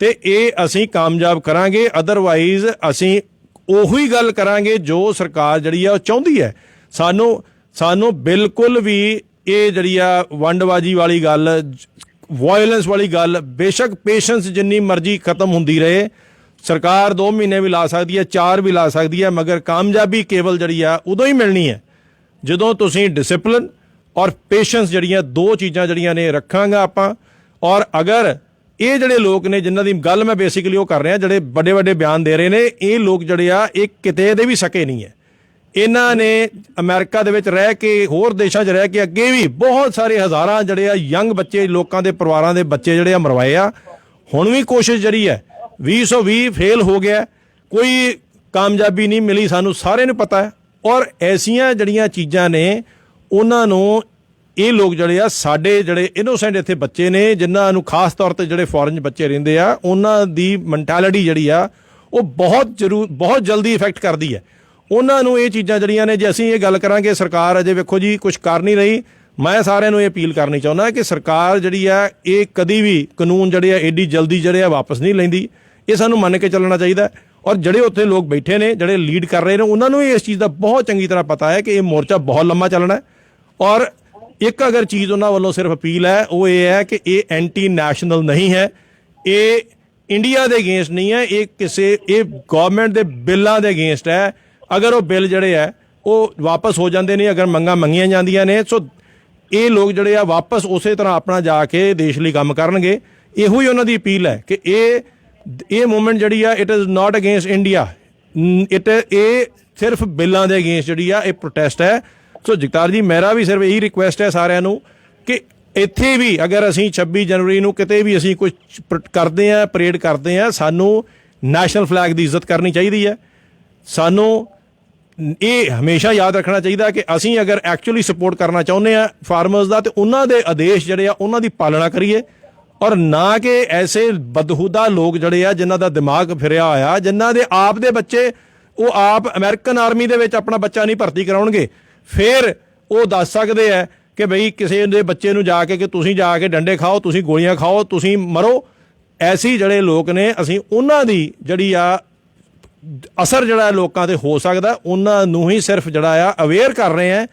ਤੇ ਇਹ ਅਸੀਂ ਕਾਮਯਾਬ ਕਰਾਂਗੇ, ਅਦਰਵਾਈਜ਼ ਅਸੀਂ ਉਹੀ ਗੱਲ ਕਰਾਂਗੇ ਜੋ ਸਰਕਾਰ ਜਿਹੜੀ ਆ ਉਹ ਚਾਹੁੰਦੀ ਹੈ। ਸਾਨੂੰ ਬਿਲਕੁਲ ਵੀ ਇਹ ਜਿਹੜੀ ਆ ਵੰਡਬਾਜੀ ਵਾਲੀ ਗੱਲ, ਵਾਇਲੈਂਸ ਵਾਲੀ ਗੱਲ, ਬੇਸ਼ੱਕ ਪੇਸ਼ੈਂਸ ਜਿੰਨੀ ਮਰਜ਼ੀ ਖਤਮ ਹੁੰਦੀ ਰਹੇ, ਸਰਕਾਰ 2 ਮਹੀਨੇ ਵੀ ਲਾ ਸਕਦੀ ਹੈ, 4 ਵੀ ਲਾ ਸਕਦੀ ਹੈ, ਮਗਰ ਕਾਮਯਾਬੀ ਕੇਵਲ ਜਿਹੜੀ ਆ ਉਦੋਂ ਹੀ ਮਿਲਣੀ ਹੈ ਜਦੋਂ ਤੁਸੀਂ ਡਿਸਿਪਲਿਨ ਔਰ ਪੇਸ਼ੈਂਸ ਜਿਹੜੀਆਂ 2 ਚੀਜ਼ਾਂ ਜਿਹੜੀਆਂ ਨੇ ਰੱਖਾਂਗਾ ਆਪਾਂ। ਔਰ ਅਗਰ ਇਹ ਜਿਹੜੇ ਲੋਕ ਨੇ ਜਿਨ੍ਹਾਂ ਦੀ ਗੱਲ ਮੈਂ ਬੇਸਿਕਲੀ ਉਹ ਕਰ ਰਿਹਾ, ਜਿਹੜੇ ਵੱਡੇ ਵੱਡੇ ਬਿਆਨ ਦੇ ਰਹੇ ਨੇ, ਇਹ ਲੋਕ ਜਿਹੜੇ ਆ ਇਹ ਕਿਤੇ ਦੇ ਵੀ ਸਕੇ ਨਹੀਂ ਹੈ। ਇਹਨਾਂ ਨੇ ਅਮਰੀਕਾ ਦੇ ਵਿੱਚ ਰਹਿ ਕੇ, ਹੋਰ ਦੇਸ਼ਾਂ 'ਚ ਰਹਿ ਕੇ ਅੱਗੇ ਵੀ ਬਹੁਤ ਸਾਰੇ ਹਜ਼ਾਰਾਂ ਜਿਹੜੇ ਆ ਯੰਗ ਬੱਚੇ, ਲੋਕਾਂ ਦੇ ਪਰਿਵਾਰਾਂ ਦੇ ਬੱਚੇ ਜਿਹੜੇ ਆ ਮਰਵਾਏ ਆ। ਹੁਣ ਵੀ ਕੋਸ਼ਿਸ਼ ਜਿਹੜੀ ਹੈ 2020 ਫੇਲ ਹੋ ਗਿਆ, ਕੋਈ ਕਾਮਯਾਬੀ ਨਹੀਂ ਮਿਲੀ, ਸਾਨੂੰ ਸਾਰਿਆਂ ਨੂੰ ਪਤਾ ਹੈ। ਔਰ ਐਸੀਆਂ ਜਿਹੜੀਆਂ ਚੀਜ਼ਾਂ ਨੇ ਉਹਨਾਂ ਨੂੰ ਇਹ ਲੋਕ ਜਿਹੜੇ ਆ, ਸਾਡੇ ਜਿਹੜੇ ਇਨੋਸੈਂਟ ਇੱਥੇ ਬੱਚੇ ਨੇ, ਜਿਨ੍ਹਾਂ ਨੂੰ ਖਾਸ ਤੌਰ ਤੇ ਜਿਹੜੇ ਫੋਰਨ 'ਚ ਬੱਚੇ ਰਹਿੰਦੇ ਆ, ਉਹਨਾਂ ਦੀ ਮੈਂਟੈਲਿਟੀ ਜਿਹੜੀ ਆ ਉਹ ਬਹੁਤ ਜਲਦੀ ਇਫੈਕਟ ਕਰਦੀ ਹੈ ਉਹਨਾਂ ਨੂੰ। ਇਹ ਚੀਜ਼ਾਂ ਜਿਹੜੀਆਂ ਨੇ, ਜੇ ਅਸੀਂ ਇਹ ਗੱਲ ਕਰਾਂਗੇ, ਸਰਕਾਰ ਅਜੇ ਵੇਖੋ ਜੀ ਕੁਝ ਕਰ ਨਹੀਂ ਰਹੀ। ਮੈਂ ਸਾਰਿਆਂ ਨੂੰ ਇਹ ਅਪੀਲ ਕਰਨੀ ਚਾਹੁੰਦਾ ਕਿ ਸਰਕਾਰ ਜਿਹੜੀ ਆ ਇਹ ਕਦੀ ਵੀ ਕਾਨੂੰਨ ਜਿਹੜੇ ਆ ਏਡੀ ਜਲਦੀ ਜਿਹੜੇ ਆ ਵਾਪਸ ਨਹੀਂ ਲੈਂਦੀ। ਇਹ ਸਾਨੂੰ ਮੰਨ ਕੇ ਚੱਲਣਾ ਚਾਹੀਦਾ। ਔਰ ਜਿਹੜੇ ਉੱਥੇ ਲੋਕ ਬੈਠੇ ਨੇ, ਜਿਹੜੇ ਲੀਡ ਕਰ ਰਹੇ ਨੇ, ਉਹਨਾਂ ਨੂੰ ਇਸ ਚੀਜ਼ ਦਾ ਬਹੁਤ ਚੰਗੀ ਤਰ੍ਹਾਂ ਪਤਾ ਹੈ ਕਿ ਇਹ ਮੋਰਚਾ ਬਹੁਤ ਲੰਮਾ ਚੱਲਣਾ ਹੈ। ਔਰ ਇੱਕ ਅਗਰ ਚੀਜ਼ ਉਹਨਾਂ ਵੱਲੋਂ ਸਿਰਫ ਅਪੀਲ ਹੈ, ਉਹ ਇਹ ਹੈ ਕਿ ਇਹ ਐਂਟੀ ਨੈਸ਼ਨਲ ਨਹੀਂ ਹੈ, ਇਹ ਇੰਡੀਆ ਦੇ ਅਗੇਂਸਟ ਨਹੀਂ ਹੈ, ਇਹ ਗਵਰਨਮੈਂਟ ਦੇ ਬਿੱਲਾਂ ਦੇ ਅਗੇਂਸਟ ਹੈ। ਅਗਰ ਉਹ ਬਿੱਲ ਜਿਹੜੇ ਹੈ ਉਹ ਵਾਪਸ ਹੋ ਜਾਂਦੇ ਨੇ, ਅਗਰ ਮੰਗਾਂ ਮੰਗੀਆਂ ਜਾਂਦੀਆਂ ਨੇ, ਸੋ ਇਹ ਲੋਕ ਜਿਹੜੇ ਆ ਵਾਪਸ ਉਸੇ ਤਰ੍ਹਾਂ ਆਪਣਾ ਜਾ ਕੇ ਦੇਸ਼ ਲਈ ਕੰਮ ਕਰਨਗੇ। ਇਹੋ ਹੀ ਉਹਨਾਂ ਦੀ ਅਪੀਲ ਹੈ ਕਿ ਇਹ ਮੂਵਮੈਂਟ ਜਿਹੜੀ ਆ, it is not against India, ਇਹ ਸਿਰਫ ਬਿੱਲਾਂ ਦੇ ਅਗੇਂਸਟ ਜਿਹੜੀ ਆ ਇਹ ਪ੍ਰੋਟੈਸਟ ਹੈ। ਸੋ ਜਗਤਾਰ ਜੀ, ਮੇਰਾ ਵੀ ਸਿਰਫ ਇਹੀ ਰਿਕੁਐਸਟ ਹੈ ਸਾਰਿਆਂ ਨੂੰ ਕਿ ਇੱਥੇ ਵੀ ਅਗਰ ਅਸੀਂ 26 ਜਨਵਰੀ ਨੂੰ ਕਿਤੇ ਵੀ ਅਸੀਂ ਕੁਝ ਕਰਦੇ ਹਾਂ, ਪਰੇਡ ਕਰਦੇ ਹਾਂ, ਸਾਨੂੰ ਨੈਸ਼ਨਲ ਫਲੈਗ ਦੀ ਇੱਜ਼ਤ ਕਰਨੀ ਚਾਹੀਦੀ ਹੈ। ਸਾਨੂੰ ਇਹ ਹਮੇਸ਼ਾ ਯਾਦ ਰੱਖਣਾ ਚਾਹੀਦਾ ਕਿ ਅਸੀਂ ਅਗਰ ਐਕਚੁਅਲੀ ਸਪੋਰਟ ਕਰਨਾ ਚਾਹੁੰਦੇ ਹਾਂ ਫਾਰਮਰਸ ਦਾ, ਤੇ ਉਹਨਾਂ ਦੇ ਆਦੇਸ਼ ਜਿਹੜੇ ਆ ਉਹਨਾਂ ਦੀ ਪਾਲਣਾ ਕਰੀਏ, ਔਰ ਨਾ ਕਿ ਐਸੇ ਬਦਹੂਦਾ ਲੋਕ ਜਿਹੜੇ ਆ ਜਿਨ੍ਹਾਂ ਦਾ ਦਿਮਾਗ ਫਿਰਿਆ ਹੋਇਆ, ਜਿਨ੍ਹਾਂ ਦੇ ਆਪ ਦੇ ਬੱਚੇ, ਉਹ ਆਪ ਅਮਰੀਕਨ ਆਰਮੀ ਦੇ ਵਿੱਚ ਆਪਣਾ ਬੱਚਾ ਨਹੀਂ ਭਰਤੀ ਕਰਾਉਣਗੇ, ਫਿਰ ਉਹ ਦੱਸ ਸਕਦੇ ਆ ਕਿ ਬਈ ਕਿਸੇ ਦੇ ਬੱਚੇ ਨੂੰ ਜਾ ਕੇ ਕਿ ਤੁਸੀਂ ਜਾ ਕੇ ਡੰਡੇ ਖਾਓ, ਤੁਸੀਂ ਗੋਲੀਆਂ ਖਾਓ, ਤੁਸੀਂ ਮਰੋ। ਐਸੀ ਜਿਹੜੇ ਲੋਕ ਨੇ, ਅਸੀਂ ਉਹਨਾਂ ਦੀ ਜਿਹੜੀ ਆ ਅਸਰ ਜਿਹੜਾ ਲੋਕਾਂ ਤੇ ਹੋ ਸਕਦਾ, ਉਹਨਾਂ ਨੂੰ ਹੀ ਸਿਰਫ ਜਿਹੜਾ ਆ ਅਵੇਅਰ ਕਰ ਰਹੇ ਆ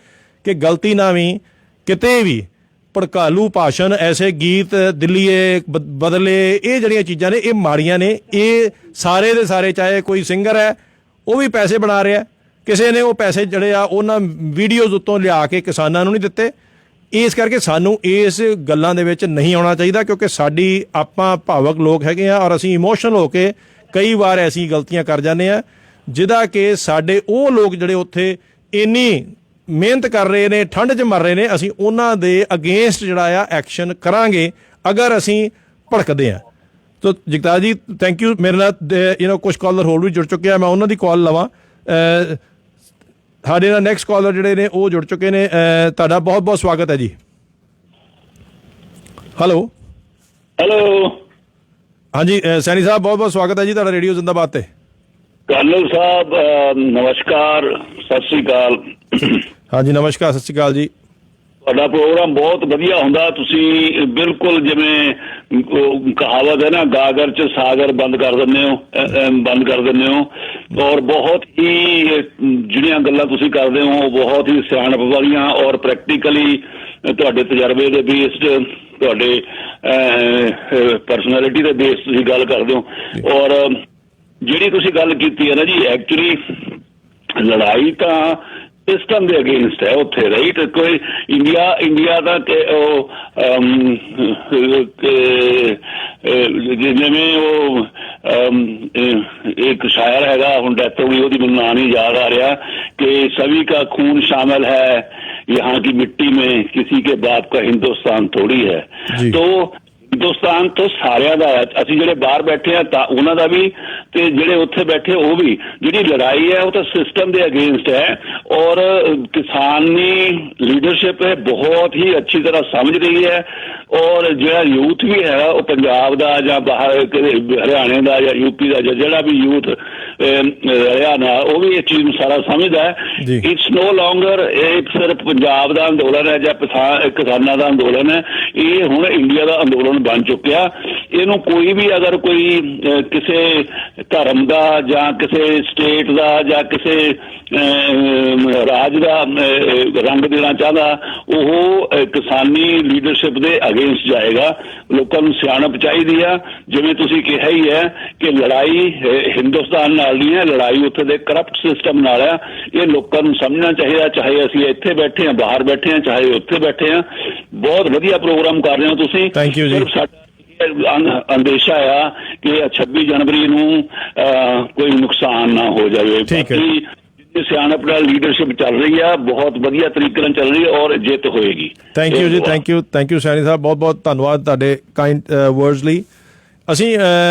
ਕਿ ਗਲਤੀ ਨਾ ਵੀ ਕਿਤੇ ਵੀ ਭੜਕਾਲੂ ਭਾਸ਼ਣ, ਐਸੇ ਗੀਤ, ਦਿੱਲੀਏ ਬਦਲੇ, ਇਹ ਜਿਹੜੀਆਂ ਚੀਜ਼ਾਂ ਨੇ ਇਹ ਮਾੜੀਆਂ ਨੇ। ਇਹ ਸਾਰੇ ਦੇ ਸਾਰੇ, ਚਾਹੇ ਕੋਈ ਸਿੰਗਰ ਹੈ ਉਹ ਵੀ ਪੈਸੇ ਬਣਾ ਰਿਹਾ, ਕਿਸੇ ਨੇ ਉਹ ਪੈਸੇ ਜਿਹੜੇ ਆ ਉਹਨਾਂ ਵੀਡੀਓਜ਼ ਉੱਤੋਂ ਲਿਆ ਕੇ ਕਿਸਾਨਾਂ ਨੂੰ ਨਹੀਂ ਦਿੱਤੇ। ਇਸ ਕਰਕੇ ਸਾਨੂੰ ਇਸ ਗੱਲਾਂ ਦੇ ਵਿੱਚ ਨਹੀਂ ਆਉਣਾ ਚਾਹੀਦਾ, ਕਿਉਂਕਿ ਆਪਾਂ ਭਾਵਕ ਲੋਕ ਹੈਗੇ ਆ ਔਰ ਅਸੀਂ ਇਮੋਸ਼ਨਲ ਹੋ ਕੇ ਕਈ ਵਾਰ ਐਸੀ ਗਲਤੀਆਂ ਕਰ ਜਾਂਦੇ ਆ, ਜਿਹਦਾ ਕਿ ਸਾਡੇ ਉਹ ਲੋਕ ਜਿਹੜੇ ਉੱਥੇ ਇੰਨੀ ਮਿਹਨਤ ਕਰ ਰਹੇ ਨੇ, ਠੰਡ 'ਚ ਮਰ ਰਹੇ ਨੇ, ਅਸੀਂ ਉਹਨਾਂ ਦੇ ਅਗੇਂਸਟ ਜਿਹੜਾ ਆ ਐਕਸ਼ਨ ਕਰਾਂਗੇ ਅਗਰ ਅਸੀਂ ਭੜਕਦੇ ਹਾਂ। ਤੋ ਜਗਤਾਰ ਜੀ, ਥੈਂਕ ਯੂ। ਮੇਰੇ ਨਾਲ ਕੁਝ ਕਾਲਰ ਹੋਰ ਵੀ ਜੁੜ ਚੁੱਕੇ ਆ, ਮੈਂ ਉਹਨਾਂ ਦੀ ਕਾਲ ਲਵਾਂ। ਸਾਡੇ ਨਾਲ ਨੈਕਸਟ ਕਾਲਰ ਜਿਹੜੇ ਨੇ ਉਹ ਜੁੜ ਚੁੱਕੇ ਨੇ। ਤੁਹਾਡਾ ਬਹੁਤ ਬਹੁਤ ਸਵਾਗਤ ਹੈ ਜੀ। ਹੈਲੋ। ਹਾਂਜੀ ਸੈਣੀ ਸਾਹਿਬ, ਬਹੁਤ ਬਹੁਤ ਸਵਾਗਤ ਹੈ ਜੀ ਤੁਹਾਡਾ ਰੇਡੀਓ ਜ਼ਿੰਦਾਬਾਦ ਤੇ। ਕਾਲੂ ਸਾਹਿਬ ਨਮਸਕਾਰ, ਸਤਿ ਸ੍ਰੀ ਅਕਾਲ। ਹਾਂਜੀ ਨਮਸਕਾਰ, ਸਤਿ ਸ਼੍ਰੀ ਅਕਾਲ ਜੀ। ਤੁਹਾਡਾ ਪ੍ਰੋਗਰਾਮ ਬਹੁਤ ਵਧੀਆ ਹੁੰਦਾ। ਤੁਸੀਂ ਬਿਲਕੁਲ ਜਿਵੇਂ ਕਹਾਵਤ ਹੈ ਨਾ, ਗਾਗਰ 'ਚ ਸਾਗਰ ਬੰਦ ਕਰ ਦਿੰਦੇ ਹੋ। ਔਰ ਬਹੁਤ ਹੀ ਜਿਹੜੀਆਂ ਗੱਲਾਂ ਤੁਸੀਂ ਕਰਦੇ ਹੋ ਬਹੁਤ ਹੀ ਸਿਆਣਪ ਵਾਲੀਆਂ ਔਰ ਪ੍ਰੈਕਟੀਕਲੀ ਤੁਹਾਡੇ ਤਜਰਬੇ ਦੇ ਬੇਸਡ, ਤੁਹਾਡੇ ਪਰਸਨੈਲਿਟੀ ਦੇ ਬੇਸ ਤੁਸੀਂ ਗੱਲ ਕਰਦੇ ਹੋ। ਔਰ ਜਿਹੜੀ ਤੁਸੀਂ ਗੱਲ ਕੀਤੀ ਹੈ ਨਾ ਜੀ, ਐਕਚੁਅਲੀ ਲੜਾਈ ਤਾਂ ਸਿਸਟਮ ਦੇ ਅਗੇਂਸਟ ਹੈ ਉੱਥੇ, ਰਾਈਟ। ਕੋਈ ਇੰਡੀਆ ਦਾ ਜਿਵੇਂ ਉਹ ਇੱਕ ਸ਼ਾਇਰ ਹੈਗਾ, ਹੁਣ ਡੈਥ ਹੋ ਗਈ ਉਹਦੀ, ਮੈਨੂੰ ਨਾਂ ਨਹੀਂ ਯਾਦ ਆ ਰਿਹਾ, ਕਿ ਸभी का खून शामिल है यहाँ की मिट्टी में, किसी के बाप का हिंदुस्तान थोड़ी है। तो ਹਿੰਦੁਸਤਾਨ ਤੋਂ ਸਾਰਿਆਂ ਦਾ ਹੈ। ਅਸੀਂ ਜਿਹੜੇ ਬਾਹਰ ਬੈਠੇ ਆ ਤਾਂ ਉਹਨਾਂ ਦਾ ਵੀ, ਤੇ ਜਿਹੜੇ ਉੱਥੇ ਬੈਠੇ ਉਹ ਵੀ, ਜਿਹੜੀ ਲੜਾਈ ਹੈ ਉਹ ਤਾਂ ਸਿਸਟਮ ਦੇ ਅਗੇਂਸਟ ਹੈ। ਔਰ ਕਿਸਾਨੀ ਲੀਡਰਸ਼ਿਪ ਹੈ ਬਹੁਤ ਹੀ ਅੱਛੀ ਤਰ੍ਹਾਂ ਸਮਝ ਰਹੀ ਹੈ। ਔਰ ਜਿਹੜਾ ਯੂਥ ਵੀ ਹੈ ਉਹ ਪੰਜਾਬ ਦਾ ਜਾਂ ਬਾਹਰ ਹਰਿਆਣੇ ਦਾ ਜਾਂ ਯੂਪੀ ਦਾ ਜਾਂ ਜਿਹੜਾ ਵੀ ਯੂਥ ਰਿਹਾ ਨਾ, ਉਹ ਵੀ ਇਸ ਚੀਜ਼ ਨੂੰ ਸਾਰਾ ਸਮਝਦਾ ਹੈ। ਇਟਸ ਨੋ ਲੌਂਗਰ ਇਹ ਸਿਰਫ ਪੰਜਾਬ ਦਾ ਅੰਦੋਲਨ ਹੈ ਜਾਂ ਕਿਸਾਨਾਂ ਦਾ ਅੰਦੋਲਨ ਹੈ, ਇਹ ਹੁਣ ਇੰਡੀਆ ਦਾ ਅੰਦੋਲਨ ਬਣ ਚੁੱਕਿਆ। ਇਹਨੂੰ ਕੋਈ ਵੀ ਅਗਰ ਕੋਈ ਕਿਸੇ ਧਰਮ ਦਾ ਜਾਂ ਕਿਸੇ ਸਟੇਟ ਦਾ ਜਾਂ ਕਿਸੇ ਰਾਜ ਦਾ ਰੰਗ ਦੇਣਾ ਚਾਹੁੰਦਾ, ਉਹ ਕਿਸਾਨੀ ਲੀਡਰਸ਼ਿਪ ਦੇ ਅਗੇਂਸਟ ਜਾਏਗਾ। ਲੋਕਾਂ ਨੂੰ ਸਿਆਣਪ ਚਾਹੀਦੀ ਆ, ਜਿਵੇਂ ਤੁਸੀਂ ਕਿਹਾ ਹੀ ਹੈ ਕਿ ਲੜਾਈ ਹਿੰਦੁਸਤਾਨ ਨਾਲ ਨਹੀਂ ਹੈ, ਲੜਾਈ ਉੱਥੇ ਦੇ ਕਰਪਟ ਸਿਸਟਮ ਨਾਲ ਆ। ਇਹ ਲੋਕਾਂ ਨੂੰ ਸਮਝਣਾ ਚਾਹੀਦਾ, ਚਾਹੇ ਅਸੀਂ ਇੱਥੇ ਬੈਠੇ ਹਾਂ, ਬਾਹਰ ਬੈਠੇ ਹਾਂ, ਚਾਹੇ ਉੱਥੇ ਬੈਠੇ ਹਾਂ। ਬਹੁਤ ਵਧੀਆ ਪ੍ਰੋਗਰਾਮ ਕਰ ਰਹੇ ਹੋ ਤੁਸੀਂ। ਥੈਂਕ ਯੂ ਜੀ। ਸਿਰਫ ਸਾਡਾ ਅੰਦੇਸ਼ਾ ਆ ਕਿ 26 ਜਨਵਰੀ ਨੂੰ ਕੋਈ ਨੁਕਸਾਨ ਨਾ ਹੋ ਜਾਵੇ। ਠੀਕ ਹੈ। ਸਿਆਣਪ ਨਾਲ ਲੀਡਰਸ਼ਿਪ ਚੱਲ ਰਹੀ ਆ, ਬਹੁਤ ਵਧੀਆ ਤਰੀਕੇ ਨਾਲ ਚੱਲ ਰਹੀ ਹੈ ਔਰ ਜਿੱਤ ਹੋਏਗੀ। ਥੈਂਕ ਯੂ ਜੀ, ਥੈਂਕ ਯੂ ਸੈਣੀ ਸਾਹਿਬ, ਬਹੁਤ ਬਹੁਤ ਧੰਨਵਾਦ ਤੁਹਾਡੇ ਕਾਇੰਡ ਵਰਡਸ ਲਈ। ਅਸੀਂ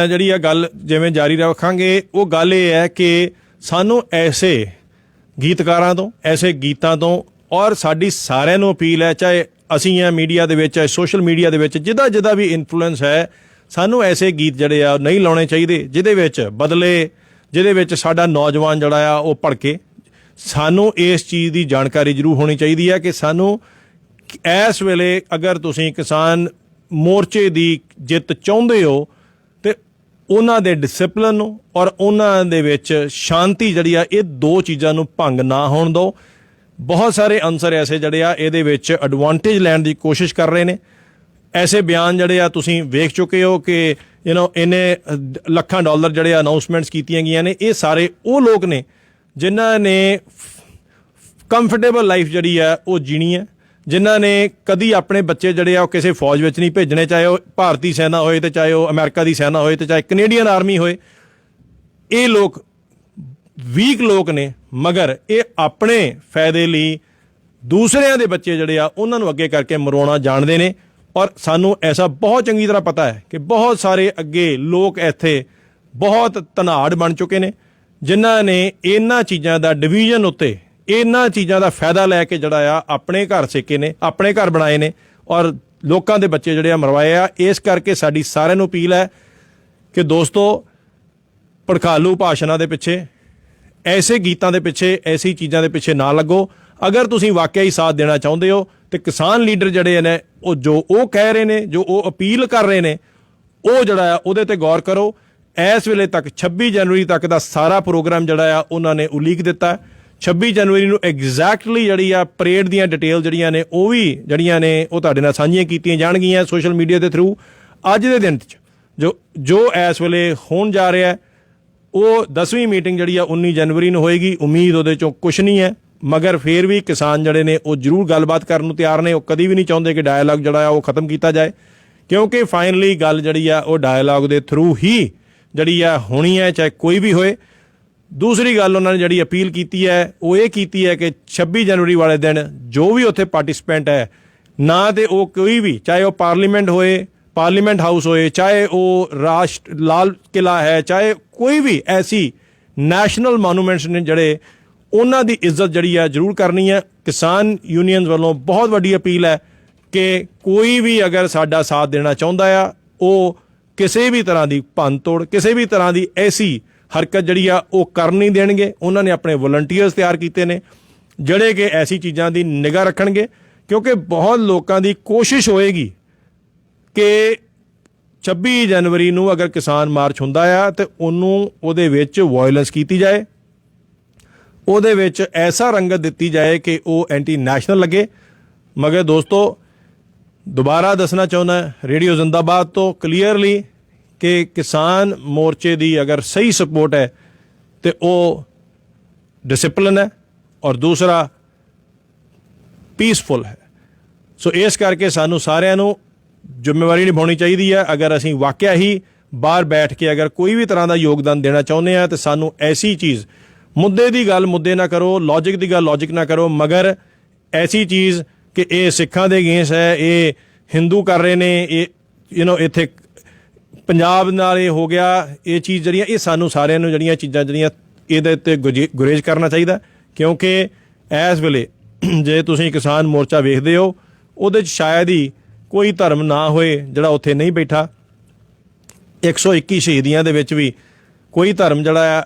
ਜਿਹੜੀ ਆ ਗੱਲ ਜਿਵੇਂ ਜਾਰੀ ਰੱਖਾਂਗੇ, ਉਹ ਗੱਲ ਇਹ ਹੈ ਕਿ ਸਾਨੂੰ ਐਸੇ ਗੀਤਕਾਰਾਂ ਤੋਂ, ਐਸੇ ਗੀਤਾਂ ਤੋਂ, ਔਰ ਸਾਡੀ ਸਾਰਿਆਂ ਨੂੰ ਅਪੀਲ ਹੈ, ਚਾਹੇ ਅਸੀਂ ਆ ਮੀਡੀਆ ਦੇ ਵਿੱਚ, ਚਾਹੇ ਸੋਸ਼ਲ ਮੀਡੀਆ ਦੇ ਵਿੱਚ, ਜਿਹਦਾ ਵੀ ਇਨਫਲੂਐਂਸ ਹੈ, ਸਾਨੂੰ ਐਸੇ ਗੀਤ ਜਿਹੜੇ ਆ ਨਹੀਂ ਲਾਉਣੇ ਚਾਹੀਦੇ ਜਿਹਦੇ ਵਿੱਚ ਬਦਲੇ, ਜਿਹਦੇ ਵਿੱਚ ਸਾਡਾ ਨੌਜਵਾਨ ਜਿਹੜਾ ਆ ਉਹ ਭੜਕੇ। ਸਾਨੂੰ ਇਸ ਚੀਜ਼ ਦੀ ਜਾਣਕਾਰੀ ਜ਼ਰੂਰ ਹੋਣੀ ਚਾਹੀਦੀ ਹੈ ਕਿ ਸਾਨੂੰ ਇਸ ਵੇਲੇ ਅਗਰ ਤੁਸੀਂ ਕਿਸਾਨ ਮੋਰਚੇ ਦੀ ਜਿੱਤ ਚਾਹੁੰਦੇ ਹੋ ਤੇ ਉਹਨਾਂ ਦੇ ਡਿਸਪਲਿਨ ਨੂੰ ਔਰ ਉਹਨਾਂ ਦੇ ਵਿੱਚ ਸ਼ਾਂਤੀ ਜਿਹੜੀ ਆ, ਇਹ ਦੋ ਚੀਜ਼ਾਂ ਨੂੰ ਭੰਗ ਨਾ ਹੋਣ ਦਿਓ। ਬਹੁਤ ਸਾਰੇ ਅਨਸਰ ਐਸੇ ਜਿਹੜੇ ਆ ਇਹਦੇ ਵਿੱਚ ਐਡਵਾਂਟੇਜ ਲੈਣ ਦੀ ਕੋਸ਼ਿਸ਼ ਕਰ ਰਹੇ ਨੇ। ਐਸੇ ਬਿਆਨ ਜਿਹੜੇ ਆ ਤੁਸੀਂ ਵੇਖ ਚੁੱਕੇ ਹੋ ਕਿ ਇਹਨੇ ਲੱਖਾਂ ਡਾਲਰ ਜਿਹੜੇ ਅਨਾਉਂਸਮੈਂਟਸ ਕੀਤੀਆਂ ਗਈਆਂ ਨੇ। ਇਹ ਸਾਰੇ ਉਹ ਲੋਕ ਨੇ ਜਿਨ੍ਹਾਂ ਨੇ ਕੰਫਰਟੇਬਲ ਲਾਈਫ ਜਿਹੜੀ ਆ ਉਹ ਜੀਣੀ ਹੈ, ਜਿਨ੍ਹਾਂ ਨੇ ਕਦੀ ਆਪਣੇ ਬੱਚੇ ਜਿਹੜੇ ਆ ਉਹ ਕਿਸੇ ਫੌਜ ਵਿੱਚ ਨਹੀਂ ਭੇਜਣੇ, ਚਾਹੇ ਉਹ ਭਾਰਤੀ ਸੈਨਾ ਹੋਏ ਤੇ ਚਾਹੇ ਉਹ ਅਮਰੀਕਾ ਦੀ ਸੈਨਾ ਹੋਏ ਤੇ ਚਾਹੇ ਕੈਨੇਡੀਅਨ ਆਰਮੀ ਹੋਏ। ਇਹ ਲੋਕ ਵੀਕ ਲੋਕ ਨੇ, ਮਗਰ ਇਹ ਆਪਣੇ ਫਾਇਦੇ ਲਈ ਦੂਸਰਿਆਂ ਦੇ ਬੱਚੇ ਜਿਹੜੇ ਆ ਉਹਨਾਂ ਨੂੰ ਅੱਗੇ ਕਰਕੇ ਮਰਵਾਉਣਾ ਜਾਣਦੇ ਨੇ। ਔਰ ਸਾਨੂੰ ਐਸਾ ਬਹੁਤ ਚੰਗੀ ਤਰ੍ਹਾਂ ਪਤਾ ਹੈ ਕਿ ਬਹੁਤ ਸਾਰੇ ਅੱਗੇ ਲੋਕ ਇੱਥੇ ਬਹੁਤ ਧਨਾੜ ਬਣ ਚੁੱਕੇ ਨੇ, ਜਿਨ੍ਹਾਂ ਨੇ ਇਹਨਾਂ ਚੀਜ਼ਾਂ ਦਾ ਡਿਵੀਜ਼ਨ ਉੱਤੇ, ਇਹਨਾਂ ਚੀਜ਼ਾਂ ਦਾ ਫਾਇਦਾ ਲੈ ਕੇ ਜਿਹੜਾ ਆ ਆਪਣੇ ਘਰ ਸੇਕੇ ਨੇ, ਆਪਣੇ ਘਰ ਬਣਾਏ ਨੇ ਔਰ ਲੋਕਾਂ ਦੇ ਬੱਚੇ ਜਿਹੜੇ ਆ ਮਰਵਾਏ ਆ। ਇਸ ਕਰਕੇ ਸਾਡੀ ਸਾਰਿਆਂ ਨੂੰ ਅਪੀਲ ਹੈ ਕਿ ਦੋਸਤੋ, ਭੜਕਾਲੂ ਭਾਸ਼ਣਾਂ ਦੇ ਪਿੱਛੇ, ਐਸੇ ਗੀਤਾਂ ਦੇ ਪਿੱਛੇ, ਐਸੀ ਚੀਜ਼ਾਂ ਦੇ ਪਿੱਛੇ ਨਾ ਲੱਗੋ। ਅਗਰ ਤੁਸੀਂ ਵਾਕਿਆ ਹੀ ਸਾਥ ਦੇਣਾ ਚਾਹੁੰਦੇ ਹੋ ਤੇ ਕਿਸਾਨ ਲੀਡਰ ਜਿਹੜੇ ਨੇ ਉਹ ਜੋ ਉਹ ਕਹਿ ਰਹੇ ਨੇ, ਜੋ ਉਹ ਅਪੀਲ ਕਰ ਰਹੇ ਨੇ, ਉਹ ਜਿਹੜਾ ਆ ਉਹਦੇ ਤੇ ਗੌਰ ਕਰੋ। ਇਸ ਵੇਲੇ ਤੱਕ 26 ਜਨਵਰੀ ਤੱਕ ਦਾ ਸਾਰਾ ਪ੍ਰੋਗਰਾਮ ਜਿਹੜਾ ਆ ਉਹਨਾਂ ਨੇ ਉਲੀਕ ਦਿੱਤਾ। 26 ਜਨਵਰੀ ਨੂੰ ਐਗਜ਼ੈਕਟਲੀ ਜਿਹੜੀ ਆ ਪਰੇਡ ਦੀਆਂ ਡਿਟੇਲ ਜਿਹੜੀਆਂ ਨੇ ਉਹ ਵੀ ਜਿਹੜੀਆਂ ਨੇ ਉਹ ਤੁਹਾਡੇ ਨਾਲ ਸਾਂਝੀਆਂ ਕੀਤੀਆਂ ਜਾਣਗੀਆਂ ਸੋਸ਼ਲ ਮੀਡੀਆ ਦੇ ਥਰੂ। ਅੱਜ ਦੇ ਦਿਨ 'ਚ ਜੋ ਇਸ ਵੇਲੇ ਹੋਣ ਜਾ ਰਿਹਾ, ਉਹ 10ਵੀਂ ਮੀਟਿੰਗ ਜਿਹੜੀ ਆ 19 ਜਨਵਰੀ ਨੂੰ ਹੋਏਗੀ। ਉਮੀਦ ਉਹਦੇ 'ਚੋਂ ਕੁਛ ਨਹੀਂ ਹੈ, ਮਗਰ ਫਿਰ ਵੀ ਕਿਸਾਨ ਜਿਹੜੇ ਨੇ ਉਹ ਜ਼ਰੂਰ ਗੱਲਬਾਤ ਕਰਨ ਨੂੰ ਤਿਆਰ ਨੇ। ਉਹ ਕਦੀ ਵੀ ਨਹੀਂ ਚਾਹੁੰਦੇ ਕਿ ਡਾਇਲਾਗ ਜਿਹੜਾ ਆ ਉਹ ਖਤਮ ਕੀਤਾ ਜਾਏ, ਕਿਉਂਕਿ ਫਾਈਨਲੀ ਗੱਲ ਜਿਹੜੀ ਆ ਉਹ ਡਾਇਲਾਗ ਦੇ ਥਰੂ ਹੀ ਜਿਹੜੀ ਆ ਹੋਣੀ ਹੈ, ਚਾਹੇ ਕੋਈ ਵੀ ਹੋਏ। ਦੂਸਰੀ ਗੱਲ ਉਹਨਾਂ ਨੇ ਜਿਹੜੀ ਅਪੀਲ ਕੀਤੀ ਹੈ ਉਹ ਇਹ ਕੀਤੀ ਹੈ ਕਿ 26 ਜਨਵਰੀ ਵਾਲੇ ਦਿਨ ਜੋ ਵੀ ਉੱਥੇ ਪਾਰਟਿਸਪੈਂਟ ਹੈ, ਨਾ ਤੇ ਉਹ ਕੋਈ ਵੀ, ਚਾਹੇ ਉਹ ਪਾਰਲੀਮੈਂਟ ਹੋਏ, ਪਾਰਲੀਮੈਂਟ ਹਾਊਸ ਹੋਏ, ਚਾਹੇ ਉਹ ਲਾਲ ਕਿਲਾ ਹੈ, ਚਾਹੇ ਕੋਈ ਵੀ ਐਸੀ ਨੈਸ਼ਨਲ ਮੋਨੂਮੈਂਟਸ ਨੇ ਜਿਹੜੇ, ਉਹਨਾਂ ਦੀ ਇੱਜ਼ਤ ਜਿਹੜੀ ਆ ਜ਼ਰੂਰ ਕਰਨੀ ਹੈ। ਕਿਸਾਨ ਯੂਨੀਅਨਸ ਵੱਲੋਂ ਬਹੁਤ ਵੱਡੀ ਅਪੀਲ ਹੈ ਕਿ ਕੋਈ ਵੀ ਅਗਰ ਸਾਡਾ ਸਾਥ ਦੇਣਾ ਚਾਹੁੰਦਾ ਆ, ਉਹ ਕਿਸੇ ਵੀ ਤਰ੍ਹਾਂ ਦੀ ਭੰਨਤੋੜ, ਕਿਸੇ ਵੀ ਤਰ੍ਹਾਂ ਦੀ ਐਸੀ ਹਰਕਤ ਜਿਹੜੀ ਆ ਉਹ ਕਰ ਨਹੀਂ ਦੇਣਗੇ। ਉਹਨਾਂ ਨੇ ਆਪਣੇ ਵਲੰਟੀਅਰਸ ਤਿਆਰ ਕੀਤੇ ਨੇ ਜਿਹੜੇ ਕਿ ਐਸੀ ਚੀਜ਼ਾਂ ਦੀ ਨਿਗਾਹ ਰੱਖਣਗੇ, ਕਿਉਂਕਿ ਬਹੁਤ ਲੋਕਾਂ ਦੀ ਕੋਸ਼ਿਸ਼ ਹੋਏਗੀ ਕਿ 26 ਜਨਵਰੀ ਨੂੰ ਅਗਰ ਕਿਸਾਨ ਮਾਰਚ ਹੁੰਦਾ ਆ ਤੇ ਉਹਦੇ ਵਿੱਚ ਵਾਇਲੈਂਸ ਕੀਤੀ ਜਾਏ, ਉਹਦੇ ਵਿੱਚ ਐਸਾ ਰੰਗਤ ਦਿੱਤੀ ਜਾਏ ਕਿ ਉਹ ਐਂਟੀ ਨੈਸ਼ਨਲ ਲੱਗੇ। ਮਗਰ ਦੋਸਤੋ, ਦੁਬਾਰਾ ਦੱਸਣਾ ਚਾਹੁੰਦਾ ਰੇਡੀਓ ਜ਼ਿੰਦਾਬਾਦ ਤੋਂ ਕਲੀਅਰਲੀ ਕਿ ਕਿਸਾਨ ਮੋਰਚੇ ਦੀ ਅਗਰ ਸਹੀ ਸਪੋਰਟ ਹੈ ਤੇ ਉਹ ਡਿਸਪਲਿਨ ਹੈ ਔਰ ਦੂਸਰਾ ਪੀਸਫੁਲ ਹੈ। ਸੋ ਇਸ ਕਰਕੇ ਸਾਨੂੰ ਸਾਰਿਆਂ ਨੂੰ ਜ਼ਿੰਮੇਵਾਰੀ ਨਿਭਾਉਣੀ ਚਾਹੀਦੀ ਹੈ। ਅਗਰ ਅਸੀਂ ਵਾਕਿਆ ਹੀ ਬਾਹਰ ਬੈਠ ਕੇ ਅਗਰ ਕੋਈ ਵੀ ਤਰ੍ਹਾਂ ਦਾ ਯੋਗਦਾਨ ਦੇਣਾ ਚਾਹੁੰਦੇ ਹਾਂ ਤਾਂ ਸਾਨੂੰ ਐਸੀ ਚੀਜ਼, ਮੁੱਦੇ ਦੀ ਗੱਲ ਮੁੱਦੇ ਨਾ ਕਰੋ, ਲੌਜਿਕ ਦੀ ਗੱਲ ਲੌਜਿਕ ਨਾ ਕਰੋ, ਮਗਰ ਐਸੀ ਚੀਜ਼ ਕਿ ਇਹ ਸਿੱਖਾਂ ਦੇ ਅਗੇਂਸਟ ਹੈ, ਇਹ ਹਿੰਦੂ ਕਰ ਰਹੇ ਨੇ, ਇਹ ਇੱਥੇ ਪੰਜਾਬ ਨਾਲ ਇਹ ਹੋ ਗਿਆ, ਇਹ ਚੀਜ਼ ਜਿਹੜੀਆਂ ਇਹ ਸਾਨੂੰ ਸਾਰਿਆਂ ਨੂੰ ਜਿਹੜੀਆਂ ਚੀਜ਼ਾਂ ਜਿਹੜੀਆਂ ਇਹਦੇ ਉੱਤੇ ਗੁਰੇਜ਼ ਕਰਨਾ ਚਾਹੀਦਾ, ਕਿਉਂਕਿ ਇਸ ਵੇਲੇ ਜੇ ਤੁਸੀਂ ਕਿਸਾਨ ਮੋਰਚਾ ਵੇਖਦੇ ਹੋ ਉਹਦੇ 'ਚ ਸ਼ਾਇਦ ਹੀ ਕੋਈ ਧਰਮ ਨਾ ਹੋਏ ਜਿਹੜਾ ਉੱਥੇ ਨਹੀਂ ਬੈਠਾ। 121 ਸ਼ਹੀਦੀਆਂ ਦੇ ਵਿੱਚ ਵੀ ਕੋਈ ਧਰਮ ਜਿਹੜਾ ਆ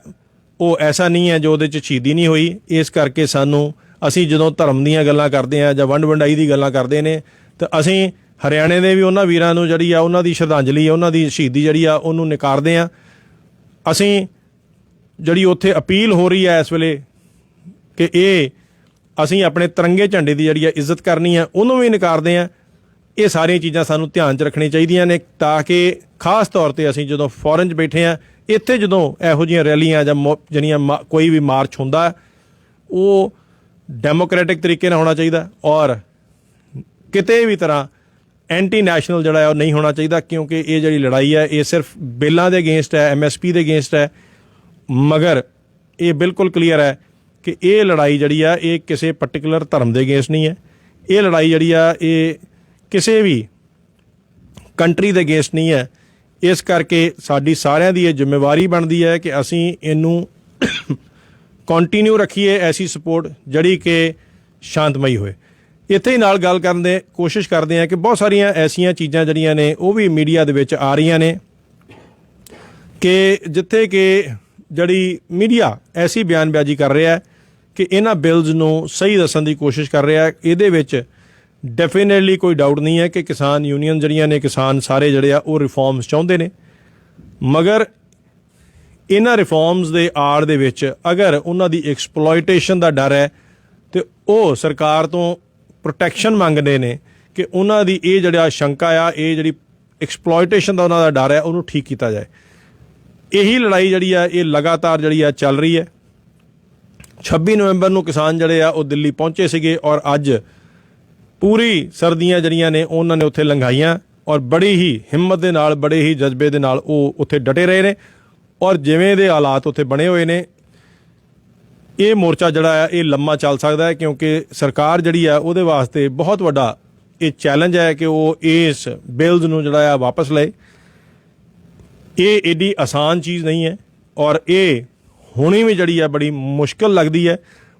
ਉਹ ਐਸਾ ਨਹੀਂ ਹੈ ਜੋ ਉਹਦੇ 'ਚ ਸ਼ਹੀਦੀ ਨਹੀਂ ਹੋਈ। ਇਸ ਕਰਕੇ ਸਾਨੂੰ ਅਸੀਂ ਜਦੋਂ ਧਰਮ ਦੀਆਂ ਗੱਲਾਂ ਕਰਦੇ ਹਾਂ ਜਾਂ ਵੰਡ ਵੰਡਾਈ ਦੀ ਗੱਲਾਂ ਕਰਦੇ ਨੇ ਤਾਂ ਅਸੀਂ ਹਰਿਆਣੇ ਦੇ ਵੀ ਉਹਨਾਂ ਵੀਰਾਂ ਨੂੰ ਜਿਹੜੀ ਆ ਉਹਨਾਂ ਦੀ ਸ਼ਰਧਾਂਜਲੀ, ਉਹਨਾਂ ਦੀ ਸ਼ਹੀਦੀ ਜਿਹੜੀ ਆ ਉਹਨੂੰ ਨਿਕਾਰਦੇ ਹਾਂ। ਅਸੀਂ ਜਿਹੜੀ ਉੱਥੇ ਅਪੀਲ ਹੋ ਰਹੀ ਹੈ ਇਸ ਵੇਲੇ ਕਿ ਇਹ ਅਸੀਂ ਆਪਣੇ ਤਿਰੰਗੇ ਝੰਡੇ ਦੀ ਜਿਹੜੀ ਆ ਇੱਜ਼ਤ ਕਰਨੀ ਹੈ, ਉਹਨੂੰ ਵੀ ਨਿਕਾਰਦੇ ਹਾਂ। ਇਹ ਸਾਰੀਆਂ ਚੀਜ਼ਾਂ ਸਾਨੂੰ ਧਿਆਨ 'ਚ ਰੱਖਣੀਆਂ ਚਾਹੀਦੀਆਂ ਨੇ ਤਾਂ ਕਿ ਖਾਸ ਤੌਰ 'ਤੇ ਅਸੀਂ ਜਦੋਂ ਫੋਰਨ 'ਚ ਬੈਠੇ ਹਾਂ, ਇੱਥੇ ਜਦੋਂ ਇਹੋ ਜਿਹੀਆਂ ਰੈਲੀਆਂ ਜਾਂ ਜਿਹੜੀਆਂ ਕੋਈ ਵੀ ਮਾਰਚ ਹੁੰਦਾ ਉਹ ਡੈਮੋਕ੍ਰੈਟਿਕ ਤਰੀਕੇ ਨਾਲ ਹੋਣਾ ਚਾਹੀਦਾ ਔਰ ਕਿਤੇ ਵੀ ਤਰ੍ਹਾਂ ਐਂਟੀ ਨੈਸ਼ਨਲ ਜਿਹੜਾ ਹੈ ਉਹ ਨਹੀਂ ਹੋਣਾ ਚਾਹੀਦਾ, ਕਿਉਂਕਿ ਇਹ ਜਿਹੜੀ ਲੜਾਈ ਹੈ ਇਹ ਸਿਰਫ ਬਿੱਲਾਂ ਦੇ ਅਗੇਂਸਟ ਹੈ, MSP ਦੇ ਅਗੇਂਸਟ ਹੈ, ਮਗਰ ਇਹ ਬਿਲਕੁਲ ਕਲੀਅਰ ਹੈ ਕਿ ਇਹ ਲੜਾਈ ਜਿਹੜੀ ਆ ਇਹ ਕਿਸੇ ਪਾਰਟਿਕੂਲਰ ਧਰਮ ਦੇ ਅਗੇਂਸਟ ਨਹੀਂ ਹੈ। ਇਹ ਲੜਾਈ ਜਿਹੜੀ ਆ ਇਹ ਕਿਸੇ ਵੀ ਕੰਟਰੀ ਦੇ ਅਗੇਂਸਟ ਨਹੀਂ ਹੈ। ਇਸ ਕਰਕੇ ਸਾਡੀ ਸਾਰਿਆਂ ਦੀ ਇਹ ਜ਼ਿੰਮੇਵਾਰੀ ਬਣਦੀ ਹੈ ਕਿ ਅਸੀਂ ਇਹਨੂੰ ਕੰਟੀਨਿਊ ਰੱਖੀਏ, ਐਸੀ ਸਪੋਰਟ ਜਿਹੜੀ ਕਿ ਸ਼ਾਂਤਮਈ ਹੋਏ। ਇੱਥੇ ਹੀ ਨਾਲ ਗੱਲ ਕਰਨ ਦੇ ਕੋਸ਼ਿਸ਼ ਕਰਦੇ ਹਾਂ ਕਿ ਬਹੁਤ ਸਾਰੀਆਂ ਐਸੀਆਂ ਚੀਜ਼ਾਂ ਜਿਹੜੀਆਂ ਨੇ ਉਹ ਵੀ ਮੀਡੀਆ ਦੇ ਵਿੱਚ ਆ ਰਹੀਆਂ ਨੇ ਕਿ ਜਿੱਥੇ ਕਿ ਜਿਹੜੀ ਮੀਡੀਆ ਐਸੀ ਬਿਆਨਬਾਜ਼ੀ ਕਰ ਰਿਹਾ ਕਿ ਇਹਨਾਂ ਬਿੱਲਸ ਨੂੰ ਸਹੀ ਦੱਸਣ ਦੀ ਕੋਸ਼ਿਸ਼ ਕਰ ਰਿਹਾ। ਇਹਦੇ ਵਿੱਚ ਡੈਫੀਨੇਟਲੀ ਕੋਈ ਡਾਊਟ ਨਹੀਂ ਹੈ ਕਿ ਕਿਸਾਨ ਯੂਨੀਅਨ ਜਿਹੜੀਆਂ ਨੇ, ਕਿਸਾਨ ਸਾਰੇ ਜਿਹੜੇ ਆ ਉਹ ਰਿਫਾਰਮਸ ਚਾਹੁੰਦੇ ਨੇ, ਮਗਰ ਇਹਨਾਂ ਰਿਫਾਰਮਸ ਦੇ ਆੜ ਦੇ ਵਿੱਚ ਅਗਰ ਉਹਨਾਂ ਦੀ ਐਕਸਪਲੋਇਟੇਸ਼ਨ ਦਾ ਡਰ ਹੈ ਤੇ ਉਹ ਸਰਕਾਰ ਤੋਂ ਪ੍ਰੋਟੈਕਸ਼ਨ ਮੰਗਦੇ ਨੇ ਕਿ ਉਹਨਾਂ ਦੀ ਇਹ ਜਿਹੜਾ ਸ਼ੰਕਾ ਆ, ਇਹ ਜਿਹੜੀ ਐਕਸਪਲੋਇਟੇਸ਼ਨ ਦਾ ਉਹਨਾਂ ਦਾ ਡਰ ਹੈ ਉਹਨੂੰ ਠੀਕ ਕੀਤਾ ਜਾਏ। ਇਹੀ ਲੜਾਈ ਜਿਹੜੀ ਆ ਇਹ ਲਗਾਤਾਰ ਜਿਹੜੀ ਆ ਚੱਲ ਰਹੀ ਹੈ। 26 ਨਵੰਬਰ ਨੂੰ ਕਿਸਾਨ ਜਿਹੜੇ ਆ ਉਹ ਦਿੱਲੀ ਪਹੁੰਚੇ ਸੀਗੇ ਔਰ ਅੱਜ ਪੂਰੀ ਸਰਦੀਆਂ ਜਿਹੜੀਆਂ ਨੇ ਉਹਨਾਂ ਨੇ ਉੱਥੇ ਲੰਘਾਈਆਂ ਔਰ ਬੜੀ ਹੀ ਹਿੰਮਤ ਦੇ ਨਾਲ, ਬੜੇ ਹੀ ਜਜ਼ਬੇ ਦੇ ਨਾਲ ਉਹ ਉੱਥੇ ਡਟੇ ਰਹੇ ਨੇ ਔਰ ਜਿਵੇਂ ਦੇ ਹਾਲਾਤ ਉੱਥੇ ਬਣੇ ਹੋਏ ਨੇ ਇਹ ਮੋਰਚਾ ਜਿਹੜਾ ਆ ਇਹ ਲੰਮਾ ਚੱਲ ਸਕਦਾ ਹੈ, ਕਿਉਂਕਿ ਸਰਕਾਰ ਜਿਹੜੀ ਆ ਉਹਦੇ ਵਾਸਤੇ ਬਹੁਤ ਵੱਡਾ ਇਹ ਚੈਲੰਜ ਹੈ ਕਿ ਉਹ ਇਸ ਬਿੱਲਸ ਨੂੰ ਜਿਹੜਾ ਆ ਵਾਪਸ ਲਏ। ਇਹ ਏਡੀ ਆਸਾਨ ਚੀਜ਼ ਨਹੀਂ ਹੈ ਔਰ ਇਹ ਹੋਣੀ ਵੀ ਜਿਹੜੀ ਆ ਬੜੀ ਮੁਸ਼ਕਿਲ ਲੱਗਦੀ ਹੈ,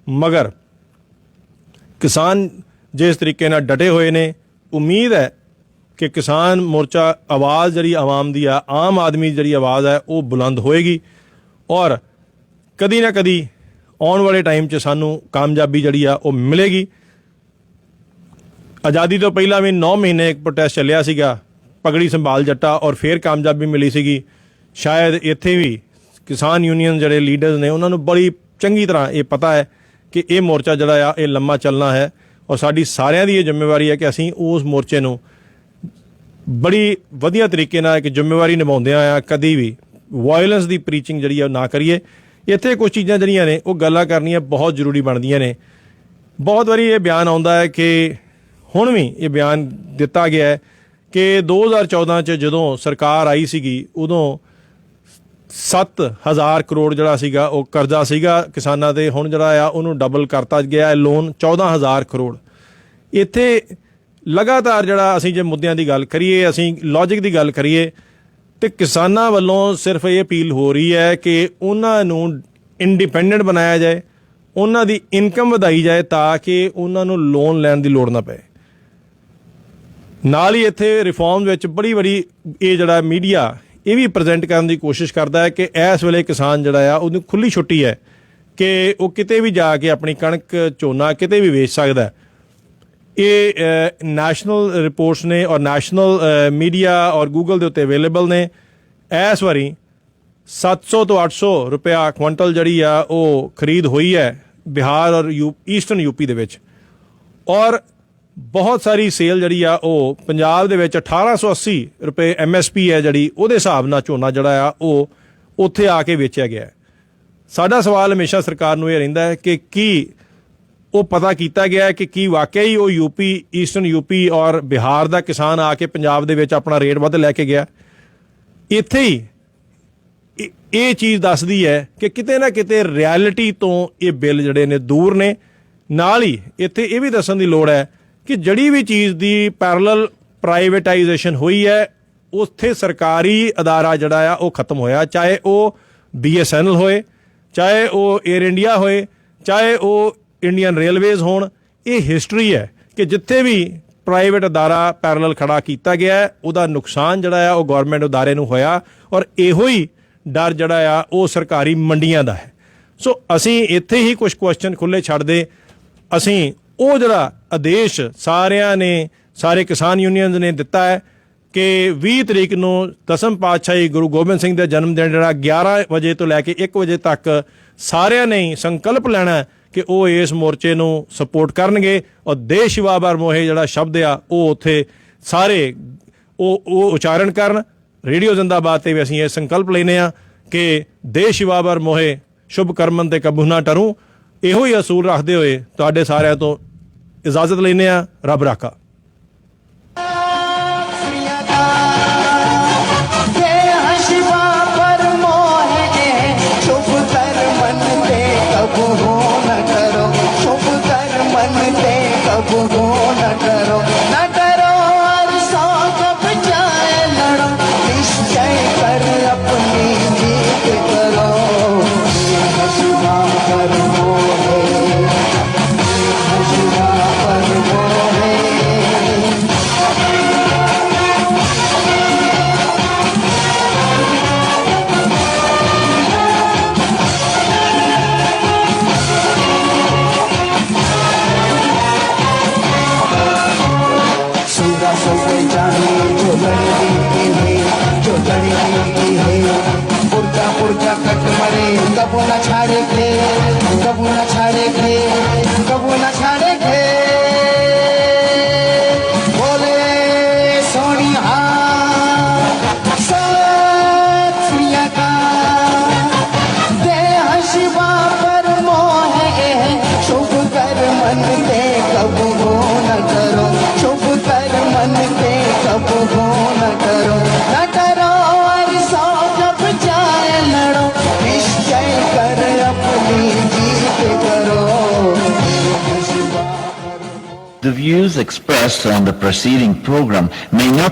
ਮਗਰ ਕਿਸਾਨ ਜਿਸ ਤਰੀਕੇ ਨਾਲ ਡਟੇ ਹੋਏ ਨੇ ਉਮੀਦ ਹੈ ਕਿ ਕਿਸਾਨ ਮੋਰਚਾ ਆਵਾਜ਼ ਜਿਹੜੀ ਆਵਾਮ ਦੀ ਆ, ਆਮ ਆਦਮੀ ਜਿਹੜੀ ਆਵਾਜ਼ ਹੈ ਉਹ ਬੁਲੰਦ ਹੋਏਗੀ ਔਰ ਕਦੀ ਨਾ ਕਦੀ ਆਉਣ ਵਾਲੇ ਟਾਈਮ 'ਚ ਸਾਨੂੰ ਕਾਮਯਾਬੀ ਜਿਹੜੀ ਆ ਉਹ ਮਿਲੇਗੀ। ਆਜ਼ਾਦੀ ਤੋਂ ਪਹਿਲਾਂ ਵੀ 9 ਮਹੀਨੇ ਇੱਕ ਪ੍ਰੋਟੈਸਟ ਚੱਲਿਆ ਸੀਗਾ, ਪਗੜੀ ਸੰਭਾਲ ਜੱਟਾ, ਔਰ ਫਿਰ ਕਾਮਯਾਬੀ ਮਿਲੀ ਸੀਗੀ। ਸ਼ਾਇਦ ਇੱਥੇ ਵੀ ਕਿਸਾਨ ਯੂਨੀਅਨ ਜਿਹੜੇ ਲੀਡਰਸ ਨੇ ਉਹਨਾਂ ਨੂੰ ਬੜੀ ਚੰਗੀ ਤਰ੍ਹਾਂ ਇਹ ਪਤਾ ਹੈ ਕਿ ਇਹ ਮੋਰਚਾ ਜਿਹੜਾ ਆ ਇਹ ਲੰਮਾ ਚੱਲਣਾ ਹੈ ਔਰ ਸਾਡੀ ਸਾਰਿਆਂ ਦੀ ਇਹ ਜ਼ਿੰਮੇਵਾਰੀ ਹੈ ਕਿ ਅਸੀਂ ਉਸ ਮੋਰਚੇ ਨੂੰ ਬੜੀ ਵਧੀਆ ਤਰੀਕੇ ਨਾਲ ਇੱਕ ਜ਼ਿੰਮੇਵਾਰੀ ਨਿਭਾਉਂਦੇ ਆ ਕਦੀ ਵੀ ਵਾਇਲੈਂਸ ਦੀ ਪ੍ਰੀਚਿੰਗ ਜਿਹੜੀ ਆ ਨਾ ਕਰੀਏ। ਇੱਥੇ ਕੁਝ ਚੀਜ਼ਾਂ ਜਿਹੜੀਆਂ ਨੇ ਉਹ ਗੱਲਾਂ ਕਰਨੀਆਂ ਬਹੁਤ ਜ਼ਰੂਰੀ ਬਣਦੀਆਂ ਨੇ। ਬਹੁਤ ਵਾਰੀ ਇਹ ਬਿਆਨ ਆਉਂਦਾ ਹੈ ਕਿ ਹੁਣ ਵੀ ਇਹ ਬਿਆਨ ਦਿੱਤਾ ਗਿਆ ਹੈ ਕਿ 2014 'ਚ ਜਦੋਂ ਸਰਕਾਰ ਆਈ ਸੀਗੀ ਉਦੋਂ 7,000 ਕਰੋੜ ਜਿਹੜਾ ਸੀਗਾ ਉਹ ਕਰਜ਼ਾ ਸੀਗਾ ਕਿਸਾਨਾਂ ਦੇ, ਹੁਣ ਜਿਹੜਾ ਆ ਉਹਨੂੰ ਡਬਲ ਕਰਤਾ ਗਿਆ ਹੈ ਲੋਨ 14,000 ਕਰੋੜ। ਇੱਥੇ ਲਗਾਤਾਰ ਜਿਹੜਾ ਅਸੀਂ ਜੇ ਮੁੱਦਿਆਂ ਦੀ ਗੱਲ ਕਰੀਏ, ਅਸੀਂ ਲੌਜਿਕ ਦੀ ਗੱਲ ਕਰੀਏ ਤੇ ਕਿਸਾਨਾਂ ਵੱਲੋਂ ਸਿਰਫ ਇਹ ਅਪੀਲ ਹੋ ਰਹੀ ਹੈ ਕਿ ਉਹਨਾਂ ਨੂੰ ਇੰਡੀਪੈਂਡੈਂਟ ਬਣਾਇਆ ਜਾਏ, ਉਹਨਾਂ ਦੀ ਇਨਕਮ ਵਧਾਈ ਜਾਏ ਤਾਂ ਕਿ ਉਹਨਾਂ ਨੂੰ ਲੋਨ ਲੈਣ ਦੀ ਲੋੜ ਨਾ ਪਏ। ਨਾਲ ਹੀ ਇੱਥੇ ਰਿਫਾਰਮ ਵਿੱਚ ਬੜੀ ਇਹ ਜਿਹੜਾ ਮੀਡੀਆ ਇਹ ਵੀ ਪ੍ਰੈਜ਼ੈਂਟ ਕਰਨ ਦੀ ਕੋਸ਼ਿਸ਼ ਕਰਦਾ ਹੈ ਕਿ ਇਸ ਵੇਲੇ ਕਿਸਾਨ ਜਿਹੜਾ ਆ ਉਹਨੂੰ ਖੁੱਲੀ ਛੁੱਟੀ ਹੈ ਕਿ ਉਹ ਕਿਤੇ ਵੀ ਜਾ ਕੇ ਆਪਣੀ ਕਣਕ ਝੋਨਾ ਕਿਤੇ ਵੀ ਵੇਚ ਸਕਦਾ। ਇਹ ਨੈਸ਼ਨਲ ਰਿਪੋਰਟਸ ਨੇ ਔਰ ਨੈਸ਼ਨਲ ਮੀਡੀਆ ਔਰ ਗੂਗਲ ਦੇ ਉੱਤੇ ਅਵੇਲੇਬਲ ਨੇ। ਇਸ ਵਾਰੀ 700 ਤੋਂ 800 ਰੁਪਇਆ ਕੁਇੰਟਲ ਜਿਹੜੀ ਆ ਉਹ ਖਰੀਦ ਹੋਈ ਹੈ ਬਿਹਾਰ ਔਰ ਈਸਟਰਨ ਯੂਪੀ ਦੇ ਵਿੱਚ, ਔਰ ਬਹੁਤ ਸਾਰੀ ਸੇਲ ਜਿਹੜੀ ਆ ਉਹ ਪੰਜਾਬ ਦੇ ਵਿੱਚ 1880 ਰੁਪਏ MSP ਹੈ ਜਿਹੜੀ ਉਹਦੇ ਹਿਸਾਬ ਨਾਲ ਝੋਨਾ ਜਿਹੜਾ ਆ ਉਹ ਉੱਥੇ ਆ ਕੇ ਵੇਚਿਆ ਗਿਆ। ਸਾਡਾ ਸਵਾਲ ਹਮੇਸ਼ਾ ਸਰਕਾਰ ਨੂੰ ਇਹ ਰਹਿੰਦਾ ਹੈ ਕਿ ਕੀ ਉਹ ਪਤਾ ਕੀਤਾ ਗਿਆ ਕਿ ਕੀ ਵਾਕਿਆ ਹੀ ਉਹ ਯੂਪੀ, ਈਸਟਰਨ ਯੂਪੀ ਔਰ ਬਿਹਾਰ ਦਾ ਕਿਸਾਨ ਆ ਕੇ ਪੰਜਾਬ ਦੇ ਵਿੱਚ ਆਪਣਾ ਰੇਟ ਵੱਧ ਲੈ ਕੇ ਗਿਆ। ਇੱਥੇ ਹੀ ਇਹ ਚੀਜ਼ ਦੱਸਦੀ ਹੈ ਕਿ ਕਿਤੇ ਨਾ ਕਿਤੇ ਰਿਐਲਿਟੀ ਤੋਂ ਇਹ ਬਿੱਲ ਜਿਹੜੇ ਨੇ ਦੂਰ ਨੇ। ਨਾਲ ਹੀ ਇੱਥੇ ਇਹ ਵੀ ਦੱਸਣ ਦੀ ਲੋੜ ਹੈ ਕਿ ਜਿਹੜੀ ਵੀ ਚੀਜ਼ ਦੀ ਪੈਰਲਲ ਪ੍ਰਾਈਵੇਟਾਈਜੇਸ਼ਨ ਹੋਈ ਹੈ ਉੱਥੇ ਸਰਕਾਰੀ ਅਦਾਰਾ ਜਿਹੜਾ ਆ ਉਹ ਖਤਮ ਹੋਇਆ, ਚਾਹੇ ਉਹ BSNL ਹੋਏ, ਚਾਹੇ ਉਹ 에ਅਰ ਇੰਡੀਆ ਹੋਏ, ਚਾਹੇ ਉਹ ਇੰਡੀਅਨ ਰੇਲਵੇਜ਼ ਹੋਣ। ਇਹ ਹਿਸਟਰੀ ਹੈ ਕਿ ਜਿੱਥੇ ਵੀ ਪ੍ਰਾਈਵੇਟ ਅਦਾਰਾ ਪੈਰਲਲ ਖੜਾ ਕੀਤਾ ਗਿਆ ਹੈ, ਉਹਦਾ ਨੁਕਸਾਨ ਜਿਹੜਾ ਆ ਉਹ ਗਵਰਨਮੈਂਟ ਅਦਾਰੇ ਨੂੰ ਹੋਇਆ, ਔਰ ਇਹੋ ਹੀ ਡਰ ਜਿਹੜਾ ਆ ਉਹ ਸਰਕਾਰੀ ਮੰਡੀਆਂ ਦਾ ਹੈ। ਸੋ ਅਸੀਂ ਇੱਥੇ ਹੀ ਕੁਝ ਕੁਐਸਚਨ ਖੁੱਲ੍ਹੇ ਛੱਡਦੇ, ਅਸੀਂ ਉਹ ਜਿਹੜਾ ਆਦੇਸ਼ ਸਾਰਿਆਂ ਨੇ, ਸਾਰੇ ਕਿਸਾਨ ਯੂਨੀਅਨਸ ਨੇ ਦਿੱਤਾ ਹੈ ਕਿ 20 ਤਰੀਕ ਨੂੰ ਦਸਮ ਪਾਤਸ਼ਾਹੀ ਗੁਰੂ ਗੋਬਿੰਦ ਸਿੰਘ ਦੇ ਜਨਮ ਦਿਨ ਜਿਹੜਾ 11 ਵਜੇ ਤੋਂ ਲੈ ਕੇ 1 ਵਜੇ ਤੱਕ ਸਾਰਿਆਂ ਨੇ ਸੰਕਲਪ ਲੈਣਾ ਕਿ ਉਹ ਇਸ ਮੋਰਚੇ ਨੂੰ ਸਪੋਰਟ ਕਰਨਗੇ, ਔਰ ਦੇਸ਼ ਸ਼ਿਵਾ ਬਰ ਮੋਹੇ ਜਿਹੜਾ ਸ਼ਬਦ ਆ ਉਹ ਉੱਥੇ ਸਾਰੇ ਉਹ ਉਚਾਰਨ ਕਰਨ। ਰੇਡੀਓ ਜ਼ਿੰਦਾਬਾਦ ਤੇ ਵੀ ਅਸੀਂ ਇਹ ਸੰਕਲਪ ਲੈਨੇ ਆ ਕਿ ਦੇਸ਼ ਸ਼ਿਵਾ ਬਰ ਮੋਹੇ ਸ਼ੁਭ ਕਰਮਨ ਤੇ ਕਬੂ ਨਾ ਟਰੂ। ਇਹੋ ਹੀ ਅਸੂਲ ਰੱਖਦੇ ਹੋਏ ਤੁਹਾਡੇ ਸਾਰਿਆਂ ਤੋਂ ਇਜਾਜ਼ਤ ਲੈਨੇ ਆ। ਰੱਬ ਰਾਖਾ। कबू न छाड़ेंगे, कबू न छाड़ेंगे, कबू न छाड़ेंगे। बोले सोनिया सत श्री अकाल। देह शिवा पर मोह शुभ कर मन ते कबू न करो, शुभ कर मन ते कबू न करो, न करो और सौ जब जाए लड़ो, निश्चय कर अपनी जीत करो। The views expressed on the preceding program may not